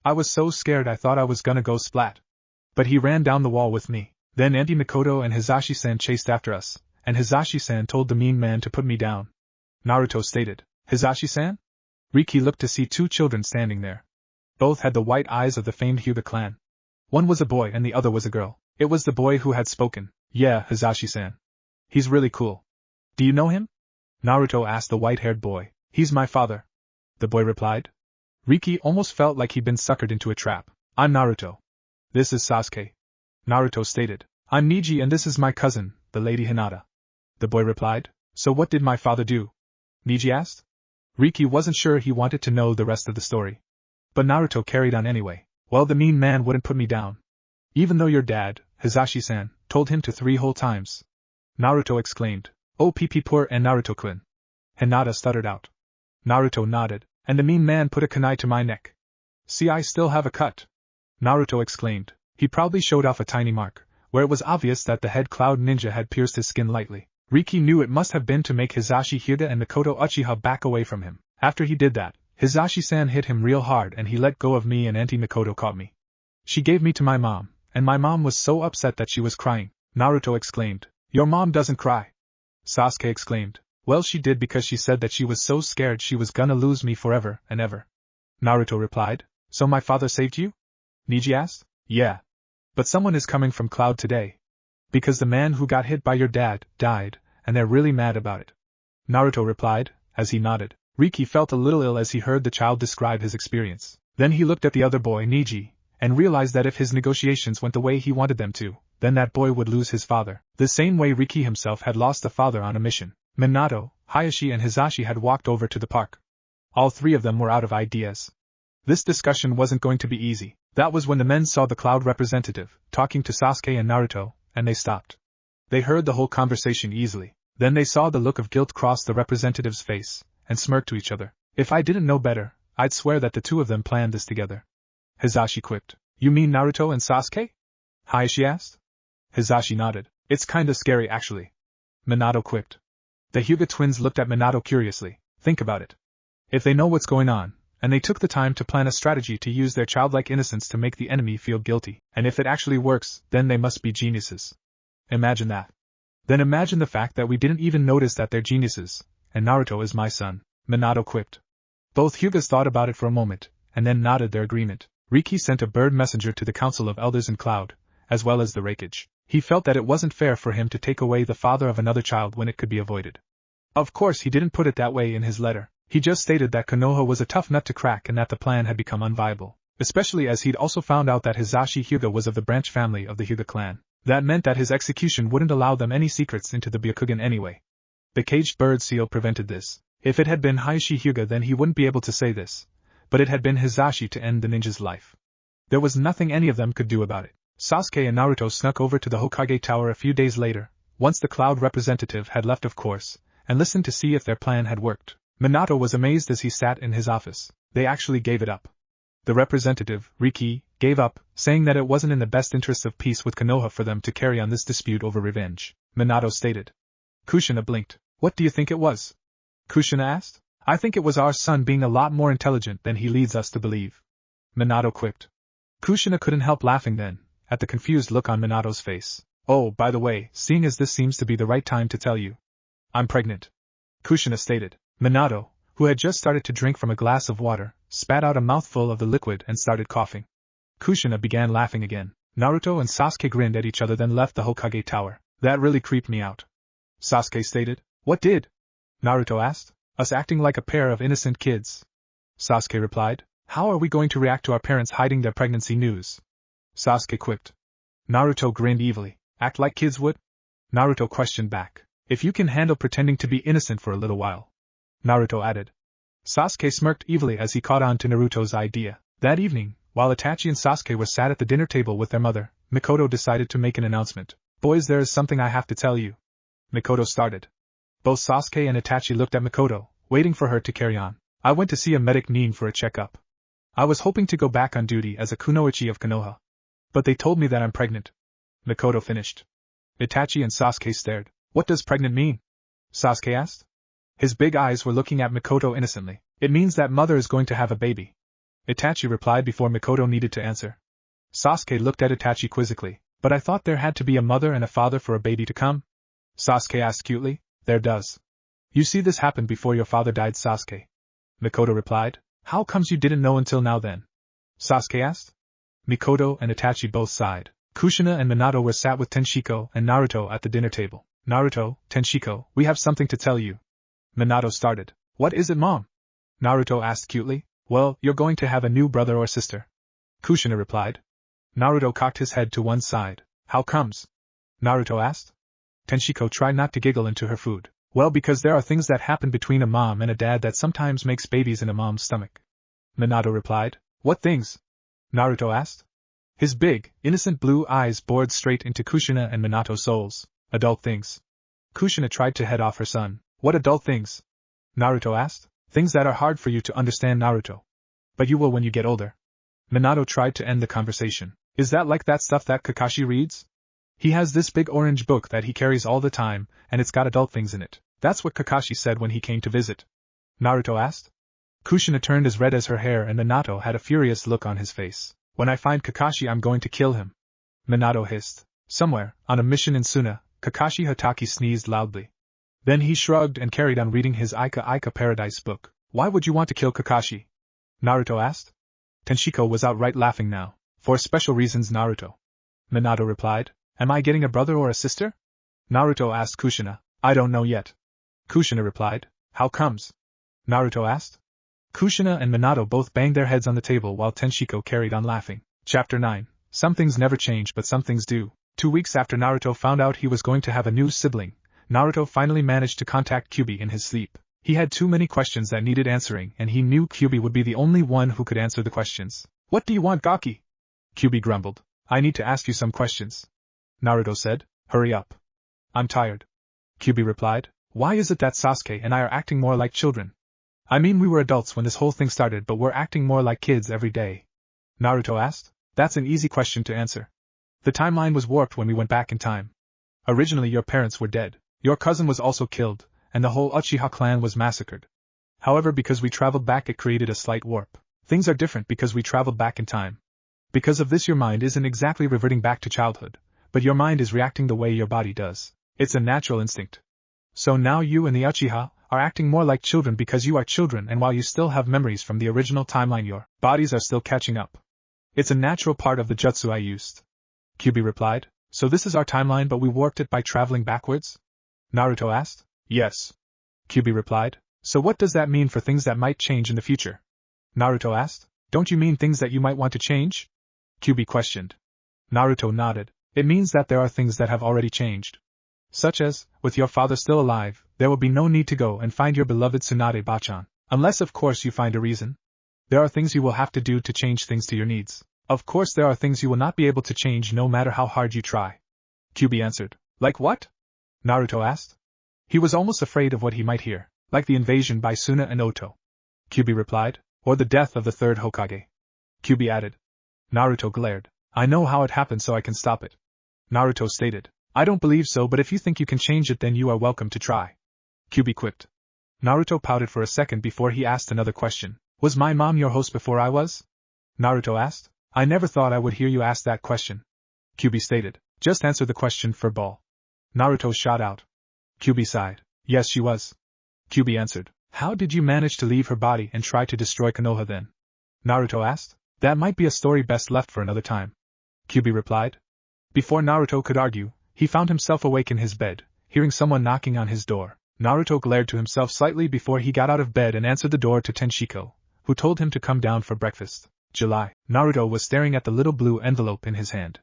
I was so scared I thought I was gonna go splat. But he ran down the wall with me. Then Auntie Mikoto and Hizashi-san chased after us, and Hizashi-san told the mean man to put me down. Naruto stated. Hizashi-san? Riki looked to see two children standing there. Both had the white eyes of the famed Hyuga clan. One was a boy and the other was a girl. It was the boy who had spoken. Yeah, Hizashi-san. He's really cool. Do you know him? Naruto asked the white-haired boy. He's my father. The boy replied. Riki almost felt like he'd been suckered into a trap. I'm Naruto. This is Sasuke. Naruto stated. I'm Niji and this is my cousin, the Lady Hinata. The boy replied. So what did my father do? Niji asked. Riki wasn't sure he wanted to know the rest of the story. But Naruto carried on anyway. Well, the mean man wouldn't put me down. Even though your dad, Hizashi-san, told him to 3 whole times. Naruto exclaimed. Oh, poor and Naruto-kun. Hinata stuttered out. Naruto nodded, and the mean man put a kunai to my neck. See, I still have a cut. Naruto exclaimed. He proudly showed off a tiny mark, where it was obvious that the head cloud ninja had pierced his skin lightly. Riki knew it must have been to make Hizashi Hyuga and Mikoto Uchiha back away from him. After he did that, Hizashi-san hit him real hard and he let go of me and Auntie Mikoto caught me. She gave me to my mom, and my mom was so upset that she was crying. Naruto exclaimed. Your mom doesn't cry. Sasuke exclaimed. Well, she did because she said that she was so scared she was gonna lose me forever and ever. Naruto replied. So my father saved you? Niji asked. Yeah. But someone is coming from Cloud today. Because the man who got hit by your dad died, and they're really mad about it. Naruto replied, as he nodded. Riki felt a little ill as he heard the child describe his experience. Then he looked at the other boy, Niji, and realized that if his negotiations went the way he wanted them to, then that boy would lose his father, the same way Riki himself had lost a father on a mission. Minato, Hayashi and Hizashi had walked over to the park. All three of them were out of ideas. This discussion wasn't going to be easy. That was when the men saw the Cloud representative, talking to Sasuke and Naruto, and they stopped. They heard the whole conversation easily. Then they saw the look of guilt cross the representative's face, and smirked to each other. If I didn't know better, I'd swear that the two of them planned this together. Hizashi quipped. You mean Naruto and Sasuke? Hayashi asked. Hizashi nodded. It's kinda scary actually. Minato quipped. The Hyuga twins looked at Minato curiously. Think about it. If they know what's going on, and they took the time to plan a strategy to use their childlike innocence to make the enemy feel guilty, and if it actually works, then they must be geniuses. Imagine that. Then imagine the fact that we didn't even notice that they're geniuses, and Naruto is my son, Minato quipped. Both Hyugas thought about it for a moment, and then nodded their agreement. Riki sent a bird messenger to the Council of Elders in Cloud, as well as the Raikage. He felt that it wasn't fair for him to take away the father of another child when it could be avoided. Of course he didn't put it that way in his letter. He just stated that Konoha was a tough nut to crack and that the plan had become unviable, especially as he'd also found out that Hizashi Hyuga was of the branch family of the Hyuga clan. That meant that his execution wouldn't allow them any secrets into the Byakugan anyway. The caged bird seal prevented this. If it had been Hayashi Hyuga then he wouldn't be able to say this, but it had been Hizashi to end the ninja's life. There was nothing any of them could do about it. Sasuke and Naruto snuck over to the Hokage Tower a few days later, once the Cloud representative had left of course, and listened to see if their plan had worked. Minato was amazed as he sat in his office. They actually gave it up. The representative, Riki, gave up, saying that it wasn't in the best interests of peace with Konoha for them to carry on this dispute over revenge. Minato stated. Kushina blinked. What do you think it was? Kushina asked. I think it was our son being a lot more intelligent than he leads us to believe. Minato quipped. Kushina couldn't help laughing then, at the confused look on Minato's face. Oh, by the way, seeing as this seems to be the right time to tell you. I'm pregnant. Kushina stated. Minato, who had just started to drink from a glass of water, spat out a mouthful of the liquid and started coughing. Kushina began laughing again. Naruto and Sasuke grinned at each other then left the Hokage Tower. That really creeped me out. Sasuke stated. What did? Naruto asked. Us acting like a pair of innocent kids. Sasuke replied. How are we going to react to our parents hiding their pregnancy news? Sasuke quipped. Naruto grinned evilly. Act like kids would? Naruto questioned back. If you can handle pretending to be innocent for a little while. Naruto added. Sasuke smirked evilly as he caught on to Naruto's idea. That evening, while Itachi and Sasuke were sat at the dinner table with their mother, Mikoto decided to make an announcement. Boys, there is something I have to tell you. Mikoto started. Both Sasuke and Itachi looked at Mikoto, waiting for her to carry on. I went to see a medic Nin for a checkup. I was hoping to go back on duty as a kunoichi of Konoha. But they told me that I'm pregnant. Mikoto finished. Itachi and Sasuke stared. What does pregnant mean? Sasuke asked. His big eyes were looking at Mikoto innocently. It means that mother is going to have a baby. Itachi replied before Mikoto needed to answer. Sasuke looked at Itachi quizzically. But I thought there had to be a mother and a father for a baby to come? Sasuke asked cutely. There does. You see, this happened before your father died, Sasuke. Mikoto replied. How comes you didn't know until now then? Sasuke asked. Mikoto and Itachi both sighed. Kushina and Minato were sat with Tenshiko and Naruto at the dinner table. Naruto, Tenshiko, we have something to tell you. Minato started. What is it, Mom? Naruto asked cutely. Well, you're going to have a new brother or sister. Kushina replied. Naruto cocked his head to one side. How comes? Naruto asked. Tenshiko tried not to giggle into her food. Well, because there are things that happen between a mom and a dad that sometimes makes babies in a mom's stomach. Minato replied. What things? Naruto asked. His big, innocent blue eyes bored straight into Kushina and Minato's souls. Adult things. Kushina tried to head off her son. What adult things? Naruto asked. Things that are hard for you to understand, Naruto. But you will when you get older. Minato tried to end the conversation. Is that like that stuff that Kakashi reads? He has this big orange book that he carries all the time, and it's got adult things in it. That's what Kakashi said when he came to visit. Naruto asked. Kushina turned as red as her hair and Minato had a furious look on his face. When I find Kakashi, I'm going to kill him. Minato hissed. Somewhere, on a mission in Suna, Kakashi Hatake sneezed loudly. Then he shrugged and carried on reading his Aika Aika Paradise book. Why would you want to kill Kakashi? Naruto asked. Tenshiko was outright laughing now. For special reasons, Naruto. Minato replied. Am I getting a brother or a sister? Naruto asked Kushina. I don't know yet. Kushina replied. How comes? Naruto asked. Kushina and Minato both banged their heads on the table while Tenshiko carried on laughing. Chapter 9. Some things never change but some things do. 2 weeks after Naruto found out he was going to have a new sibling, Naruto finally managed to contact Kyuubi in his sleep. He had too many questions that needed answering and he knew Kyuubi would be the only one who could answer the questions. What do you want, Gaki? Kyuubi grumbled. I need to ask you some questions. Naruto said. Hurry up. I'm tired. Kyuubi replied. Why is it that Sasuke and I are acting more like children? I mean, we were adults when this whole thing started, but we're acting more like kids every day. Naruto asked. That's an easy question to answer. The timeline was warped when we went back in time. Originally your parents were dead, your cousin was also killed, and the whole Uchiha clan was massacred. However, because we traveled back, it created a slight warp. Things are different because we traveled back in time. Because of this, your mind isn't exactly reverting back to childhood, but your mind is reacting the way your body does. It's a natural instinct. So now you and the Uchiha are acting more like children because you are children, and while you still have memories from the original timeline, your bodies are still catching up. It's a natural part of the jutsu I used. Kyuubi replied. So this is our timeline, but we warped it by traveling backwards? Naruto asked. Yes. Kyuubi replied. So what does that mean for things that might change in the future? Naruto asked. Don't you mean things that you might want to change? Kyuubi questioned. Naruto nodded. It means that there are things that have already changed. Such as, with your father still alive, there will be no need to go and find your beloved Tsunade Bachan. Unless of course you find a reason. There are things you will have to do to change things to your needs. Of course there are things you will not be able to change no matter how hard you try. Kyuubi answered. Like what? Naruto asked. He was almost afraid of what he might hear. Like the invasion by Suna and Oto. Kyuubi replied. Or the death of the third Hokage. Kyuubi added. Naruto glared. I know how it happened, so I can stop it. Naruto stated. I don't believe so, but if you think you can change it, then you are welcome to try. Kyuubi quipped. Naruto pouted for a second before he asked another question. Was my mom your host before I was? Naruto asked. I never thought I would hear you ask that question. Kyuubi stated. Just answer the question, furball. Naruto shot out. Kyuubi sighed. Yes, she was. Kyuubi answered. How did you manage to leave her body and try to destroy Konoha then? Naruto asked. That might be a story best left for another time. Kyuubi replied. Before Naruto could argue, he found himself awake in his bed, hearing someone knocking on his door. Naruto glared to himself slightly before he got out of bed and answered the door to Tenshiko, who told him to come down for breakfast. July. Naruto was staring at the little blue envelope in his hand.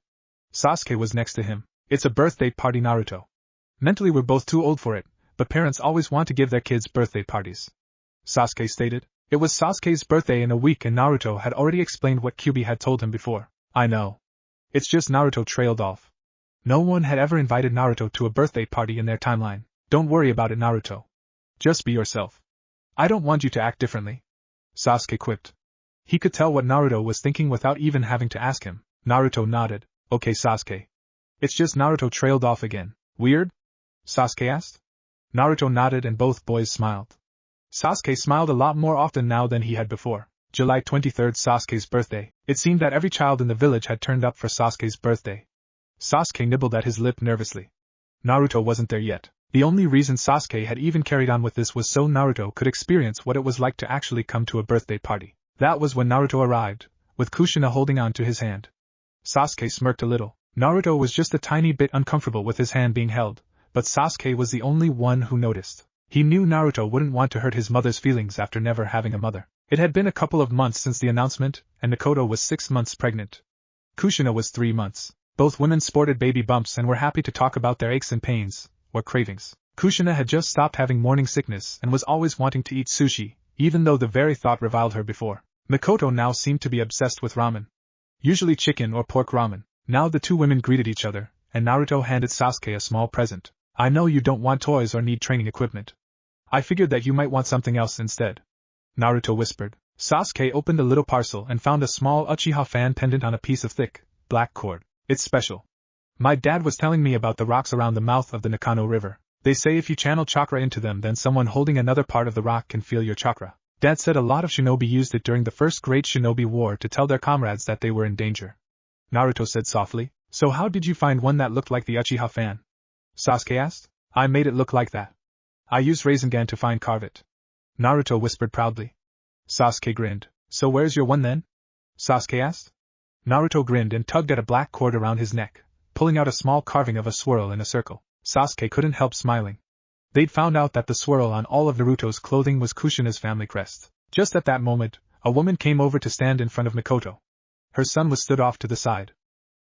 Sasuke was next to him. It's a birthday party, Naruto. Mentally we're both too old for it, but parents always want to give their kids birthday parties. Sasuke stated. It was Sasuke's birthday in a week and Naruto had already explained what Kyuubi had told him before. I know. It's just Naruto trailed off. No one had ever invited Naruto to a birthday party in their timeline. Don't worry about it, Naruto. Just be yourself. I don't want you to act differently. Sasuke quipped. He could tell what Naruto was thinking without even having to ask him. Naruto nodded. Okay, Sasuke. It's just Naruto trailed off again. Weird? Sasuke asked. Naruto nodded and both boys smiled. Sasuke smiled a lot more often now than he had before. July 23rd, Sasuke's birthday. It seemed that every child in the village had turned up for Sasuke's birthday. Sasuke nibbled at his lip nervously. Naruto wasn't there yet. The only reason Sasuke had even carried on with this was so Naruto could experience what it was like to actually come to a birthday party. That was when Naruto arrived, with Kushina holding on to his hand. Sasuke smirked a little. Naruto was just a tiny bit uncomfortable with his hand being held, but Sasuke was the only one who noticed. He knew Naruto wouldn't want to hurt his mother's feelings after never having a mother. It had been a couple of months since the announcement, and Mikoto was 6 months pregnant. Kushina was 3 months. Both women sported baby bumps and were happy to talk about their aches and pains, or cravings. Kushina had just stopped having morning sickness and was always wanting to eat sushi, even though the very thought reviled her before. Mikoto now seemed to be obsessed with ramen. Usually chicken or pork ramen. Now the two women greeted each other, and Naruto handed Sasuke a small present. I know you don't want toys or need training equipment. I figured that you might want something else instead. Naruto whispered. Sasuke opened a little parcel and found a small Uchiha fan pendant on a piece of thick, black cord. It's special. My dad was telling me about the rocks around the mouth of the Nakano River. They say if you channel chakra into them, then someone holding another part of the rock can feel your chakra. Dad said a lot of shinobi used it during the first Great Shinobi War to tell their comrades that they were in danger. Naruto said softly. So how did you find one that looked like the Uchiha fan? Sasuke asked. I made it look like that. I used Rasengan to carve it. Naruto whispered proudly. Sasuke grinned. So where's your one then? Sasuke asked. Naruto grinned and tugged at a black cord around his neck, pulling out a small carving of a swirl in a circle. Sasuke couldn't help smiling. They'd found out that the swirl on all of Naruto's clothing was Kushina's family crest. Just at that moment, a woman came over to stand in front of Mikoto. Her son was stood off to the side.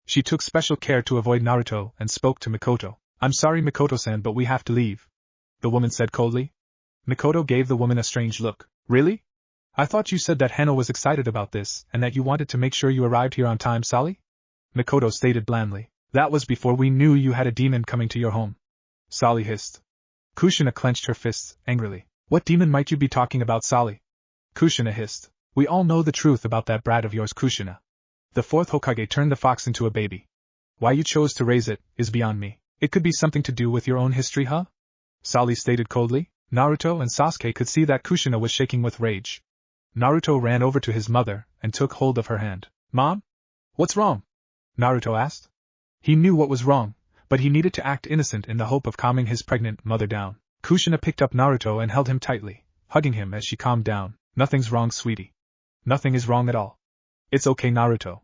She took special care to avoid Naruto and spoke to Mikoto. "I'm sorry, Mikoto-san, but we have to leave," the woman said coldly. Mikoto gave the woman a strange look. "Really? I thought you said that Hano was excited about this and that you wanted to make sure you arrived here on time, Sally?" Mikoto stated blandly. "That was before we knew you had a demon coming to your home," Sally hissed. Kushina clenched her fists, angrily. "What demon might you be talking about, Sally?" Kushina hissed. "We all know the truth about that brat of yours, Kushina. The fourth Hokage turned the fox into a baby. Why you chose to raise it is beyond me. It could be something to do with your own history, huh?" Sally stated coldly. Naruto and Sasuke could see that Kushina was shaking with rage. Naruto ran over to his mother and took hold of her hand. "Mom? What's wrong?" Naruto asked. He knew what was wrong, but he needed to act innocent in the hope of calming his pregnant mother down. Kushina picked up Naruto and held him tightly, hugging him as she calmed down. "Nothing's wrong, sweetie. Nothing is wrong at all. It's okay, Naruto.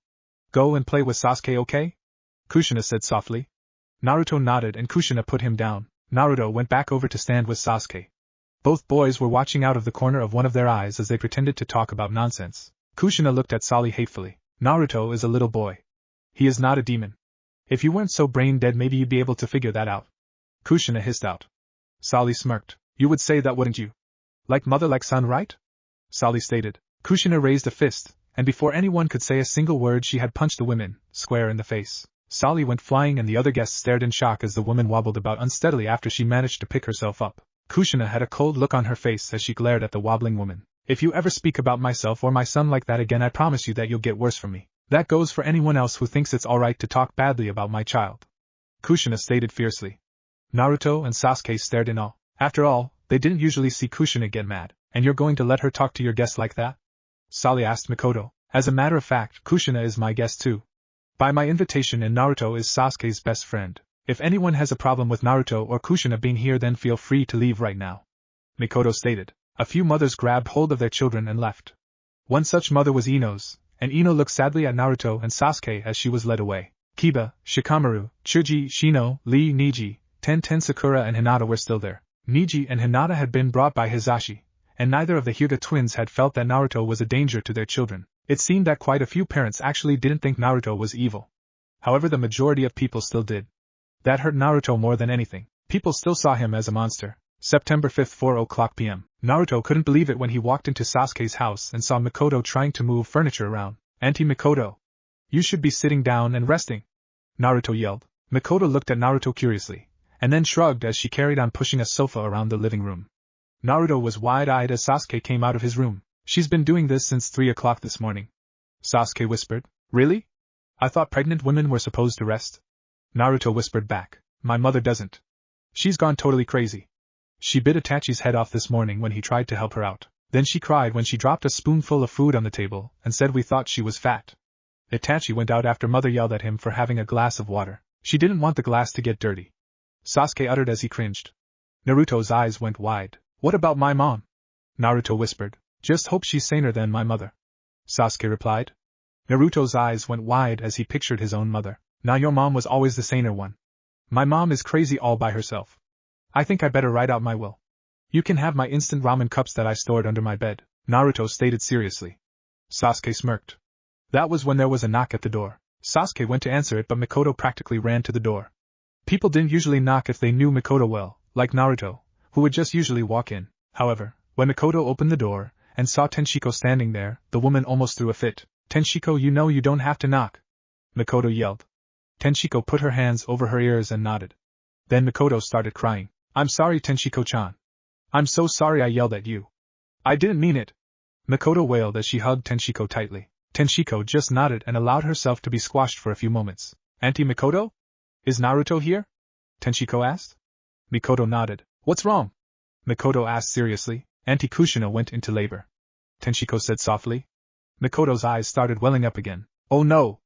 Go and play with Sasuke, okay?" Kushina said softly. Naruto nodded and Kushina put him down. Naruto went back over to stand with Sasuke. Both boys were watching out of the corner of one of their eyes as they pretended to talk about nonsense. Kushina looked at Sally hatefully. "Naruto is a little boy. He is not a demon. If you weren't so brain dead, maybe you'd be able to figure that out," Kushina hissed out. Sally smirked. "You would say that, wouldn't you? Like mother, like son, right?" Sally stated. Kushina raised a fist, and before anyone could say a single word she had punched the woman square in the face. Sally went flying and the other guests stared in shock as the woman wobbled about unsteadily after she managed to pick herself up. Kushina had a cold look on her face as she glared at the wobbling woman. "If you ever speak about myself or my son like that again, I promise you that you'll get worse from me. That goes for anyone else who thinks it's alright to talk badly about my child," Kushina stated fiercely. Naruto and Sasuke stared in awe. After all, they didn't usually see Kushina get mad. "And you're going to let her talk to your guest like that?" Sally asked Mikoto. "As a matter of fact, Kushina is my guest too. By my invitation, and Naruto is Sasuke's best friend. If anyone has a problem with Naruto or Kushina being here, then feel free to leave right now," Mikoto stated. A few mothers grabbed hold of their children and left. One such mother was Ino's, and Ino looked sadly at Naruto and Sasuke as she was led away. Kiba, Shikamaru, Chuji, Shino, Lee, Niji, Ten Sakura and Hinata were still there. Niji and Hinata had been brought by Hisashi, and neither of the Hyuga twins had felt that Naruto was a danger to their children. It seemed that quite a few parents actually didn't think Naruto was evil. However, the majority of people still did. That hurt Naruto more than anything. People still saw him as a monster. September 5th, 4:00 p.m. Naruto couldn't believe it when he walked into Sasuke's house and saw Mikoto trying to move furniture around. "Auntie Mikoto, you should be sitting down and resting," Naruto yelled. Mikoto looked at Naruto curiously, and then shrugged as she carried on pushing a sofa around the living room. Naruto was wide-eyed as Sasuke came out of his room. "She's been doing this since 3:00 this morning," Sasuke whispered. "Really? I thought pregnant women were supposed to rest." Naruto whispered back. "My mother doesn't. She's gone totally crazy. She bit Itachi's head off this morning when he tried to help her out. Then she cried when she dropped a spoonful of food on the table and said we thought she was fat. Itachi went out after mother yelled at him for having a glass of water. She didn't want the glass to get dirty," Sasuke uttered as he cringed. Naruto's eyes went wide. "What about my mom?" Naruto whispered. "Just hope she's saner than my mother," Sasuke replied. Naruto's eyes went wide as he pictured his own mother. "Now your mom was always the saner one. My mom is crazy all by herself. I think I better write out my will. You can have my instant ramen cups that I stored under my bed," Naruto stated seriously. Sasuke smirked. That was when there was a knock at the door. Sasuke went to answer it, but Mikoto practically ran to the door. People didn't usually knock if they knew Mikoto well, like Naruto, who would just usually walk in. However, when Mikoto opened the door and saw Tenshiko standing there, the woman almost threw a fit. "Tenshiko, you know you don't have to knock," Mikoto yelled. Tenshiko put her hands over her ears and nodded. Then Mikoto started crying. "I'm sorry, Tenshiko-chan. I'm so sorry I yelled at you. I didn't mean it," Mikoto wailed as she hugged Tenshiko tightly. Tenshiko just nodded and allowed herself to be squashed for a few moments. "Auntie Mikoto? Is Naruto here?" Tenshiko asked. Mikoto nodded. "What's wrong?" Mikoto asked seriously. "Auntie Kushina went into labor," Tenshiko said softly. Mikoto's eyes started welling up again. "Oh no!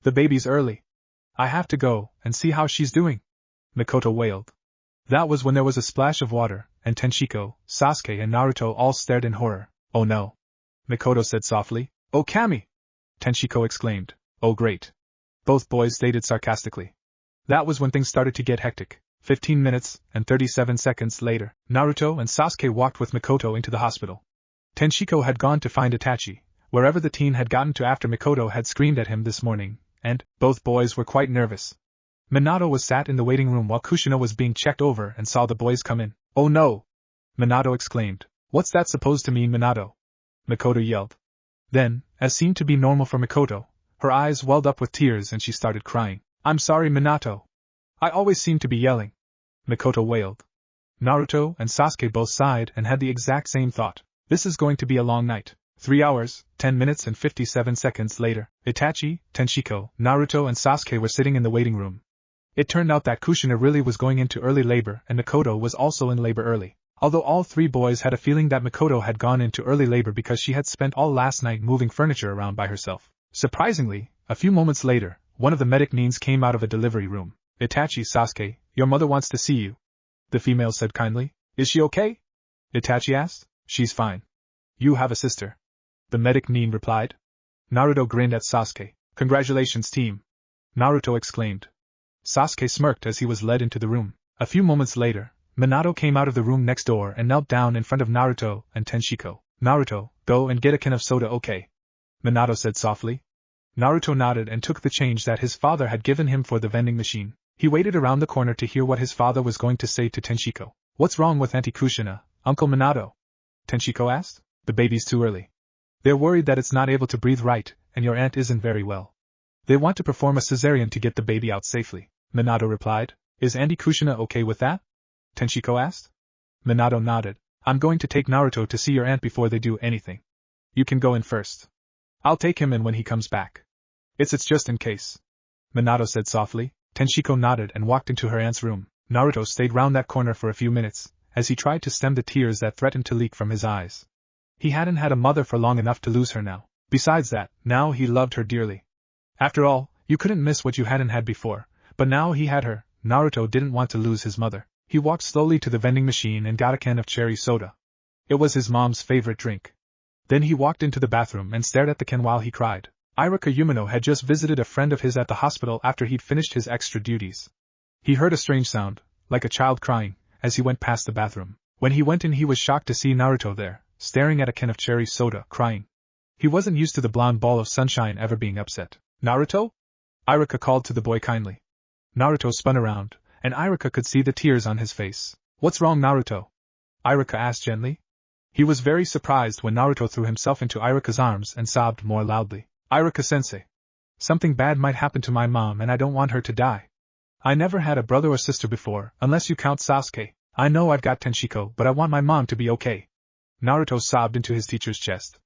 The baby's early. I have to go and see how she's doing," Mikoto wailed. That was when there was a splash of water, and Tenshiko, Sasuke and Naruto all stared in horror. "Oh no," Mikoto said softly. "Oh Kami!" Tenshiko exclaimed. Oh great. Both boys stated sarcastically. That was when things started to get hectic. 15 minutes and 37 seconds later, Naruto and Sasuke walked with Mikoto into the hospital. Tenshiko had gone to find Itachi, wherever the teen had gotten to after Mikoto had screamed at him this morning, and both boys were quite nervous. Minato was sat in the waiting room while Kushina was being checked over and saw the boys come in. Oh no! Minato exclaimed. What's that supposed to mean, Minato? Mikoto yelled. Then, as seemed to be normal for Mikoto, her eyes welled up with tears and she started crying. I'm sorry, Minato. I always seem to be yelling. Mikoto wailed. Naruto and Sasuke both sighed and had the exact same thought. This is going to be a long night. 3 hours, 10 minutes and 57 seconds later, Itachi, Tenshiko, Naruto and Sasuke were sitting in the waiting room. It turned out that Kushina really was going into early labor and Mikoto was also in labor early. Although all three boys had a feeling that Mikoto had gone into early labor because she had spent all last night moving furniture around by herself. Surprisingly, a few moments later, one of the medic neens came out of a delivery room. Itachi, Sasuke, your mother wants to see you. The female said kindly. Is she okay? Itachi asked. She's fine. You have a sister. The medic neen replied. Naruto grinned at Sasuke. Congratulations, team. Naruto exclaimed. Sasuke smirked as he was led into the room. A few moments later, Minato came out of the room next door and knelt down in front of Naruto and Tenshiko. Naruto, go and get a can of soda, okay? Minato said softly. Naruto nodded and took the change that his father had given him for the vending machine. He waited around the corner to hear what his father was going to say to Tenshiko. What's wrong with Auntie Kushina, Uncle Minato? Tenshiko asked. The baby's too early. They're worried that it's not able to breathe right, and your aunt isn't very well. They want to perform a cesarean to get the baby out safely, Minato replied. Is Auntie Kushina okay with that? Tenshiko asked. Minato nodded. I'm going to take Naruto to see your aunt before they do anything. You can go in first. I'll take him in when he comes back. It's just in case. Minato said softly. Tenshiko nodded and walked into her aunt's room. Naruto stayed round that corner for a few minutes, as he tried to stem the tears that threatened to leak from his eyes. He hadn't had a mother for long enough to lose her now. Besides that, now he loved her dearly. After all, you couldn't miss what you hadn't had before, but now he had her. Naruto didn't want to lose his mother. He walked slowly to the vending machine and got a can of cherry soda. It was his mom's favorite drink. Then he walked into the bathroom and stared at the can while he cried. Iruka Umino had just visited a friend of his at the hospital after he'd finished his extra duties. He heard a strange sound, like a child crying, as he went past the bathroom. When he went in, he was shocked to see Naruto there, staring at a can of cherry soda, crying. He wasn't used to the blonde ball of sunshine ever being upset. Naruto? Iruka called to the boy kindly. Naruto spun around, and Iruka could see the tears on his face. What's wrong, Naruto? Iruka asked gently. He was very surprised when Naruto threw himself into Iruka's arms and sobbed more loudly. Iruka-sensei. Something bad might happen to my mom and I don't want her to die. I never had a brother or sister before, unless you count Sasuke. I know I've got Tenshiko, but I want my mom to be okay. Naruto sobbed into his teacher's chest.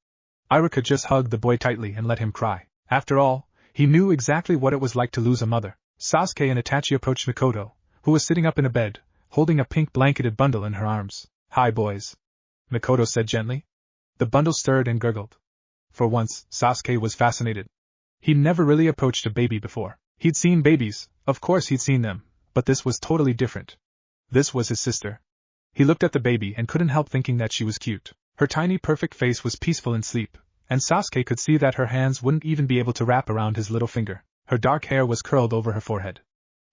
Iruka just hugged the boy tightly and let him cry. After all, he knew exactly what it was like to lose a mother. Sasuke and Itachi approached Mikoto, who was sitting up in a bed, holding a pink blanketed bundle in her arms. Hi, boys. Mikoto said gently. The bundle stirred and gurgled. For once, Sasuke was fascinated. He'd never really approached a baby before. He'd seen babies, of course he'd seen them, but this was totally different. This was his sister. He looked at the baby and couldn't help thinking that she was cute. Her tiny perfect face was peaceful in sleep, and Sasuke could see that her hands wouldn't even be able to wrap around his little finger. Her dark hair was curled over her forehead.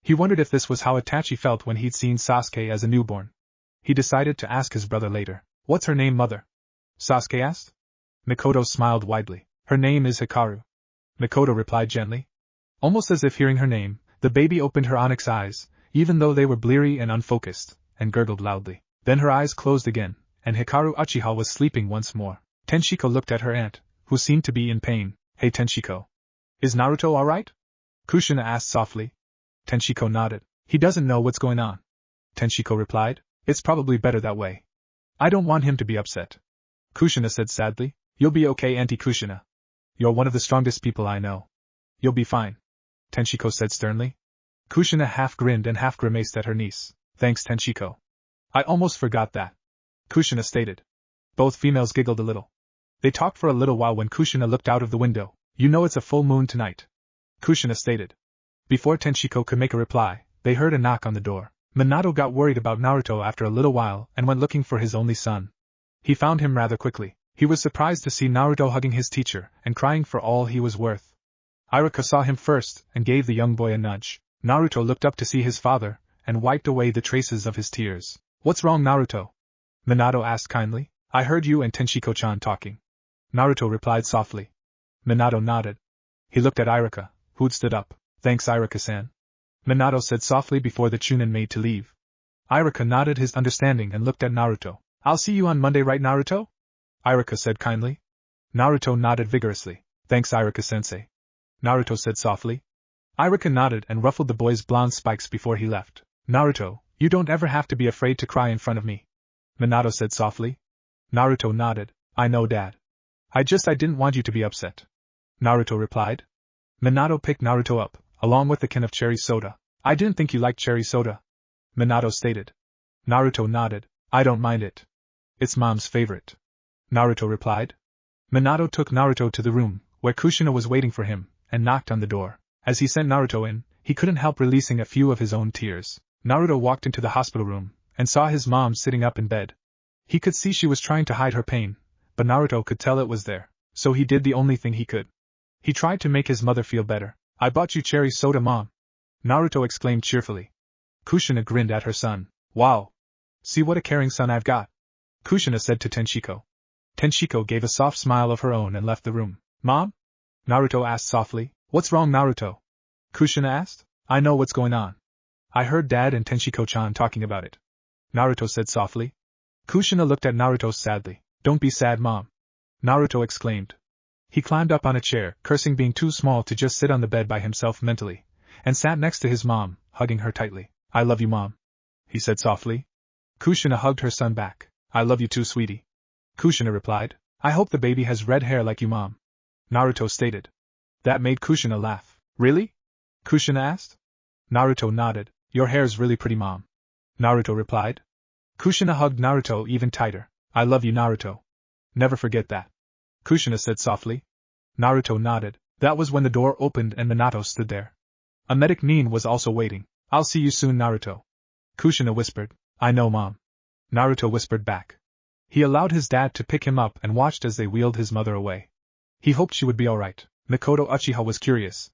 He wondered if this was how Itachi felt when he'd seen Sasuke as a newborn. He decided to ask his brother later. What's her name, mother? Sasuke asked. Mikoto smiled widely. Her name is Hikaru. Mikoto replied gently. Almost as if hearing her name, the baby opened her onyx eyes, even though they were bleary and unfocused, and gurgled loudly. Then her eyes closed again, and Hikaru Uchiha was sleeping once more. Tenshiko looked at her aunt, who seemed to be in pain. Hey Tenshiko. Is Naruto alright? Kushina asked softly. Tenshiko nodded. He doesn't know what's going on. Tenshiko replied. It's probably better that way. I don't want him to be upset. Kushina said sadly. You'll be okay, Auntie Kushina. You're one of the strongest people I know. You'll be fine. Tenshiko said sternly. Kushina half grinned and half grimaced at her niece. Thanks, Tenshiko. I almost forgot that. Kushina stated. Both females giggled a little. They talked for a little while when Kushina looked out of the window. You know it's a full moon tonight. Kushina stated. Before Tenshiko could make a reply, they heard a knock on the door. Minato got worried about Naruto after a little while and went looking for his only son. He found him rather quickly. He was surprised to see Naruto hugging his teacher and crying for all he was worth. Iruka saw him first and gave the young boy a nudge. Naruto looked up to see his father and wiped away the traces of his tears. "What's wrong, Naruto?" Minato asked kindly. "I heard you and Tenshiko-chan talking." Naruto replied softly. Minato nodded. He looked at Iruka, who'd stood up. "Thanks, Iruka-san," Minato said softly before the Chunin made to leave. Iruka nodded his understanding and looked at Naruto. "I'll see you on Monday, right, Naruto?" Iruka said kindly. Naruto nodded vigorously. "Thanks, Iruka-sensei," Naruto said softly. Iruka nodded and ruffled the boy's blonde spikes before he left. "Naruto, you don't ever have to be afraid to cry in front of me," Minato said softly. Naruto nodded. "I know, Dad. I didn't want you to be upset," Naruto replied. Minato picked Naruto up, along with the can of cherry soda. "I didn't think you liked cherry soda," Minato stated. Naruto nodded. "I don't mind it. It's Mom's favorite," Naruto replied. Minato took Naruto to the room, where Kushina was waiting for him, and knocked on the door. As he sent Naruto in, he couldn't help releasing a few of his own tears. Naruto walked into the hospital room, and saw his mom sitting up in bed. He could see she was trying to hide her pain, but Naruto could tell it was there, so he did the only thing he could. He tried to make his mother feel better. "I bought you cherry soda, Mom," Naruto exclaimed cheerfully. Kushina grinned at her son. "Wow! See what a caring son I've got," Kushina said to Tenshiko. Tenshiko gave a soft smile of her own and left the room. "Mom?" Naruto asked softly. "What's wrong, Naruto?" Kushina asked. "I know what's going on. I heard Dad and Tenshiko-chan talking about it," Naruto said softly. Kushina looked at Naruto sadly. "Don't be sad, Mom," Naruto exclaimed. He climbed up on a chair, cursing being too small to just sit on the bed by himself mentally, and sat next to his mom, hugging her tightly. "I love you, Mom," he said softly. Kushina hugged her son back. "I love you too, sweetie," Kushina replied. "I hope the baby has red hair like you, Mom," Naruto stated. That made Kushina laugh. "Really?" Kushina asked. Naruto nodded. "Your hair's really pretty, Mom," Naruto replied. Kushina hugged Naruto even tighter. "I love you, Naruto. Never forget that," Kushina said softly. Naruto nodded. That was when the door opened and Minato stood there. A medic Nin was also waiting. "I'll see you soon, Naruto," Kushina whispered. "I know, Mom," Naruto whispered back. He allowed his dad to pick him up and watched as they wheeled his mother away. He hoped she would be alright. Mikoto Uchiha was curious.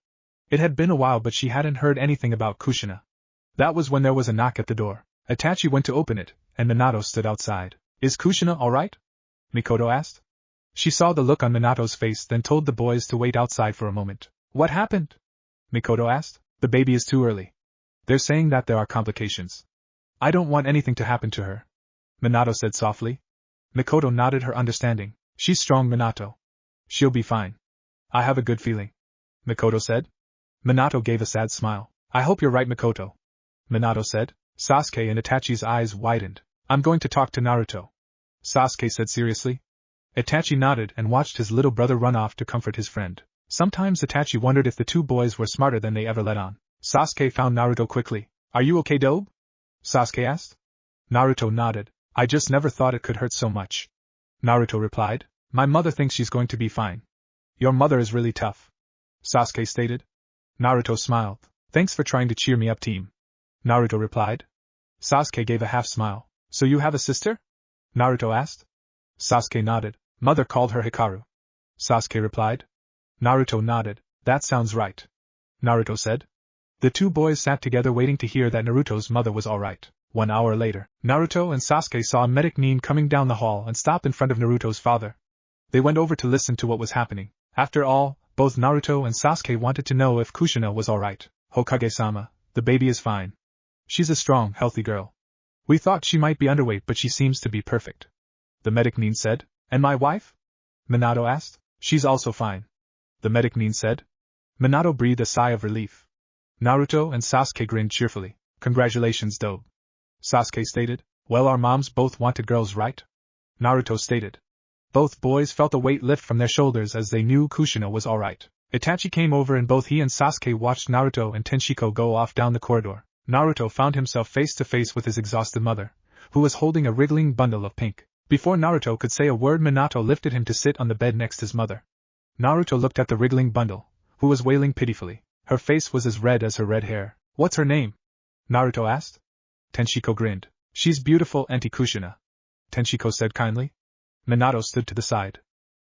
It had been a while, but she hadn't heard anything about Kushina. That was when there was a knock at the door. Itachi went to open it, and Minato stood outside. "Is Kushina alright?" Mikoto asked. She saw the look on Minato's face, then told the boys to wait outside for a moment. "What happened?" Mikoto asked. "The baby is too early. They're saying that there are complications. I don't want anything to happen to her," Minato said softly. Mikoto nodded her understanding. "She's strong, Minato. She'll be fine. I have a good feeling," Mikoto said. Minato gave a sad smile. "I hope you're right, Mikoto," Minato said. Sasuke and Itachi's eyes widened. "I'm going to talk to Naruto," Sasuke said seriously. Itachi nodded and watched his little brother run off to comfort his friend. Sometimes Itachi wondered if the two boys were smarter than they ever let on. Sasuke found Naruto quickly. "Are you okay, Dobe?" Sasuke asked. Naruto nodded. "I just never thought it could hurt so much," Naruto replied. "My mother thinks she's going to be fine." "Your mother is really tough," Sasuke stated. Naruto smiled. "Thanks for trying to cheer me up, team," Naruto replied. Sasuke gave a half smile. "So you have a sister?" Naruto asked. Sasuke nodded. "Mother called her Hikaru," Sasuke replied. Naruto nodded. "That sounds right," Naruto said. The two boys sat together waiting to hear that Naruto's mother was alright. 1 hour later, Naruto and Sasuke saw a medic Nin coming down the hall and stop in front of Naruto's father. They went over to listen to what was happening. After all, both Naruto and Sasuke wanted to know if Kushina was alright. "Hokage-sama, the baby is fine. She's a strong, healthy girl. We thought she might be underweight, but she seems to be perfect," the medic Nin said. "And my wife?" Minato asked. "She's also fine," the medic Nin said. Minato breathed a sigh of relief. Naruto and Sasuke grinned cheerfully. "Congratulations, Dobe," Sasuke stated. "Well, our moms both wanted girls, right?" Naruto stated. Both boys felt a weight lift from their shoulders as they knew Kushina was alright. Itachi came over and both he and Sasuke watched Naruto and Tenshiko go off down the corridor. Naruto found himself face to face with his exhausted mother, who was holding a wriggling bundle of pink. Before Naruto could say a word, Minato lifted him to sit on the bed next to his mother. Naruto looked at the wriggling bundle, who was wailing pitifully. Her face was as red as her red hair. "What's her name?" Naruto asked. Tenshiko grinned. "She's beautiful, Auntie Kushina," Tenshiko said kindly. Minato stood to the side.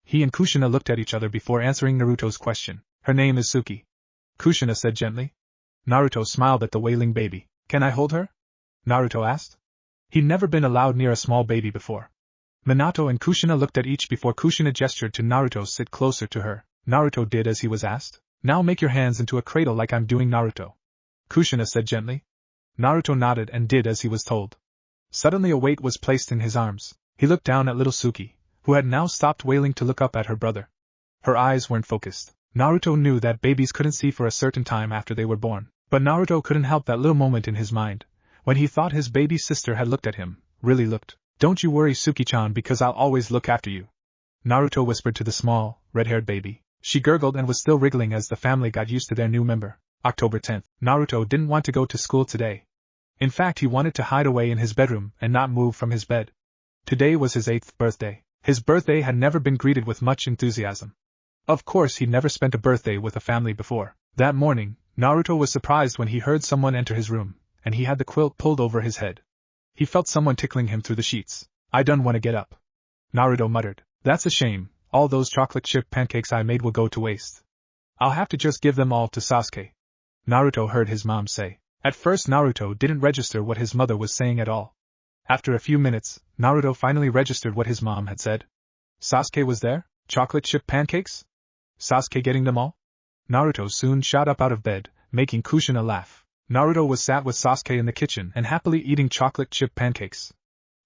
He and Kushina looked at each other before answering Naruto's question. Her name is Suki. Kushina said gently. Naruto smiled at the wailing baby. Can I hold her? Naruto asked. He'd never been allowed near a small baby before. Minato and Kushina looked at each before Kushina gestured to Naruto sit closer to her. Naruto did as he was asked. Now make your hands into a cradle like I'm doing, Naruto. Kushina said gently. Naruto nodded and did as he was told. Suddenly a weight was placed in his arms. He looked down at little Suki, who had now stopped wailing to look up at her brother. Her eyes weren't focused. Naruto knew that babies couldn't see for a certain time after they were born, but Naruto couldn't help that little moment in his mind, when he thought his baby sister had looked at him, really looked. Don't you worry, Suki-chan, because I'll always look after you, Naruto whispered to the small, red-haired baby. She gurgled and was still wriggling as the family got used to their new member. October 10th. Naruto didn't want to go to school today. In fact, he wanted to hide away in his bedroom and not move from his bed. Today was his 8th birthday. His birthday had never been greeted with much enthusiasm. Of course, he'd never spent a birthday with a family before. That morning, Naruto was surprised when he heard someone enter his room, and he had the quilt pulled over his head. He felt someone tickling him through the sheets. I don't want to get up, Naruto muttered. That's a shame, all those chocolate chip pancakes I made will go to waste. I'll have to just give them all to Sasuke, Naruto heard his mom say. At first Naruto didn't register what his mother was saying at all. After a few minutes, Naruto finally registered what his mom had said. Sasuke was there? Chocolate chip pancakes? Sasuke getting them all? Naruto soon shot up out of bed, making Kushina laugh. Naruto was sat with Sasuke in the kitchen and happily eating chocolate chip pancakes.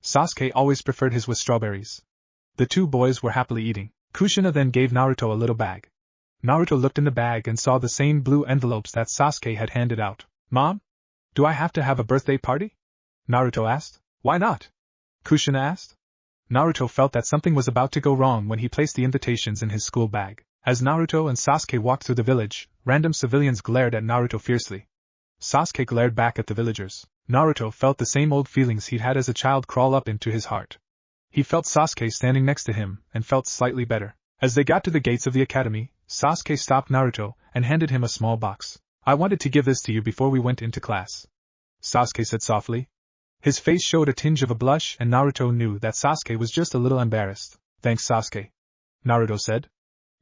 Sasuke always preferred his with strawberries. The two boys were happily eating. Kushina then gave Naruto a little bag. Naruto looked in the bag and saw the same blue envelopes that Sasuke had handed out. Mom? Do I have to have a birthday party? Naruto asked. Why not? Kushina asked. Naruto felt that something was about to go wrong when he placed the invitations in his school bag. As Naruto and Sasuke walked through the village, random civilians glared at Naruto fiercely. Sasuke glared back at the villagers. Naruto felt the same old feelings he'd had as a child crawl up into his heart. He felt Sasuke standing next to him, and felt slightly better. As they got to the gates of the academy, Sasuke stopped Naruto, and handed him a small box. I wanted to give this to you before we went into class, Sasuke said softly. His face showed a tinge of a blush, and Naruto knew that Sasuke was just a little embarrassed. Thanks, Sasuke, Naruto said.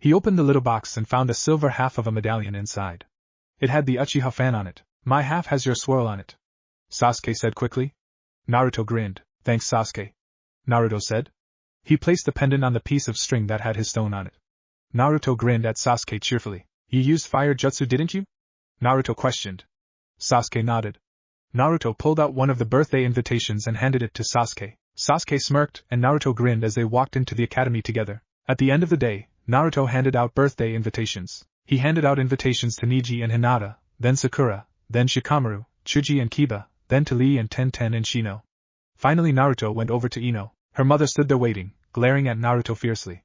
He opened the little box and found a silver half of a medallion inside. It had the Uchiha fan on it. My half has your swirl on it, Sasuke said quickly. Naruto grinned. Thanks, Sasuke, Naruto said. He placed the pendant on the piece of string that had his stone on it. Naruto grinned at Sasuke cheerfully. You used fire jutsu, didn't you? Naruto questioned. Sasuke nodded. Naruto pulled out one of the birthday invitations and handed it to Sasuke. Sasuke smirked, and Naruto grinned as they walked into the academy together. At the end of the day, Naruto handed out birthday invitations. He handed out invitations to Neji and Hinata, then Sakura, then Shikamaru, Chuji and Kiba, then to Lee and Tenten and Shino. Finally Naruto went over to Ino. Her mother stood there waiting, glaring at Naruto fiercely.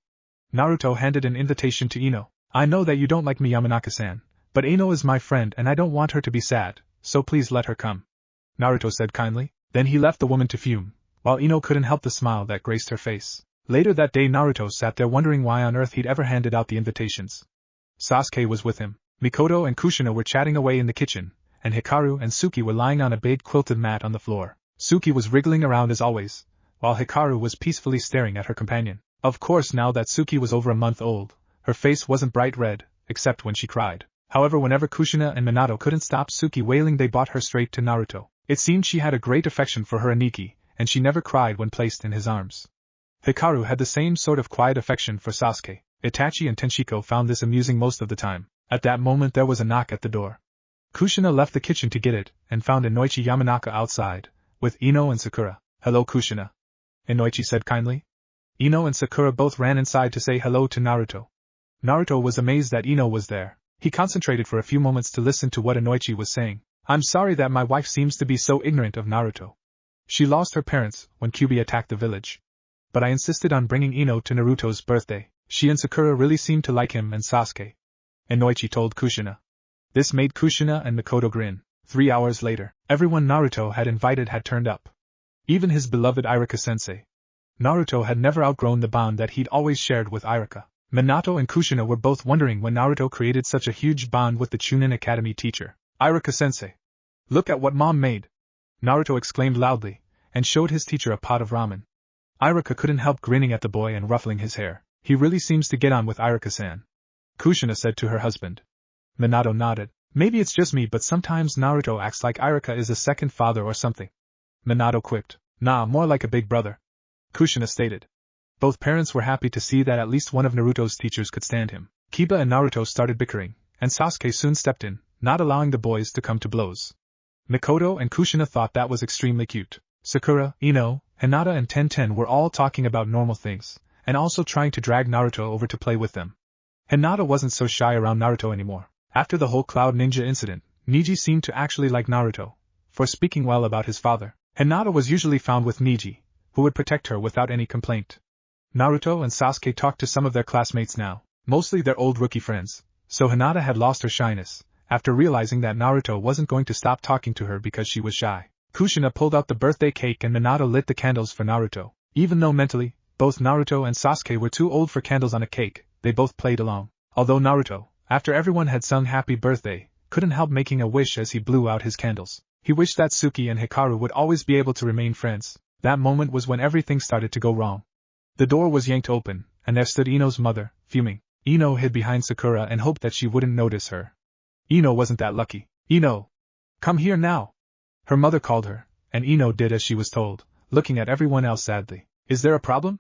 Naruto handed an invitation to Ino. I know that you don't like me, Yamanaka-san, but Ino is my friend and I don't want her to be sad, so please let her come, Naruto said kindly. Then he left the woman to fume, while Ino couldn't help the smile that graced her face. Later that day Naruto sat there wondering why on earth he'd ever handed out the invitations. Sasuke was with him. Mikoto and Kushina were chatting away in the kitchen, and Hikaru and Suki were lying on a big quilted mat on the floor. Suki was wriggling around as always, while Hikaru was peacefully staring at her companion. Of course, now that Suki was over a month old, her face wasn't bright red, except when she cried. However, whenever Kushina and Minato couldn't stop Suki wailing, they brought her straight to Naruto. It seemed she had a great affection for her Aniki, and she never cried when placed in his arms. Hikaru had the same sort of quiet affection for Sasuke. Itachi and Tenshiko found this amusing most of the time. At that moment there was a knock at the door. Kushina left the kitchen to get it, and found Inoichi Yamanaka outside, with Ino and Sakura. Hello, Kushina, Inoichi said kindly. Ino and Sakura both ran inside to say hello to Naruto. Naruto was amazed that Ino was there. He concentrated for a few moments to listen to what Inoichi was saying. I'm sorry that my wife seems to be so ignorant of Naruto. She lost her parents when Kyuubi attacked the village. But I insisted on bringing Ino to Naruto's birthday. She and Sakura really seemed to like him and Sasuke, Inoichi told Kushina. This made Kushina and Mikoto grin. 3 hours later, everyone Naruto had invited had turned up. Even his beloved Irika-sensei. Naruto had never outgrown the bond that he'd always shared with Irika. Minato and Kushina were both wondering when Naruto created such a huge bond with the Chunin Academy teacher. Irika-sensei, look at what Mom made! Naruto exclaimed loudly, and showed his teacher a pot of ramen. Iruka couldn't help grinning at the boy and ruffling his hair. He really seems to get on with Iruka-san, Kushina said to her husband. Minato nodded. Maybe it's just me, but sometimes Naruto acts like Iruka is a second father or something. Minato quipped. Nah, more like a big brother, Kushina stated. Both parents were happy to see that at least one of Naruto's teachers could stand him. Kiba and Naruto started bickering, and Sasuke soon stepped in, not allowing the boys to come to blows. Mikoto and Kushina thought that was extremely cute. Sakura, Ino, Hinata and Tenten were all talking about normal things, and also trying to drag Naruto over to play with them. Hinata wasn't so shy around Naruto anymore. After the whole Cloud Ninja incident, Niji seemed to actually like Naruto, for speaking well about his father. Hinata was usually found with Niji, who would protect her without any complaint. Naruto and Sasuke talked to some of their classmates now, mostly their old rookie friends, so Hinata had lost her shyness, after realizing that Naruto wasn't going to stop talking to her because she was shy. Kushina pulled out the birthday cake and Minato lit the candles for Naruto. Even though mentally, both Naruto and Sasuke were too old for candles on a cake, they both played along. Although Naruto, after everyone had sung happy birthday, couldn't help making a wish as he blew out his candles. He wished that Suki and Hikaru would always be able to remain friends. That moment was when everything started to go wrong. The door was yanked open, and there stood Ino's mother, fuming. Ino hid behind Sakura and hoped that she wouldn't notice her. Ino wasn't that lucky. Ino! Come here now! Her mother called her, and Ino did as she was told, looking at everyone else sadly. Is there a problem?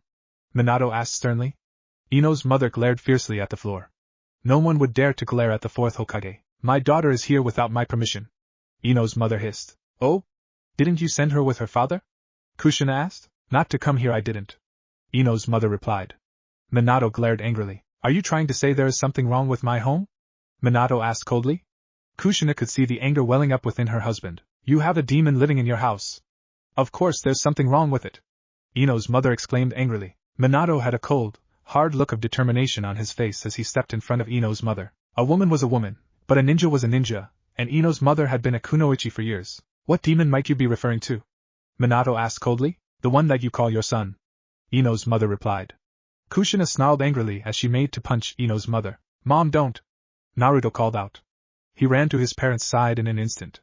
Minato asked sternly. Ino's mother glared fiercely at the floor. No one would dare to glare at the fourth Hokage. My daughter is here without my permission. Ino's mother hissed. Oh? Didn't you send her with her father? Kushina asked. Not to come here, I didn't. Ino's mother replied. Minato glared angrily. Are you trying to say there is something wrong with my home? Minato asked coldly. Kushina could see the anger welling up within her husband. You have a demon living in your house. Of course there's something wrong with it. Ino's mother exclaimed angrily. Minato had a cold, hard look of determination on his face as he stepped in front of Ino's mother. A woman was a woman, but a ninja was a ninja, and Ino's mother had been a kunoichi for years. What demon might you be referring to? Minato asked coldly. The one that you call your son. Ino's mother replied. Kushina snarled angrily as she made to punch Ino's mother. Mom, don't! Naruto called out. He ran to his parents' side in an instant.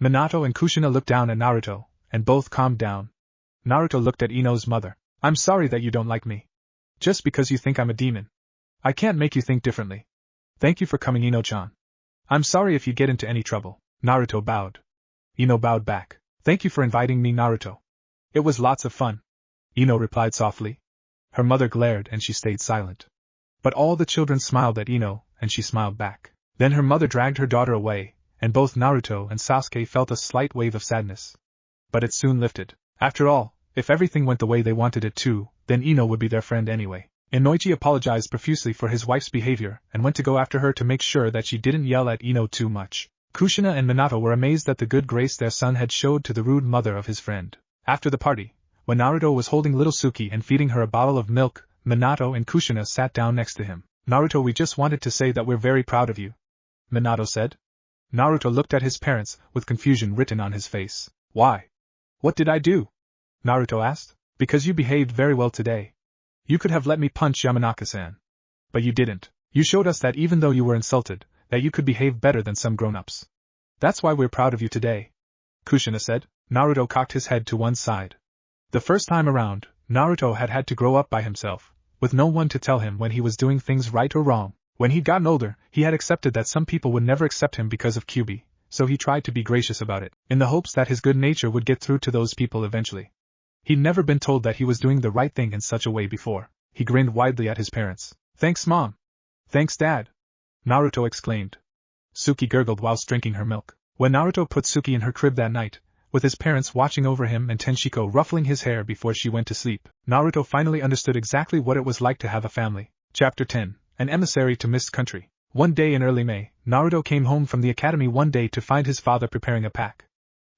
Minato and Kushina looked down at Naruto, and both calmed down. Naruto looked at Ino's mother. I'm sorry that you don't like me. Just because you think I'm a demon. I can't make you think differently. Thank you for coming, Ino-chan. I'm sorry if you get into any trouble. Naruto bowed. Ino bowed back. Thank you for inviting me, Naruto. It was lots of fun. Ino replied softly. Her mother glared and she stayed silent. But all the children smiled at Ino, and she smiled back. Then her mother dragged her daughter away, and both Naruto and Sasuke felt a slight wave of sadness. But it soon lifted. After all, if everything went the way they wanted it to, then Ino would be their friend anyway. Inoichi apologized profusely for his wife's behavior and went to go after her to make sure that she didn't yell at Ino too much. Kushina and Minato were amazed at the good grace their son had showed to the rude mother of his friend. After the party, when Naruto was holding little Suki and feeding her a bottle of milk, Minato and Kushina sat down next to him. Naruto, we just wanted to say that we're very proud of you, Minato said. Naruto looked at his parents with confusion written on his face. Why? What did I do? Naruto asked. Because you behaved very well today. You could have let me punch Yamanaka-san. But you didn't. You showed us that even though you were insulted, that you could behave better than some grown-ups. That's why we're proud of you today, Kushina said. Naruto cocked his head to one side. The first time around, Naruto had had to grow up by himself, with no one to tell him when he was doing things right or wrong. When he'd gotten older, he had accepted that some people would never accept him because of Kyuubi, so he tried to be gracious about it, in the hopes that his good nature would get through to those people eventually. He'd never been told that he was doing the right thing in such a way before. He grinned widely at his parents. Thanks, Mom. Thanks, Dad. Naruto exclaimed. Suki gurgled whilst drinking her milk. When Naruto put Suki in her crib that night, with his parents watching over him and Tenshiko ruffling his hair before she went to sleep, Naruto finally understood exactly what it was like to have a family. Chapter 10. An Emissary to Mist Country. One day in early May, Naruto came home from the academy one day to find his father preparing a pack.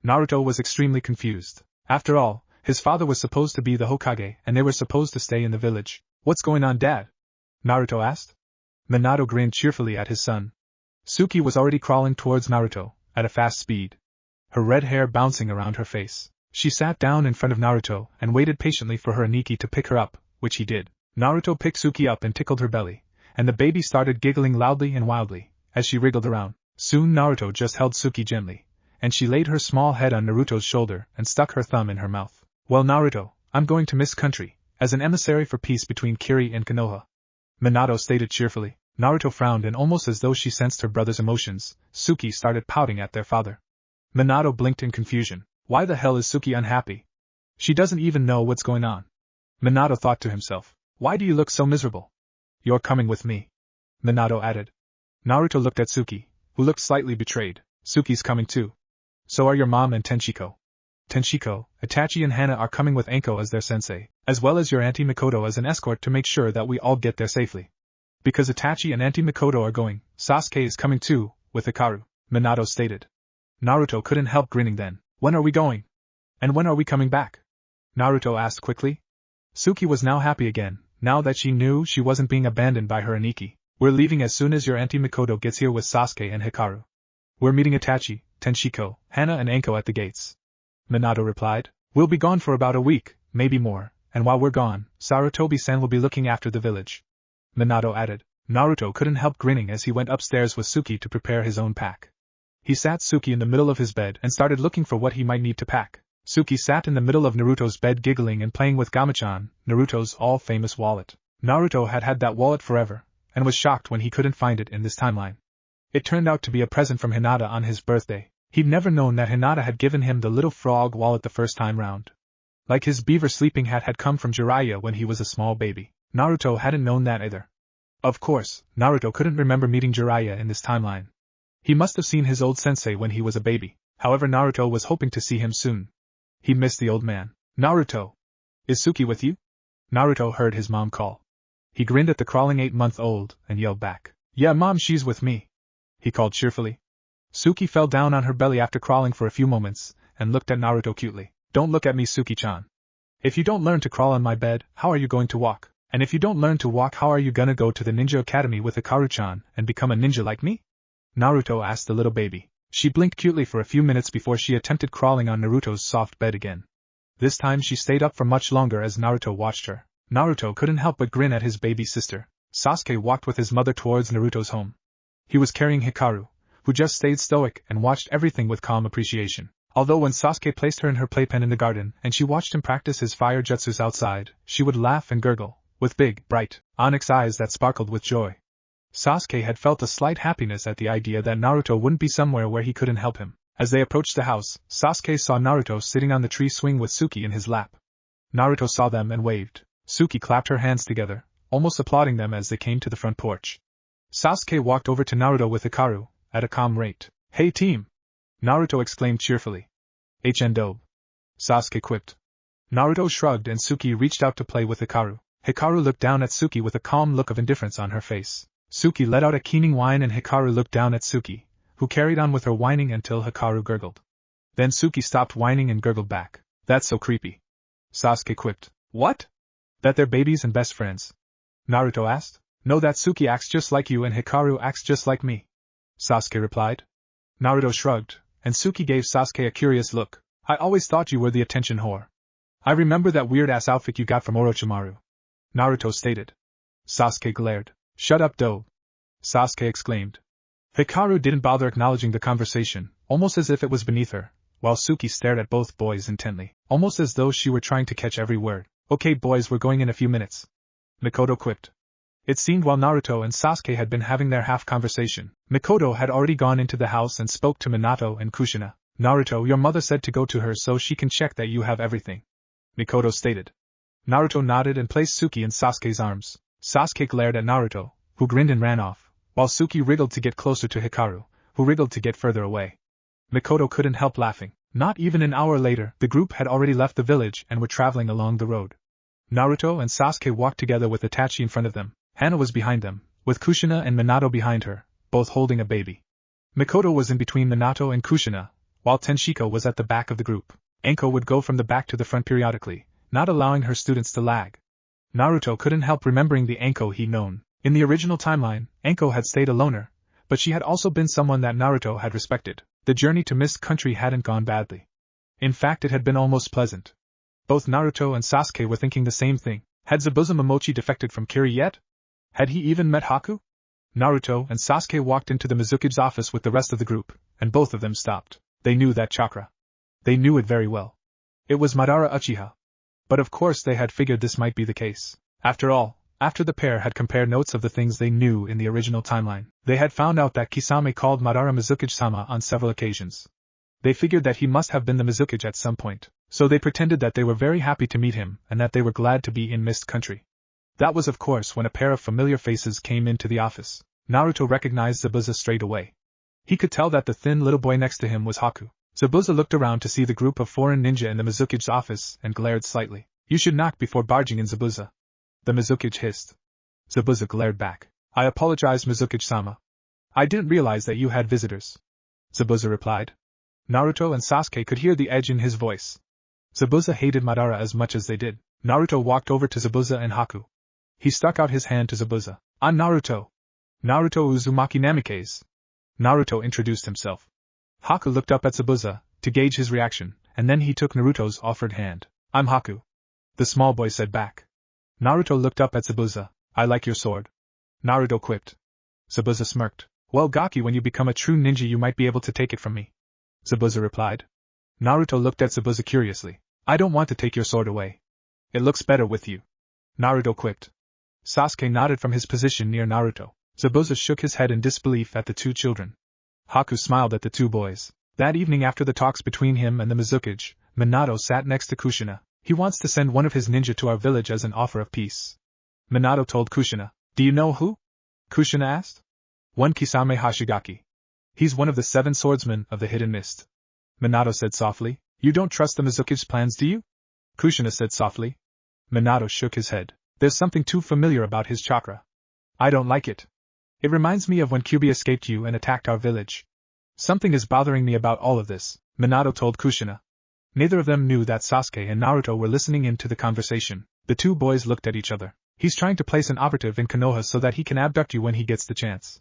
Naruto was extremely confused. After all, his father was supposed to be the Hokage and they were supposed to stay in the village. What's going on, Dad? Naruto asked. Minato grinned cheerfully at his son. Suki was already crawling towards Naruto, at a fast speed. Her red hair bouncing around her face. She sat down in front of Naruto and waited patiently for her Aniki to pick her up, which he did. Naruto picked Suki up and tickled her belly, and the baby started giggling loudly and wildly, as she wriggled around. Soon Naruto just held Suki gently, and she laid her small head on Naruto's shoulder and stuck her thumb in her mouth. Well, Naruto, I'm going to Miss Country, as an emissary for peace between Kiri and Konoha. Minato stated cheerfully. Naruto frowned, and almost as though she sensed her brother's emotions, Suki started pouting at their father. Minato blinked in confusion. Why the hell is Suki unhappy? She doesn't even know what's going on. Minato thought to himself. Why do you look so miserable? You're coming with me, Minato added. Naruto looked at Suki, who looked slightly betrayed. Suki's coming too. So are your mom and Tenshiko. Tenshiko, Itachi and Hana are coming with Anko as their sensei, as well as your Auntie Mikoto as an escort to make sure that we all get there safely. Because Itachi and Auntie Mikoto are going, Sasuke is coming too, with Hikaru, Minato stated. Naruto couldn't help grinning then. When are we going? And when are we coming back? Naruto asked quickly. Suki was now happy again, now that she knew she wasn't being abandoned by her Aniki. We're leaving as soon as your Auntie Mikoto gets here with Sasuke and Hikaru. We're meeting Itachi, Tenshiko, Hana and Anko at the gates. Minato replied. We'll be gone for about a week, maybe more, and while we're gone, Sarutobi-san will be looking after the village. Minato added. Naruto couldn't help grinning as he went upstairs with Suki to prepare his own pack. He sat Suki in the middle of his bed and started looking for what he might need to pack. Suki sat in the middle of Naruto's bed giggling and playing with Gamachan, Naruto's all-famous wallet. Naruto had had that wallet forever, and was shocked when he couldn't find it in this timeline. It turned out to be a present from Hinata on his birthday. He'd never known that Hinata had given him the little frog wallet the first time round. Like his beaver sleeping hat had come from Jiraiya when he was a small baby. Naruto hadn't known that either. Of course, Naruto couldn't remember meeting Jiraiya in this timeline. He must have seen his old sensei when he was a baby. However, Naruto was hoping to see him soon. He missed the old man. Naruto! Is Suki with you? Naruto heard his mom call. He grinned at the crawling 8-month-old and yelled back. Yeah, Mom, she's with me. He called cheerfully. Suki fell down on her belly after crawling for a few moments, and looked at Naruto cutely. Don't look at me, Suki-chan. If you don't learn to crawl on my bed, how are you going to walk? And if you don't learn to walk, how are you gonna go to the ninja academy with Hikaru-chan and become a ninja like me? Naruto asked the little baby. She blinked cutely for a few minutes before she attempted crawling on Naruto's soft bed again. This time she stayed up for much longer as Naruto watched her. Naruto couldn't help but grin at his baby sister. Sasuke walked with his mother towards Naruto's home. He was carrying Hikaru, who just stayed stoic and watched everything with calm appreciation. Although when Sasuke placed her in her playpen in the garden and she watched him practice his fire jutsus outside, she would laugh and gurgle, with big, bright, onyx eyes that sparkled with joy. Sasuke had felt a slight happiness at the idea that Naruto wouldn't be somewhere where he couldn't help him. As they approached the house, Sasuke saw Naruto sitting on the tree swing with Suki in his lap. Naruto saw them and waved. Suki clapped her hands together, almost applauding them as they came to the front porch. Sasuke walked over to Naruto with Hikaru, at a calm rate. Hey team! Naruto exclaimed cheerfully. Dobe. Sasuke quipped. Naruto shrugged and Suki reached out to play with Hikaru. Hikaru looked down at Suki with a calm look of indifference on her face. Suki let out a keening whine and Hikaru looked down at Suki, who carried on with her whining until Hikaru gurgled. Then Suki stopped whining and gurgled back. That's so creepy. Sasuke quipped. What? That they're babies and best friends? Naruto asked. No, that Suki acts just like you and Hikaru acts just like me. Sasuke replied. Naruto shrugged, and Suki gave Sasuke a curious look. I always thought you were the attention whore. I remember that weird-ass outfit you got from Orochimaru. Naruto stated. Sasuke glared. Shut up, Dobe. Sasuke exclaimed. Hikaru didn't bother acknowledging the conversation, almost as if it was beneath her, while Suki stared at both boys intently, almost as though she were trying to catch every word. Okay boys, we're going in a few minutes. Mikoto quipped. It seemed while Naruto and Sasuke had been having their half-conversation, Mikoto had already gone into the house and spoke to Minato and Kushina. Naruto, your mother said to go to her so she can check that you have everything. Mikoto stated. Naruto nodded and placed Suki in Sasuke's arms. Sasuke glared at Naruto, who grinned and ran off, while Suki wriggled to get closer to Hikaru, who wriggled to get further away. Mikoto couldn't help laughing. Not even an hour later, the group had already left the village and were traveling along the road. Naruto and Sasuke walked together with Itachi in front of them. Hana was behind them, with Kushina and Minato behind her, both holding a baby. Mikoto was in between Minato and Kushina, while Tenshiko was at the back of the group. Anko would go from the back to the front periodically, not allowing her students to lag. Naruto couldn't help remembering the Anko he'd known. In the original timeline, Anko had stayed a loner, but she had also been someone that Naruto had respected. The journey to Mist Country hadn't gone badly. In fact, it had been almost pleasant. Both Naruto and Sasuke were thinking the same thing. Had Zabuza Momochi defected from Kiri yet? Had he even met Haku? Naruto and Sasuke walked into the Mizuki's office with the rest of the group, and both of them stopped. They knew that chakra. They knew it very well. It was Madara Uchiha. But of course they had figured this might be the case. After all, after the pair had compared notes of the things they knew in the original timeline, they had found out that Kisame called Madara Mizukage-sama on several occasions. They figured that he must have been the Mizukage at some point, so they pretended that they were very happy to meet him and that they were glad to be in Mist Country. That was of course when a pair of familiar faces came into the office. Naruto recognized Zabuza straight away. He could tell that the thin little boy next to him was Haku. Zabuza looked around to see the group of foreign ninja in the Mizukage's office and glared slightly. "You should knock before barging in, Zabuza," the Mizukage hissed. Zabuza glared back. "I apologize, Mizukage-sama. I didn't realize that you had visitors," Zabuza replied. Naruto and Sasuke could hear the edge in his voice. Zabuza hated Madara as much as they did. Naruto walked over to Zabuza and Haku. He stuck out his hand to Zabuza. "I'm Naruto. Naruto Uzumaki Namikaze." Naruto introduced himself. Haku looked up at Zabuza to gauge his reaction, and then he took Naruto's offered hand. "I'm Haku," the small boy said back. Naruto looked up at Zabuza. "I like your sword," Naruto quipped. Zabuza smirked. "Well, Gaki, when you become a true ninja you might be able to take it from me," Zabuza replied. Naruto looked at Zabuza curiously. "I don't want to take your sword away. It looks better with you," Naruto quipped. Sasuke nodded from his position near Naruto. Zabuza shook his head in disbelief at the two children. Haku smiled at the two boys. That evening after the talks between him and the Mizukage, Minato sat next to Kushina. "He wants to send one of his ninja to our village as an offer of peace," Minato told Kushina. "Do you know who?" Kushina asked. "One Kisame Hashigaki. He's one of the 7 swordsmen of the Hidden Mist," Minato said softly. "You don't trust the Mizukage's plans, do you?" Kushina said softly. Minato shook his head. "There's something too familiar about his chakra. I don't like it. It reminds me of when Kyuubi escaped you and attacked our village. Something is bothering me about all of this," Minato told Kushina. Neither of them knew that Sasuke and Naruto were listening in to the conversation. The two boys looked at each other. "He's trying to place an operative in Konoha so that he can abduct you when he gets the chance,"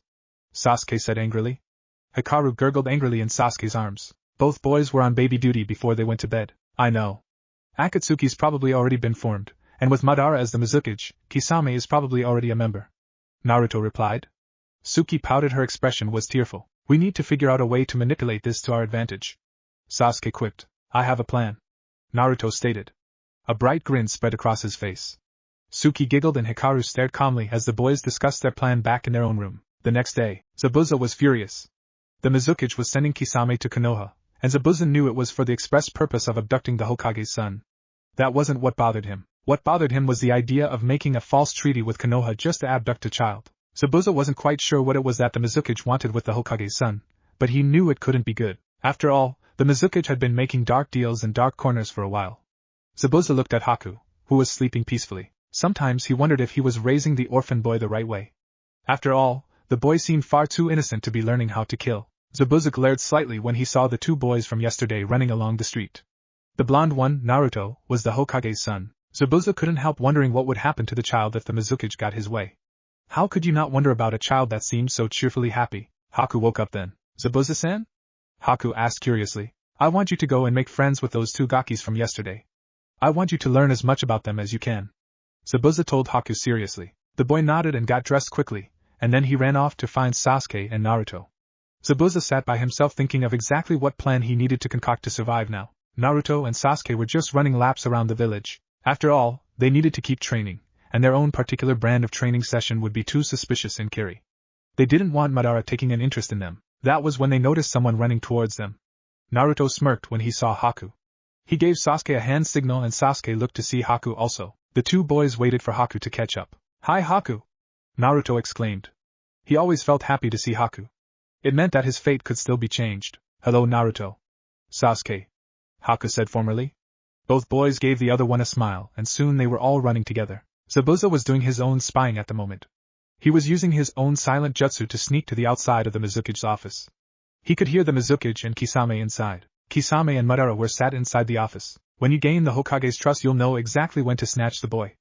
Sasuke said angrily. Hikaru gurgled angrily in Sasuke's arms. Both boys were on baby duty before they went to bed. "I know. Akatsuki's probably already been formed, and with Madara as the Mizukage, Kisame is probably already a member," Naruto replied. Suki pouted. Her expression was tearful. "We need to figure out a way to manipulate this to our advantage," Sasuke quipped. "I have a plan," Naruto stated. A bright grin spread across his face. Suki giggled and Hikaru stared calmly as the boys discussed their plan back in their own room. The next day, Zabuza was furious. The Mizukage was sending Kisame to Konoha, and Zabuza knew it was for the express purpose of abducting the Hokage's son. That wasn't what bothered him. What bothered him was the idea of making a false treaty with Konoha just to abduct a child. Zabuza wasn't quite sure what it was that the Mizukage wanted with the Hokage's son, but he knew it couldn't be good. After all, the Mizukage had been making dark deals in dark corners for a while. Zabuza looked at Haku, who was sleeping peacefully. Sometimes he wondered if he was raising the orphan boy the right way. After all, the boy seemed far too innocent to be learning how to kill. Zabuza glared slightly when he saw the two boys from yesterday running along the street. The blonde one, Naruto, was the Hokage's son. Zabuza couldn't help wondering what would happen to the child if the Mizukage got his way. How could you not wonder about a child that seemed so cheerfully happy? Haku woke up then. "Zabuza-san?" Haku asked curiously. "I want you to go and make friends with those two Gakis from yesterday. I want you to learn as much about them as you can," Zabuza told Haku seriously. The boy nodded and got dressed quickly, and then he ran off to find Sasuke and Naruto. Zabuza sat by himself thinking of exactly what plan he needed to concoct to survive now. Naruto and Sasuke were just running laps around the village. After all, they needed to keep training, and their own particular brand of training session would be too suspicious in Kiri. They didn't want Madara taking an interest in them. That was when they noticed someone running towards them. Naruto smirked when he saw Haku. He gave Sasuke a hand signal and Sasuke looked to see Haku also. The two boys waited for Haku to catch up. "Hi Haku!" Naruto exclaimed. He always felt happy to see Haku. It meant that his fate could still be changed. "Hello Naruto." "Sasuke," Haku said formally. Both boys gave the other one a smile and soon they were all running together. Zabuza was doing his own spying at the moment. He was using his own silent jutsu to sneak to the outside of the Mizukage's office. He could hear the Mizukage and Kisame inside. Kisame and Madara were sat inside the office. "When you gain the Hokage's trust you'll know exactly when to snatch the boy,"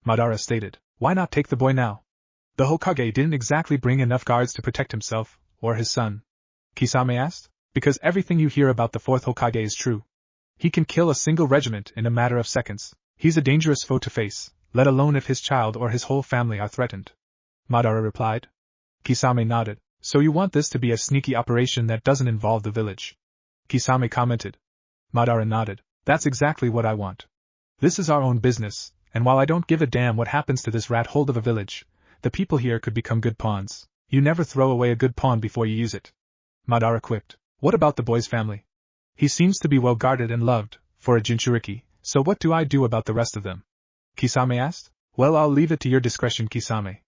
Madara stated. "Why not take the boy now? The Hokage didn't exactly bring enough guards to protect himself, or his son," Kisame asked. "Because everything you hear about the fourth Hokage is true. He can kill a single regiment in a matter of seconds. He's a dangerous foe to face, let alone if his child or his whole family are threatened," Madara replied. Kisame nodded. "So you want this to be a sneaky operation that doesn't involve the village?" Kisame commented. Madara nodded. "That's exactly what I want. This is our own business, and while I don't give a damn what happens to this rat hold of a village, the people here could become good pawns. You never throw away a good pawn before you use it. Madara quipped. What about the boy's family? He seems to be well guarded and loved, for a Jinchuriki, so what do I do about the rest of them? Kisame asked. Well, I'll leave it to your discretion, Kisame.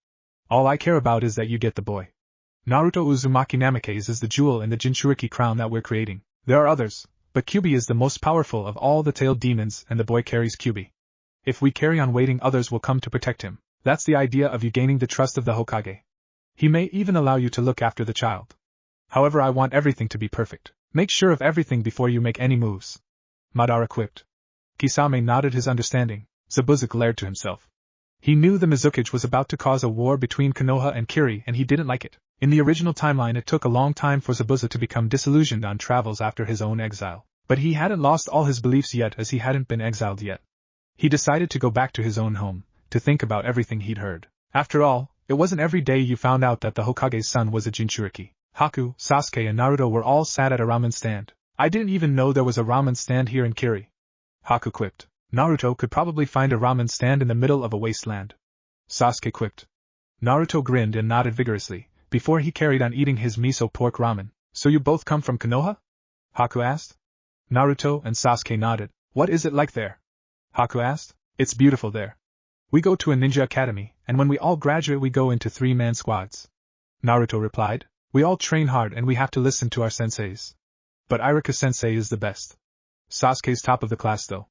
All I care about is that you get the boy. Naruto Uzumaki Namikaze is the jewel in the Jinchuriki crown that we're creating. There are others, but Kyuubi is the most powerful of all the tailed demons and the boy carries Kyuubi. If we carry on waiting, others will come to protect him. That's the idea of you gaining the trust of the Hokage. He may even allow you to look after the child. However, I want everything to be perfect. Make sure of everything before you make any moves. Madara quipped. Kisame nodded his understanding. Zabuza glared to himself. He knew the Mizukage was about to cause a war between Konoha and Kiri and he didn't like it. In the original timeline it took a long time for Zabuza to become disillusioned on travels after his own exile. But he hadn't lost all his beliefs yet as he hadn't been exiled yet. He decided to go back to his own home, to think about everything he'd heard. After all, it wasn't every day you found out that the Hokage's son was a Jinchuriki. Haku, Sasuke and Naruto were all sat at a ramen stand. I didn't even know there was a ramen stand here in Kiri. Haku quipped. Naruto could probably find a ramen stand in the middle of a wasteland. Sasuke quipped. Naruto grinned and nodded vigorously, before he carried on eating his miso pork ramen. So you both come from Konoha? Haku asked. Naruto and Sasuke nodded. What is it like there? Haku asked. It's beautiful there. We go to a ninja academy, and when we all graduate we go into 3-man squads. Naruto replied. We all train hard and we have to listen to our senseis. But Iruka-sensei is the best. Sasuke's top of the class though.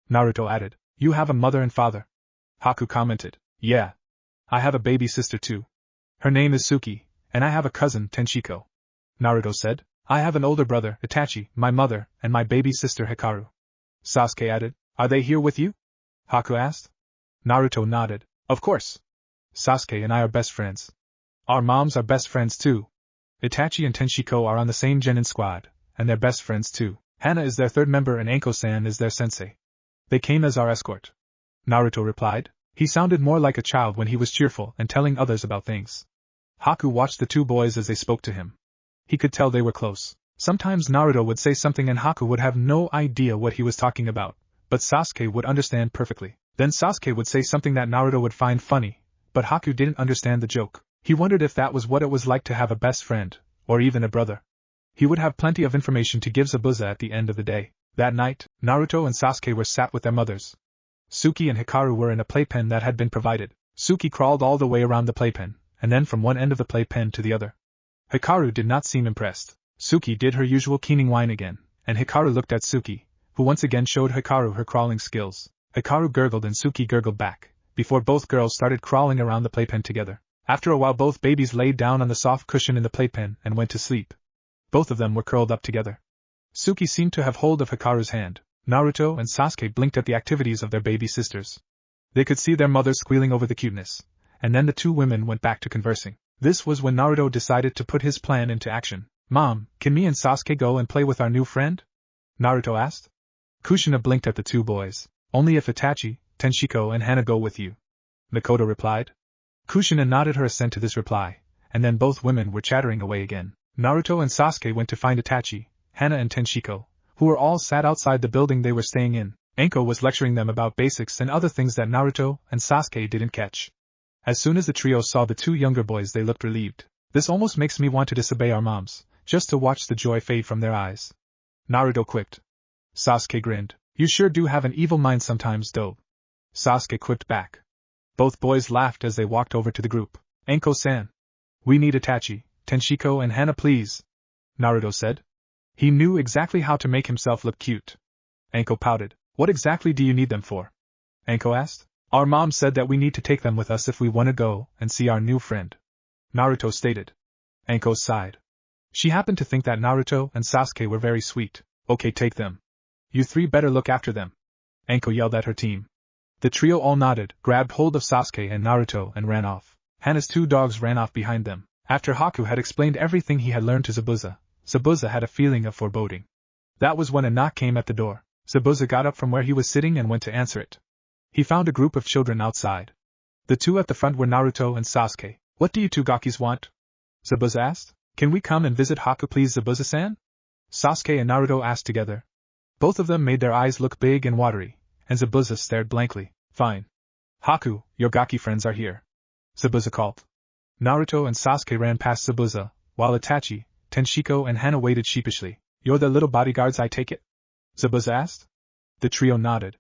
Naruto added. You have a mother and father. Haku commented. Yeah. I have a baby sister too. Her name is Suki, and I have a cousin, Tenshiko. Naruto said. I have an older brother, Itachi, my mother, and my baby sister Hikaru. Sasuke added. Are they here with you? Haku asked. Naruto nodded. Of course. Sasuke and I are best friends. Our moms are best friends too. Itachi and Tenshiko are on the same genin squad, and they're best friends too. Hana is their third member and Anko-san is their sensei. They came as our escort. Naruto replied. He sounded more like a child when he was cheerful and telling others about things. Haku watched the two boys as they spoke to him. He could tell they were close. Sometimes Naruto would say something and Haku would have no idea what he was talking about, but Sasuke would understand perfectly. Then Sasuke would say something that Naruto would find funny, but Haku didn't understand the joke. He wondered if that was what it was like to have a best friend, or even a brother. He would have plenty of information to give Zabuza at the end of the day. That night, Naruto and Sasuke were sat with their mothers. Suki and Hikaru were in a playpen that had been provided. Suki crawled all the way around the playpen, and then from one end of the playpen to the other. Hikaru did not seem impressed. Suki did her usual keening whine again, and Hikaru looked at Suki, who once again showed Hikaru her crawling skills. Hikaru gurgled and Suki gurgled back, before both girls started crawling around the playpen together. After a while both babies laid down on the soft cushion in the playpen and went to sleep. Both of them were curled up together. Suki seemed to have hold of Hikaru's hand. Naruto and Sasuke blinked at the activities of their baby sisters. They could see their mother squealing over the cuteness, and then the two women went back to conversing. This was when Naruto decided to put his plan into action. Mom, can me and Sasuke go and play with our new friend? Naruto asked. Kushina blinked at the two boys. Only if Itachi, Tenshiko and Hana go with you. Makoto replied. Kushina nodded her assent to this reply, and then both women were chattering away again. Naruto and Sasuke went to find Itachi, Hana and Tenshiko, who were all sat outside the building they were staying in. Anko was lecturing them about basics and other things that Naruto and Sasuke didn't catch. As soon as the trio saw the two younger boys they looked relieved. This almost makes me want to disobey our moms, just to watch the joy fade from their eyes. Naruto quipped. Sasuke grinned. You sure do have an evil mind sometimes, though. Sasuke quipped back. Both boys laughed as they walked over to the group. Anko-san. We need Itachi, Tenshiko and Hana please, Naruto said. He knew exactly how to make himself look cute. Anko pouted. What exactly do you need them for? Anko asked. Our mom said that we need to take them with us if we want to go and see our new friend, Naruto stated. Anko sighed. She happened to think that Naruto and Sasuke were very sweet. Okay, take them. You three better look after them, Anko yelled at her team. The trio all nodded, grabbed hold of Sasuke and Naruto and ran off. Hana's two dogs ran off behind them. After Haku had explained everything he had learned to Zabuza, Zabuza had a feeling of foreboding. That was when a knock came at the door. Zabuza got up from where he was sitting and went to answer it. He found a group of children outside. The two at the front were Naruto and Sasuke. What do you two gakis want? Zabuza asked. Can we come and visit Haku please, Zabuza-san? Sasuke and Naruto asked together. Both of them made their eyes look big and watery, and Zabuza stared blankly. Fine. Haku, your Gaki friends are here. Zabuza called. Naruto and Sasuke ran past Zabuza, while Itachi, Tenshiko and Hana waited sheepishly. You're the little bodyguards, I take it? Zabuza asked. The trio nodded.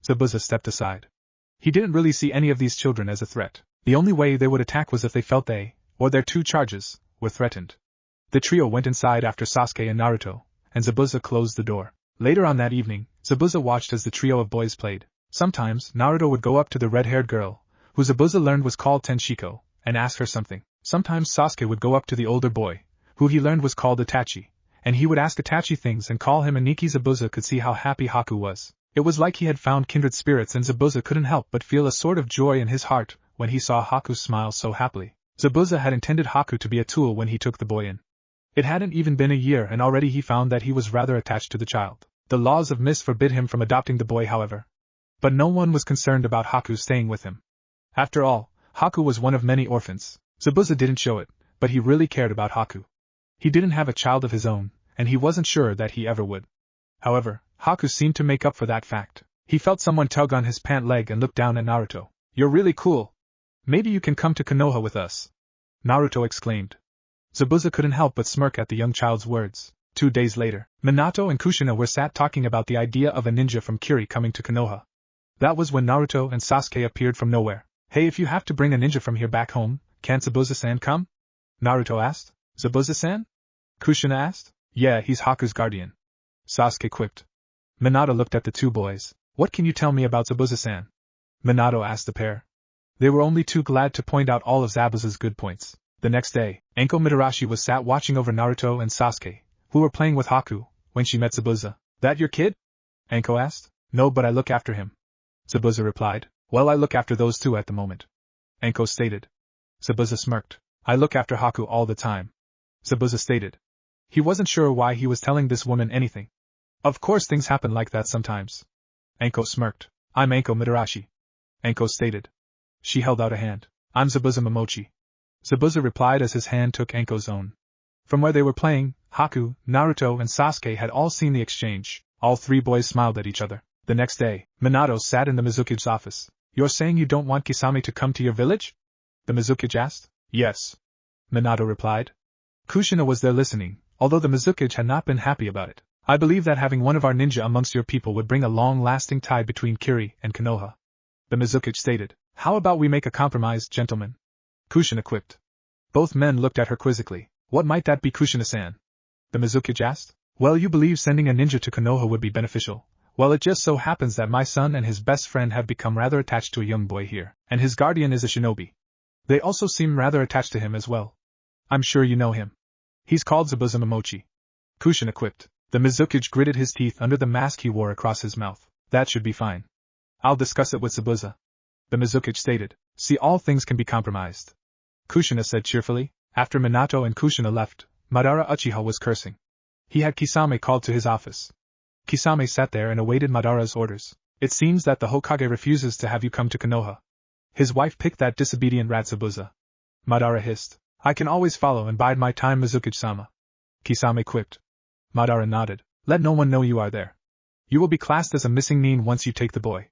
Zabuza stepped aside. He didn't really see any of these children as a threat. The only way they would attack was if they felt they, or their two charges, were threatened. The trio went inside after Sasuke and Naruto, and Zabuza closed the door. Later on that evening, Zabuza watched as the trio of boys played. Sometimes, Naruto would go up to the red-haired girl, who Zabuza learned was called Tenshiko, and ask her something. Sometimes Sasuke would go up to the older boy, who he learned was called Itachi, and he would ask Itachi things and call him Aniki. Zabuza could see how happy Haku was. It was like he had found kindred spirits, and Zabuza couldn't help but feel a sort of joy in his heart when he saw Haku smile so happily. Zabuza had intended Haku to be a tool when he took the boy in. It hadn't even been a year and already he found that he was rather attached to the child. The laws of Mist forbid him from adopting the boy, however. But no one was concerned about Haku staying with him. After all, Haku was one of many orphans. Zabuza didn't show it, but he really cared about Haku. He didn't have a child of his own, and he wasn't sure that he ever would. However, Haku seemed to make up for that fact. He felt someone tug on his pant leg and looked down at Naruto. You're really cool. Maybe you can come to Konoha with us. Naruto exclaimed. Zabuza couldn't help but smirk at the young child's words. 2 days later, Minato and Kushina were sat talking about the idea of a ninja from Kiri coming to Konoha. That was when Naruto and Sasuke appeared from nowhere. Hey, if you have to bring a ninja from here back home, can't Zabuza-san come? Naruto asked. Zabuza-san? Kushina asked. Yeah, he's Haku's guardian. Sasuke quipped. Minato looked at the two boys. What can you tell me about Zabuza-san? Minato asked the pair. They were only too glad to point out all of Zabuza's good points. The next day, Anko Mitarashi was sat watching over Naruto and Sasuke, who were playing with Haku, when she met Zabuza. That your kid? Anko asked. No, but I look after him. Zabuza replied. Well, I look after those two at the moment. Anko stated. Zabuza smirked. I look after Haku all the time. Zabuza stated. He wasn't sure why he was telling this woman anything. Of course things happen like that sometimes. Anko smirked. I'm Anko Mitarashi. Anko stated. She held out a hand. I'm Zabuza Momochi. Zabuza replied as his hand took Anko's own. From where they were playing, Haku, Naruto and Sasuke had all seen the exchange. All three boys smiled at each other. The next day, Minato sat in the Mizuki's office. You're saying you don't want Kisame to come to your village? The Mizuki asked. Yes. Minato replied. Kushina was there listening, although the Mizuki had not been happy about it. I believe that having one of our ninja amongst your people would bring a long-lasting tie between Kiri and Konoha. The Mizuki stated. How about we make a compromise, gentlemen? Kushina quipped. Both men looked at her quizzically. What might that be, Kushina-san? The Mizuki asked. Well, you believe sending a ninja to Konoha would be beneficial. Well, it just so happens that my son and his best friend have become rather attached to a young boy here, and his guardian is a shinobi. They also seem rather attached to him as well. I'm sure you know him. He's called Zabuza Momochi. Kushina quipped. The Mizuki gritted his teeth under the mask he wore across his mouth. That should be fine. I'll discuss it with Zabuza. The Mizuki stated. See, all things can be compromised. Kushina said cheerfully. After Minato and Kushina left, Madara Uchiha was cursing. He had Kisame called to his office. Kisame sat there and awaited Madara's orders. It seems that the Hokage refuses to have you come to Konoha. His wife picked that disobedient rat Zabuza. Madara hissed. I can always follow and bide my time, Mizuki-sama. Kisame quipped. Madara nodded. Let no one know you are there. You will be classed as a missing nin once you take the boy.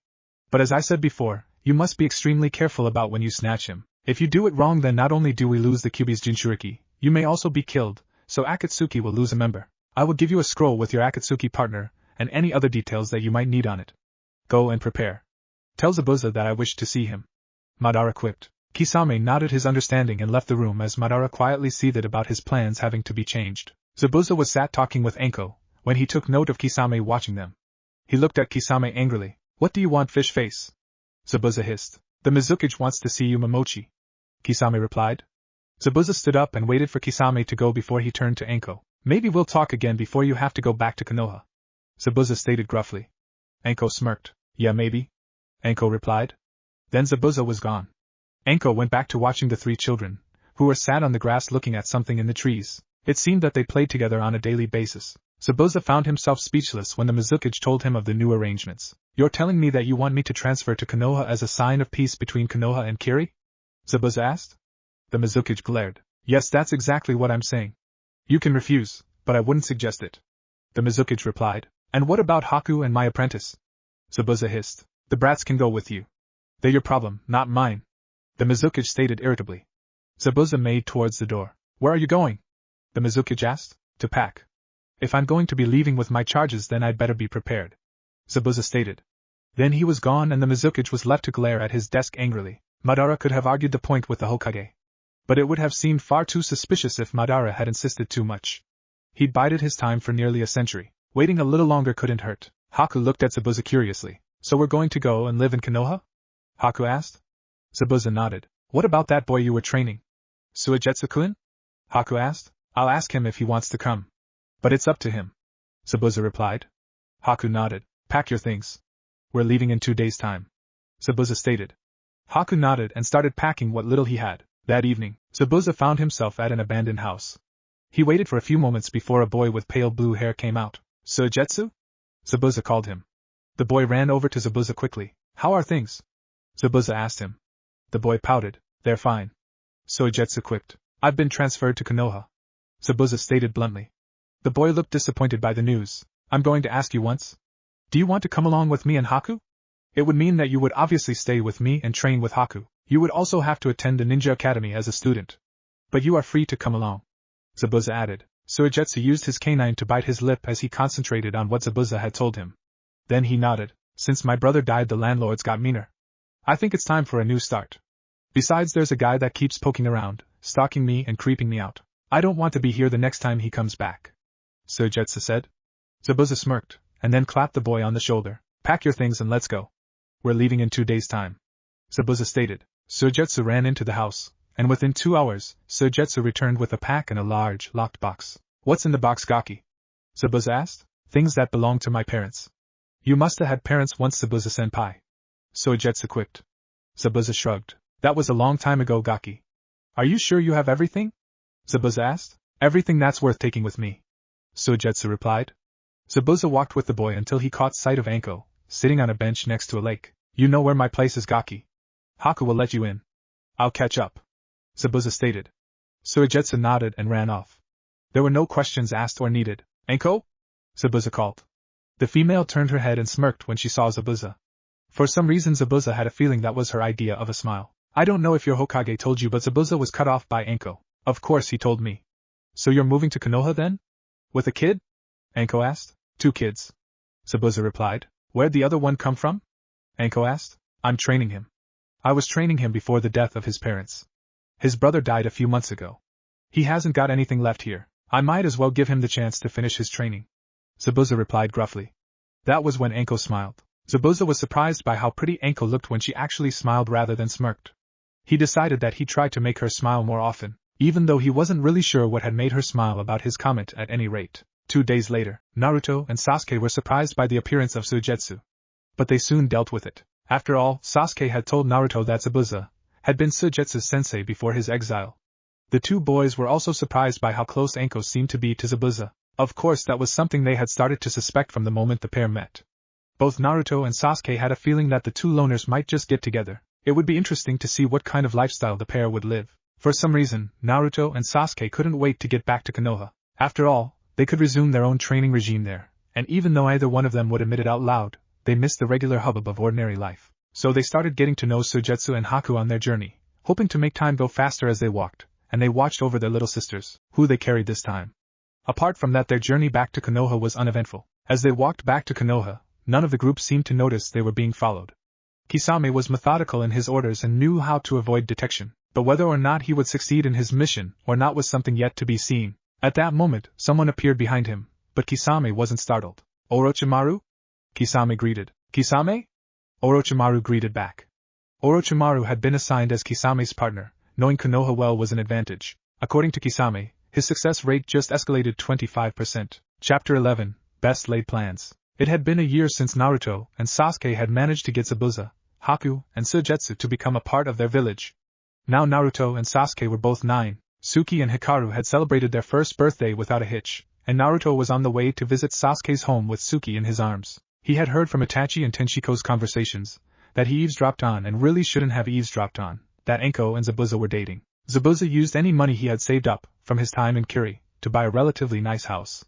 But as I said before, you must be extremely careful about when you snatch him. If you do it wrong, then not only do we lose the Kyuubi's Jinchuriki, you may also be killed, so Akatsuki will lose a member. I will give you a scroll with your Akatsuki partner, and any other details that you might need on it. Go and prepare. Tell Zabuza that I wish to see him. Madara quipped. Kisame nodded his understanding and left the room as Madara quietly seethed about his plans having to be changed. Zabuza was sat talking with Anko, when he took note of Kisame watching them. He looked at Kisame angrily. What do you want, fish face? Zabuza hissed. The Mizuki wants to see you, Momochi. Kisame replied. Zabuza stood up and waited for Kisame to go before he turned to Anko. Maybe we'll talk again before you have to go back to Konoha. Zabuza stated gruffly. Anko smirked. Yeah, maybe. Anko replied. Then Zabuza was gone. Anko went back to watching the three children, who were sat on the grass looking at something in the trees. It seemed that they played together on a daily basis. Zabuza found himself speechless when the Mizuki told him of the new arrangements. You're telling me that you want me to transfer to Konoha as a sign of peace between Konoha and Kiri? Zabuza asked. The Mizuki glared. Yes, that's exactly what I'm saying. You can refuse, but I wouldn't suggest it. The Mizuki replied. And what about Haku and my apprentice? Zabuza hissed. The brats can go with you. They're your problem, not mine. The Mizukage stated irritably. Zabuza made towards the door. Where are you going? The Mizukage asked. To pack. If I'm going to be leaving with my charges, then I'd better be prepared. Zabuza stated. Then he was gone and the Mizukage was left to glare at his desk angrily. Madara could have argued the point with the Hokage. But it would have seemed far too suspicious if Madara had insisted too much. He'd bided his time for nearly a century. Waiting a little longer couldn't hurt. Haku looked at Zabuza curiously. So we're going to go and live in Konoha? Haku asked. Zabuza nodded. What about that boy you were training? Suigetsu-kun? Haku asked. I'll ask him if he wants to come. But it's up to him. Zabuza replied. Haku nodded. Pack your things. We're leaving in 2 days' time. Zabuza stated. Haku nodded and started packing what little he had. That evening, Zabuza found himself at an abandoned house. He waited for a few moments before a boy with pale blue hair came out. Suigetsu? Zabuza called him. The boy ran over to Zabuza quickly. How are things? Zabuza asked him. The boy pouted. They're fine. Suigetsu quipped. I've been transferred to Konoha. Zabuza stated bluntly. The boy looked disappointed by the news. I'm going to ask you once. Do you want to come along with me and Haku? It would mean that you would obviously stay with me and train with Haku. You would also have to attend the ninja academy as a student. But you are free to come along. Zabuza added. Suigetsu used his canine to bite his lip as he concentrated on what Zabuza had told him. Then he nodded. Since my brother died, the landlords got meaner. I think it's time for a new start. Besides, there's a guy that keeps poking around, stalking me and creeping me out. I don't want to be here the next time he comes back. Suigetsu said. Zabuza smirked, and then clapped the boy on the shoulder. Pack your things and let's go. We're leaving in 2 days' time. Zabuza stated. Suigetsu ran into the house, and within 2 hours, Suigetsu returned with a pack and a large, locked box. What's in the box, Gaki? Zabuza asked. Things that belong to my parents. You must have had parents once, Zabuza-senpai. Suigetsu quipped. Zabuza shrugged. That was a long time ago, Gaki. Are you sure you have everything? Zabuza asked. Everything that's worth taking with me. Suigetsu replied. Zabuza walked with the boy until he caught sight of Anko, sitting on a bench next to a lake. You know where my place is, Gaki. Haku will let you in. I'll catch up. Zabuza stated. Suigetsu nodded and ran off. There were no questions asked or needed. Anko? Zabuza called. The female turned her head and smirked when she saw Zabuza. For some reason Zabuza had a feeling that was her idea of a smile. I don't know if your Hokage told you, but Zabuza was cut off by Anko. Of course he told me. So you're moving to Konoha then? With a kid? Anko asked. 2 kids. Zabuza replied. Where'd the other one come from? Anko asked. I'm training him. I was training him before the death of his parents. His brother died a few months ago. He hasn't got anything left here. I might as well give him the chance to finish his training. Zabuza replied gruffly. That was when Anko smiled. Zabuza was surprised by how pretty Anko looked when she actually smiled rather than smirked. He decided that he'd try to make her smile more often, even though he wasn't really sure what had made her smile about his comment at any rate. 2 days later, Naruto and Sasuke were surprised by the appearance of Suigetsu. But they soon dealt with it. After all, Sasuke had told Naruto that Zabuza had been Suigetsu's sensei before his exile. The 2 boys were also surprised by how close Anko seemed to be to Zabuza. Of course, that was something they had started to suspect from the moment the pair met. Both Naruto and Sasuke had a feeling that the 2 loners might just get together. It would be interesting to see what kind of lifestyle the pair would live. For some reason, Naruto and Sasuke couldn't wait to get back to Konoha. After all, they could resume their own training regime there, and even though either one of them would admit it out loud, they missed the regular hubbub of ordinary life. So they started getting to know Suigetsu and Haku on their journey, hoping to make time go faster as they walked, and they watched over their little sisters, who they carried this time. Apart from that, their journey back to Konoha was uneventful. As they walked back to Konoha, none of the group seemed to notice they were being followed. Kisame was methodical in his orders and knew how to avoid detection, but whether or not he would succeed in his mission or not was something yet to be seen. At that moment, someone appeared behind him, but Kisame wasn't startled. Orochimaru? Kisame greeted. Kisame? Orochimaru greeted back. Orochimaru had been assigned as Kisame's partner, knowing Konoha well was an advantage. According to Kisame, his success rate just escalated 25%. Chapter 11, Best Laid Plans. It had been a year since Naruto and Sasuke had managed to get Zabuza, Haku, and Suigetsu to become a part of their village. Now Naruto and Sasuke were both 9, Suki and Hikaru had celebrated their first birthday without a hitch, and Naruto was on the way to visit Sasuke's home with Suki in his arms. He had heard from Itachi and Tenchiko's conversations, that he eavesdropped on and really shouldn't have eavesdropped on, that Anko and Zabuza were dating. Zabuza used any money he had saved up, from his time in Kiri, to buy a relatively nice house.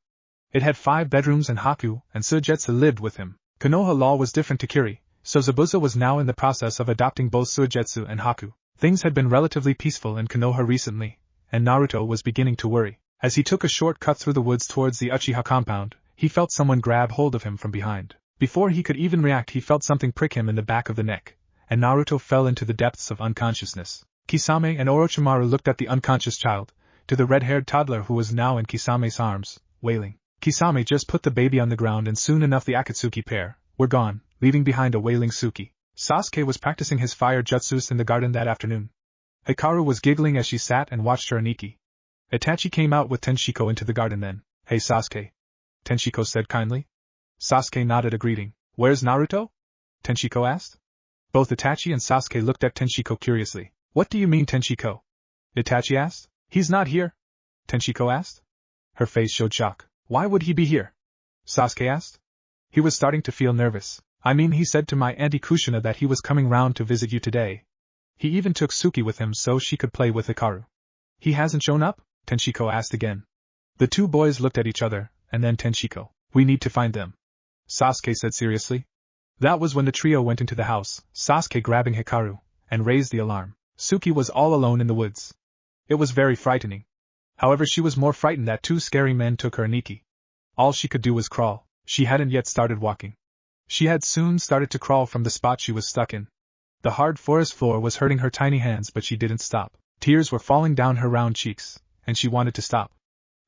It had 5 bedrooms and Haku and Suigetsu lived with him. Konoha law was different to Kiri, so Zabuza was now in the process of adopting both Suigetsu and Haku. Things had been relatively peaceful in Konoha recently, and Naruto was beginning to worry. As he took a short cut through the woods towards the Uchiha compound, he felt someone grab hold of him from behind. Before he could even react, he felt something prick him in the back of the neck, and Naruto fell into the depths of unconsciousness. Kisame and Orochimaru looked at the unconscious child, to the red-haired toddler who was now in Kisame's arms, wailing. Kisame just put the baby on the ground, and soon enough the Akatsuki pair were gone, leaving behind a wailing Suki. Sasuke was practicing his fire jutsus in the garden that afternoon. Hikaru was giggling as she sat and watched her Aniki. Itachi came out with Tenshiko into the garden then. "Hey Sasuke," Tenshiko said kindly. Sasuke nodded a greeting. "Where's Naruto?" Tenshiko asked. Both Itachi and Sasuke looked at Tenshiko curiously. "What do you mean, Tenshiko?" Itachi asked. "He's not here," Tenshiko asked. Her face showed shock. "Why would he be here?" Sasuke asked. He was starting to feel nervous. "I mean, he said to my Auntie Kushina that he was coming round to visit you today. He even took Suki with him so she could play with Hikaru." "He hasn't shown up?" Tenshiko asked again. The two boys looked at each other, and then Tenshiko. "We need to find them," Sasuke said seriously. That was when the trio went into the house, Sasuke grabbing Hikaru, and raised the alarm. Suki was all alone in the woods. It was very frightening. However, she was more frightened that two scary men took her Aniki. All she could do was crawl. She hadn't yet started walking. She had soon started to crawl from the spot she was stuck in. The hard forest floor was hurting her tiny hands, but she didn't stop. Tears were falling down her round cheeks, and she wanted to stop.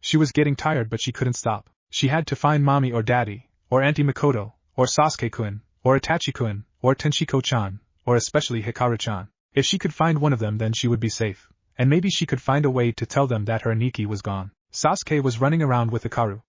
She was getting tired, but she couldn't stop. She had to find Mommy or Daddy, or Auntie Makoto, or Sasuke-kun, or Itachi-kun, or Tenshiko-chan, or especially Hikaru-chan. If she could find one of them, then she would be safe, and maybe she could find a way to tell them that her Aniki was gone. Sasuke was running around with Hikaru.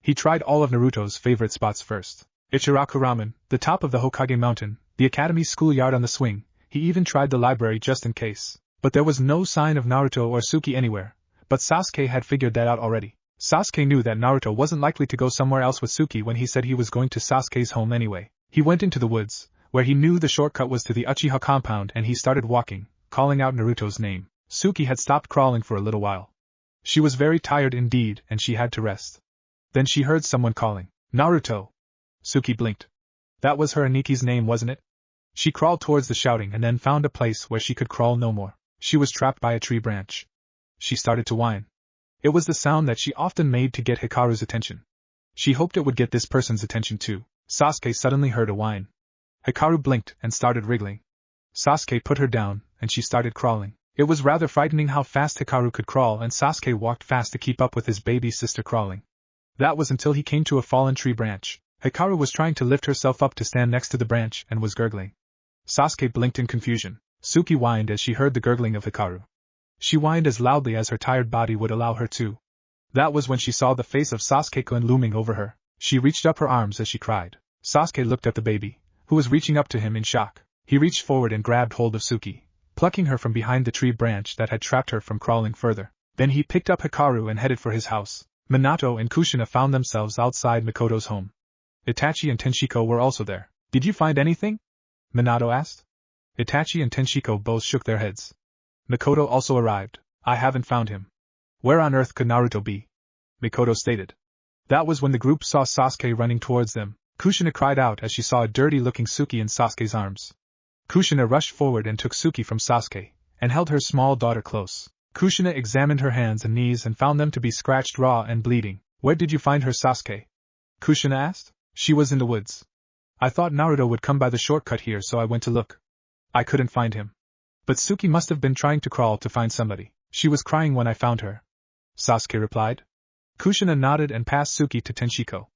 He tried all of Naruto's favorite spots first. Ichiraku Ramen, the top of the Hokage mountain, the academy schoolyard on the swing. He even tried the library just in case. But there was no sign of Naruto or Suki anywhere. But Sasuke had figured that out already. Sasuke knew that Naruto wasn't likely to go somewhere else with Suki when he said he was going to Sasuke's home anyway. He went into the woods, where he knew the shortcut was to the Uchiha compound, and he started walking, calling out Naruto's name. Suki had stopped crawling for a little while. She was very tired indeed, and she had to rest. Then she heard someone calling, "Naruto!" Suki blinked. That was her Aniki's name, wasn't it? She crawled towards the shouting and then found a place where she could crawl no more. She was trapped by a tree branch. She started to whine. It was the sound that she often made to get Hikaru's attention. She hoped it would get this person's attention too. Sasuke suddenly heard a whine. Hikaru blinked and started wriggling. Sasuke put her down, and she started crawling. It was rather frightening how fast Hikaru could crawl, and Sasuke walked fast to keep up with his baby sister crawling. That was until he came to a fallen tree branch. Hikaru was trying to lift herself up to stand next to the branch and was gurgling. Sasuke blinked in confusion. Suki whined as she heard the gurgling of Hikaru. She whined as loudly as her tired body would allow her to. That was when she saw the face of Sasuke-kun looming over her. She reached up her arms as she cried. Sasuke looked at the baby, who was reaching up to him in shock. He reached forward and grabbed hold of Suki, plucking her from behind the tree branch that had trapped her from crawling further. Then he picked up Hikaru and headed for his house. Minato and Kushina found themselves outside Makoto's home. Itachi and Tenshiko were also there. "Did you find anything?" Minato asked. Itachi and Tenshiko both shook their heads. Makoto also arrived. "I haven't found him." "Where on earth could Naruto be?" Makoto stated. That was when the group saw Sasuke running towards them. Kushina cried out as she saw a dirty-looking Suki in Sasuke's arms. Kushina rushed forward and took Suki from Sasuke, and held her small daughter close. Kushina examined her hands and knees and found them to be scratched raw and bleeding. "Where did you find her, Sasuke?" Kushina asked. "She was in the woods. I thought Naruto would come by the shortcut here, so I went to look. I couldn't find him. But Suki must have been trying to crawl to find somebody. She was crying when I found her," Sasuke replied. Kushina nodded and passed Suki to Tenshiko.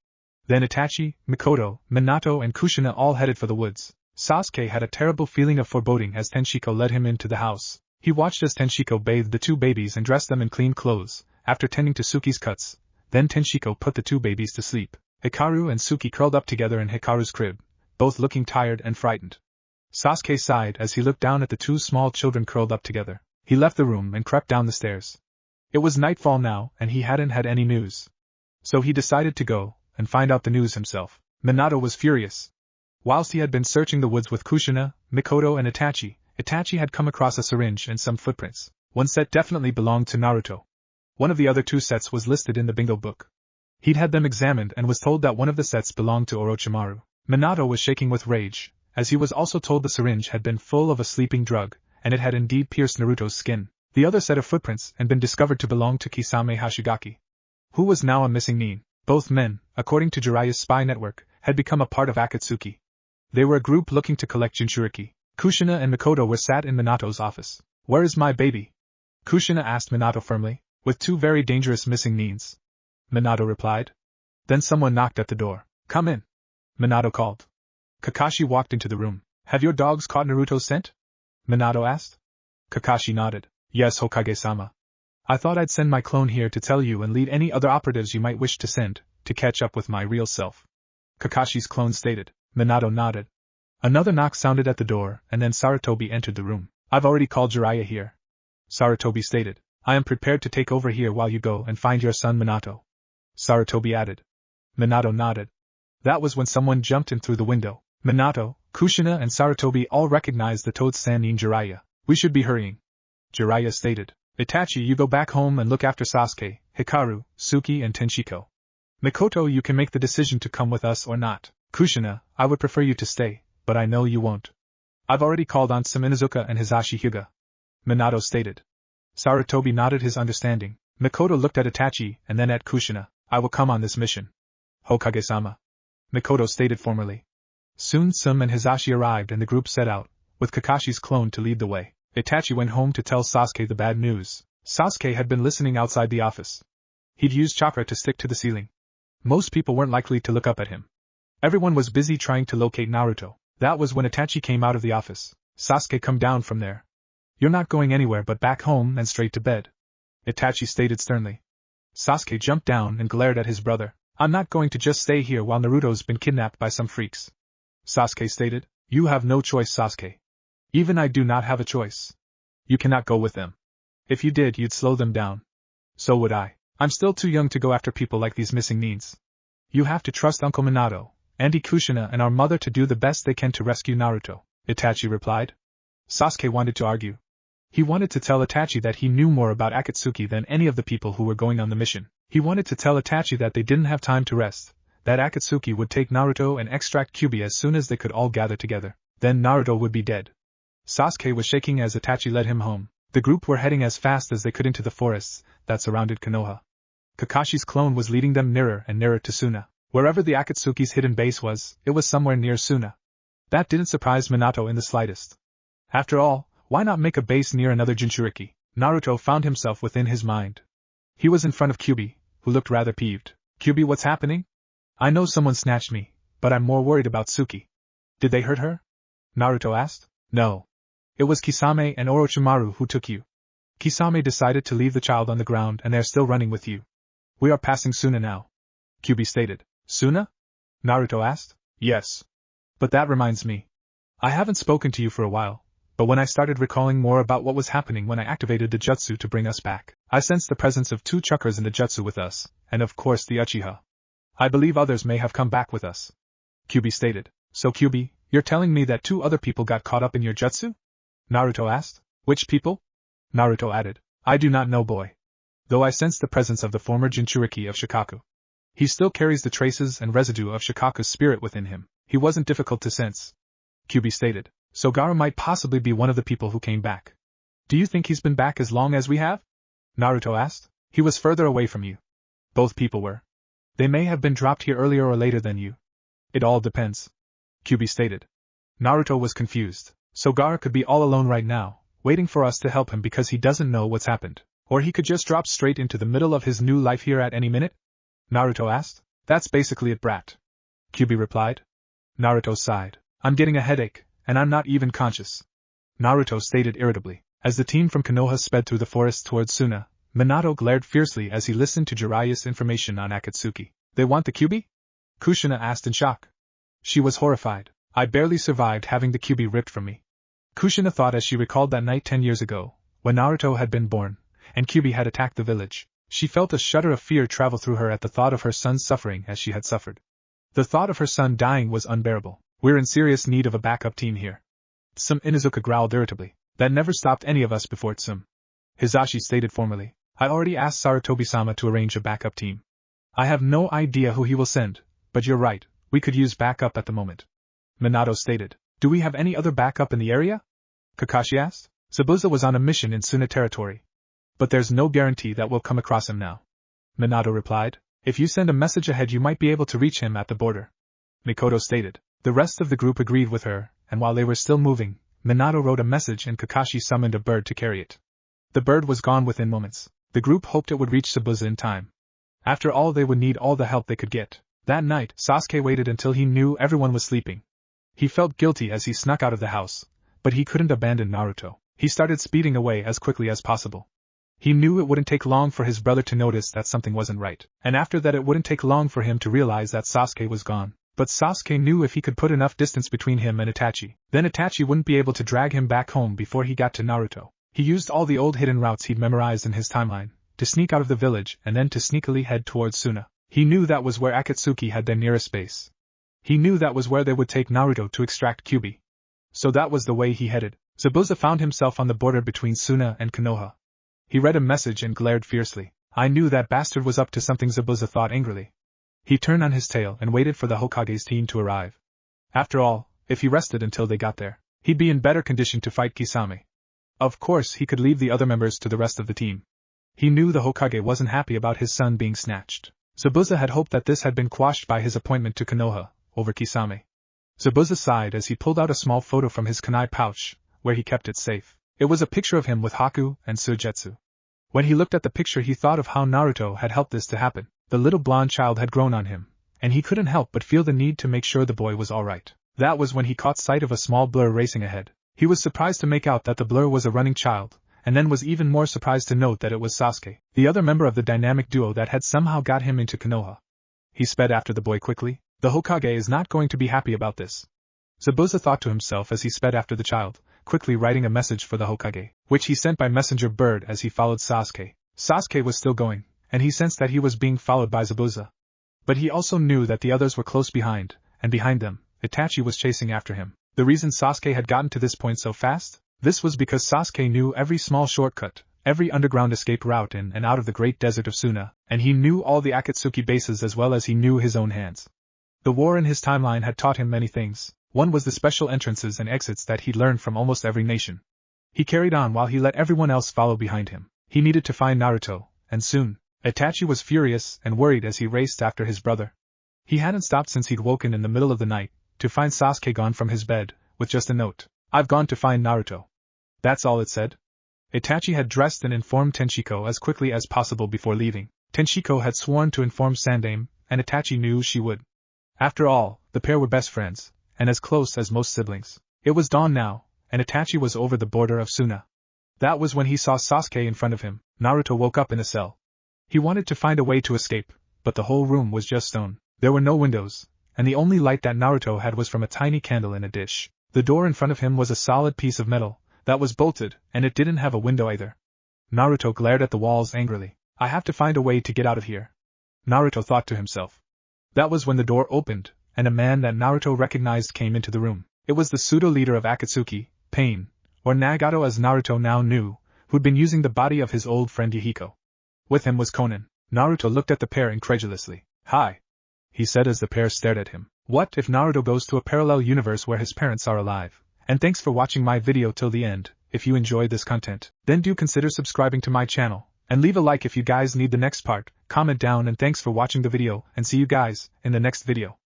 Then Itachi, Makoto, Minato and Kushina all headed for the woods. Sasuke had a terrible feeling of foreboding as Tenshiko led him into the house. He watched as Tenshiko bathed the two babies and dressed them in clean clothes, after tending to Suki's cuts. Then Tenshiko put the two babies to sleep. Hikaru and Suki curled up together in Hikaru's crib, both looking tired and frightened. Sasuke sighed as he looked down at the two small children curled up together. He left the room and crept down the stairs. It was nightfall now, and he hadn't had any news. So he decided to go and find out the news himself. Minato was furious. Whilst he had been searching the woods with Kushina, Makoto and Itachi had come across a syringe and some footprints. One set definitely belonged to Naruto. One of the other two sets was listed in the bingo book. He'd had them examined and was told that one of the sets belonged to Orochimaru. Minato was shaking with rage, as he was also told the syringe had been full of a sleeping drug, and it had indeed pierced Naruto's skin. The other set of footprints had been discovered to belong to Kisame Hashigaki, who was now a missing nin. Both men, according to Jiraiya's spy network, had become a part of Akatsuki. They were a group looking to collect Jinchuriki. Kushina and Mikoto were sat in Minato's office. "Where is my baby?" Kushina asked Minato firmly. "With two very dangerous missing nins," Minato replied. Then someone knocked at the door. "Come in," Minato called. Kakashi walked into the room. "Have your dogs caught Naruto's scent?" Minato asked. Kakashi nodded. "Yes, Hokage-sama. I thought I'd send my clone here to tell you and lead any other operatives you might wish to send, to catch up with my real self," Kakashi's clone stated. Minato nodded. Another knock sounded at the door, and then Sarutobi entered the room. "I've already called Jiraiya here," Sarutobi stated. "I am prepared to take over here while you go and find your son Minato," Sarutobi added. Minato nodded. That was when someone jumped in through the window. Minato, Kushina and Sarutobi all recognized the Toad-san nin Jiraiya. "We should be hurrying," Jiraiya stated. "Itachi, you go back home and look after Sasuke, Hikaru, Suki and Tenshiko. Mikoto, you can make the decision to come with us or not. Kushina, I would prefer you to stay, but I know you won't. I've already called on some Inuzuka and Hisashi Hyuga," Minato stated. Sarutobi nodded his understanding. Mikoto looked at Itachi and then at Kushina. "I will come on this mission, Hokage-sama," Mikoto stated formally. Soon Tsum and Hisashi arrived and the group set out, with Kakashi's clone to lead the way. Itachi went home to tell Sasuke the bad news. Sasuke had been listening outside the office. He'd used chakra to stick to the ceiling. Most people weren't likely to look up at him. Everyone was busy trying to locate Naruto. That was when Itachi came out of the office. "Sasuke, come down from there. You're not going anywhere but back home and straight to bed," Itachi stated sternly. Sasuke jumped down and glared at his brother. "I'm not going to just stay here while Naruto's been kidnapped by some freaks," Sasuke stated. "You have no choice, Sasuke. Even I do not have a choice. You cannot go with them. If you did, you'd slow them down. So would I. I'm still too young to go after people like these missing nins. You have to trust Uncle Minato, Auntie Kushina and our mother to do the best they can to rescue Naruto," Itachi replied. Sasuke wanted to argue. He wanted to tell Itachi that he knew more about Akatsuki than any of the people who were going on the mission. He wanted to tell Itachi that they didn't have time to rest, that Akatsuki would take Naruto and extract Kyuubi as soon as they could all gather together. Then Naruto would be dead. Sasuke was shaking as Itachi led him home. The group were heading as fast as they could into the forests that surrounded Konoha. Kakashi's clone was leading them nearer and nearer to Suna. Wherever the Akatsuki's hidden base was, it was somewhere near Suna. That didn't surprise Minato in the slightest. After all, why not make a base near another Jinchuriki? Naruto found himself within his mind. He was in front of Kyuubi, who looked rather peeved. "Kyuubi, what's happening?" "I know someone snatched me, but I'm more worried about Suki." "Did they hurt her?" Naruto asked. "No. It was Kisame and Orochimaru who took you. Kisame decided to leave the child on the ground and they're still running with you. We are passing Suna now," Kyuubi stated. "Suna?" Naruto asked. "Yes. But that reminds me. I haven't spoken to you for a while, but when I started recalling more about what was happening when I activated the jutsu to bring us back, I sensed the presence of two chakras in the jutsu with us, and of course the Uchiha. I believe others may have come back with us," Kyuubi stated. "So Kyuubi, you're telling me that two other people got caught up in your jutsu?" Naruto asked. "Which people?" Naruto added. "I do not know, boy. Though I sense the presence of the former Jinchuriki of Shikaku. He still carries the traces and residue of Shikaku's spirit within him. He wasn't difficult to sense," Kyuubi stated. "So Gaara might possibly be one of the people who came back. Do you think he's been back as long as we have?" Naruto asked. "He was further away from you. Both people were. They may have been dropped here earlier or later than you. It all depends," Kyuubi stated. Naruto was confused. So Gaara could be all alone right now, waiting for us to help him because he doesn't know what's happened. Or he could just drop straight into the middle of his new life here at any minute? Naruto asked. "That's basically it, brat," Kyuubi replied. Naruto sighed. "I'm getting a headache, and I'm not even conscious," Naruto stated irritably. As the team from Konoha sped through the forest towards Suna, Minato glared fiercely as he listened to Jiraiya's information on Akatsuki. "They want the Kyuubi?" Kushina asked in shock. She was horrified. "I barely survived having the Kyuubi ripped from me," Kushina thought as she recalled that night 10 years ago, when Naruto had been born, and Kyuubi had attacked the village. She felt a shudder of fear travel through her at the thought of her son's suffering as she had suffered. The thought of her son dying was unbearable. "We're in serious need of a backup team here," Tsum Inuzuka growled irritably. "That never stopped any of us before, Tsum," Hisashi stated formally. "I already asked Sarutobi-sama to arrange a backup team. I have no idea who he will send, but you're right, We could use backup at the moment. Minato stated. Do we have any other backup in the area? Kakashi asked. Zabuza was on a mission in Suna territory. But there's no guarantee that we'll come across him now. Minato replied. If you send a message ahead you might be able to reach him at the border. Mikoto stated. The rest of the group agreed with her, and while they were still moving, Minato wrote a message and Kakashi summoned a bird to carry it. The bird was gone within moments. The group hoped it would reach Zabuza in time. After all, they would need all the help they could get. That night, Sasuke waited until he knew everyone was sleeping. He felt guilty as he snuck out of the house, but he couldn't abandon Naruto. He started speeding away as quickly as possible. He knew it wouldn't take long for his brother to notice that something wasn't right, and after that it wouldn't take long for him to realize that Sasuke was gone. But Sasuke knew if he could put enough distance between him and Itachi, then Itachi wouldn't be able to drag him back home before he got to Naruto. He used all the old hidden routes he'd memorized in his timeline, to sneak out of the village and then to sneakily head towards Suna. He knew that was where Akatsuki had their nearest base. He knew that was where they would take Naruto to extract Kyuubi. So that was the way he headed. Zabuza found himself on the border between Suna and Konoha. He read a message and glared fiercely. I knew that bastard was up to something, Zabuza thought angrily. He turned on his tail and waited for the Hokage's team to arrive. After all, if he rested until they got there, he'd be in better condition to fight Kisame. Of course, he could leave the other members to the rest of the team. He knew the Hokage wasn't happy about his son being snatched. Zabuza had hoped that this had been quashed by his appointment to Konoha, over Kisame. Zabuza sighed as he pulled out a small photo from his kunai pouch, where he kept it safe. It was a picture of him with Haku and Suigetsu. When he looked at the picture he thought of how Naruto had helped this to happen. The little blonde child had grown on him, and he couldn't help but feel the need to make sure the boy was alright. That was when he caught sight of a small blur racing ahead. He was surprised to make out that the blur was a running child, and then was even more surprised to note that it was Sasuke, the other member of the dynamic duo that had somehow got him into Konoha. He sped after the boy quickly. The Hokage is not going to be happy about this. Zabuza thought to himself as he sped after the child, quickly writing a message for the Hokage, which he sent by messenger bird as he followed Sasuke. Sasuke was still going, and he sensed that he was being followed by Zabuza. But he also knew that the others were close behind, and behind them, Itachi was chasing after him. The reason Sasuke had gotten to this point so fast? This was because Sasuke knew every small shortcut, every underground escape route in and out of the great desert of Suna, and he knew all the Akatsuki bases as well as he knew his own hands. The war in his timeline had taught him many things. One was the special entrances and exits that he'd learned from almost every nation. He carried on while he let everyone else follow behind him. He needed to find Naruto, and soon. Itachi was furious and worried as he raced after his brother. He hadn't stopped since he'd woken in the middle of the night, to find Sasuke gone from his bed, with just a note. I've gone to find Naruto. That's all it said. Itachi had dressed and informed Tenshiko as quickly as possible before leaving. Tenshiko had sworn to inform Sandaime, and Itachi knew she would. After all, the pair were best friends, and as close as most siblings. It was dawn now, and Itachi was over the border of Suna. That was when he saw Sasuke in front of him. Naruto woke up in a cell. He wanted to find a way to escape, but the whole room was just stone. There were no windows, and the only light that Naruto had was from a tiny candle in a dish. The door in front of him was a solid piece of metal, that was bolted, and it didn't have a window either. Naruto glared at the walls angrily. I have to find a way to get out of here, Naruto thought to himself. That was when the door opened, and a man that Naruto recognized came into the room. It was the pseudo-leader of Akatsuki, Pain, or Nagato as Naruto now knew, who'd been using the body of his old friend Yahiko. With him was Konan. Naruto looked at the pair incredulously. Hi, he said as the pair stared at him. What if Naruto goes to a parallel universe where his parents are alive? And thanks for watching my video till the end. If you enjoyed this content, then do consider subscribing to my channel, and leave a like if you guys need the next part, comment down, and thanks for watching the video, and see you guys in the next video.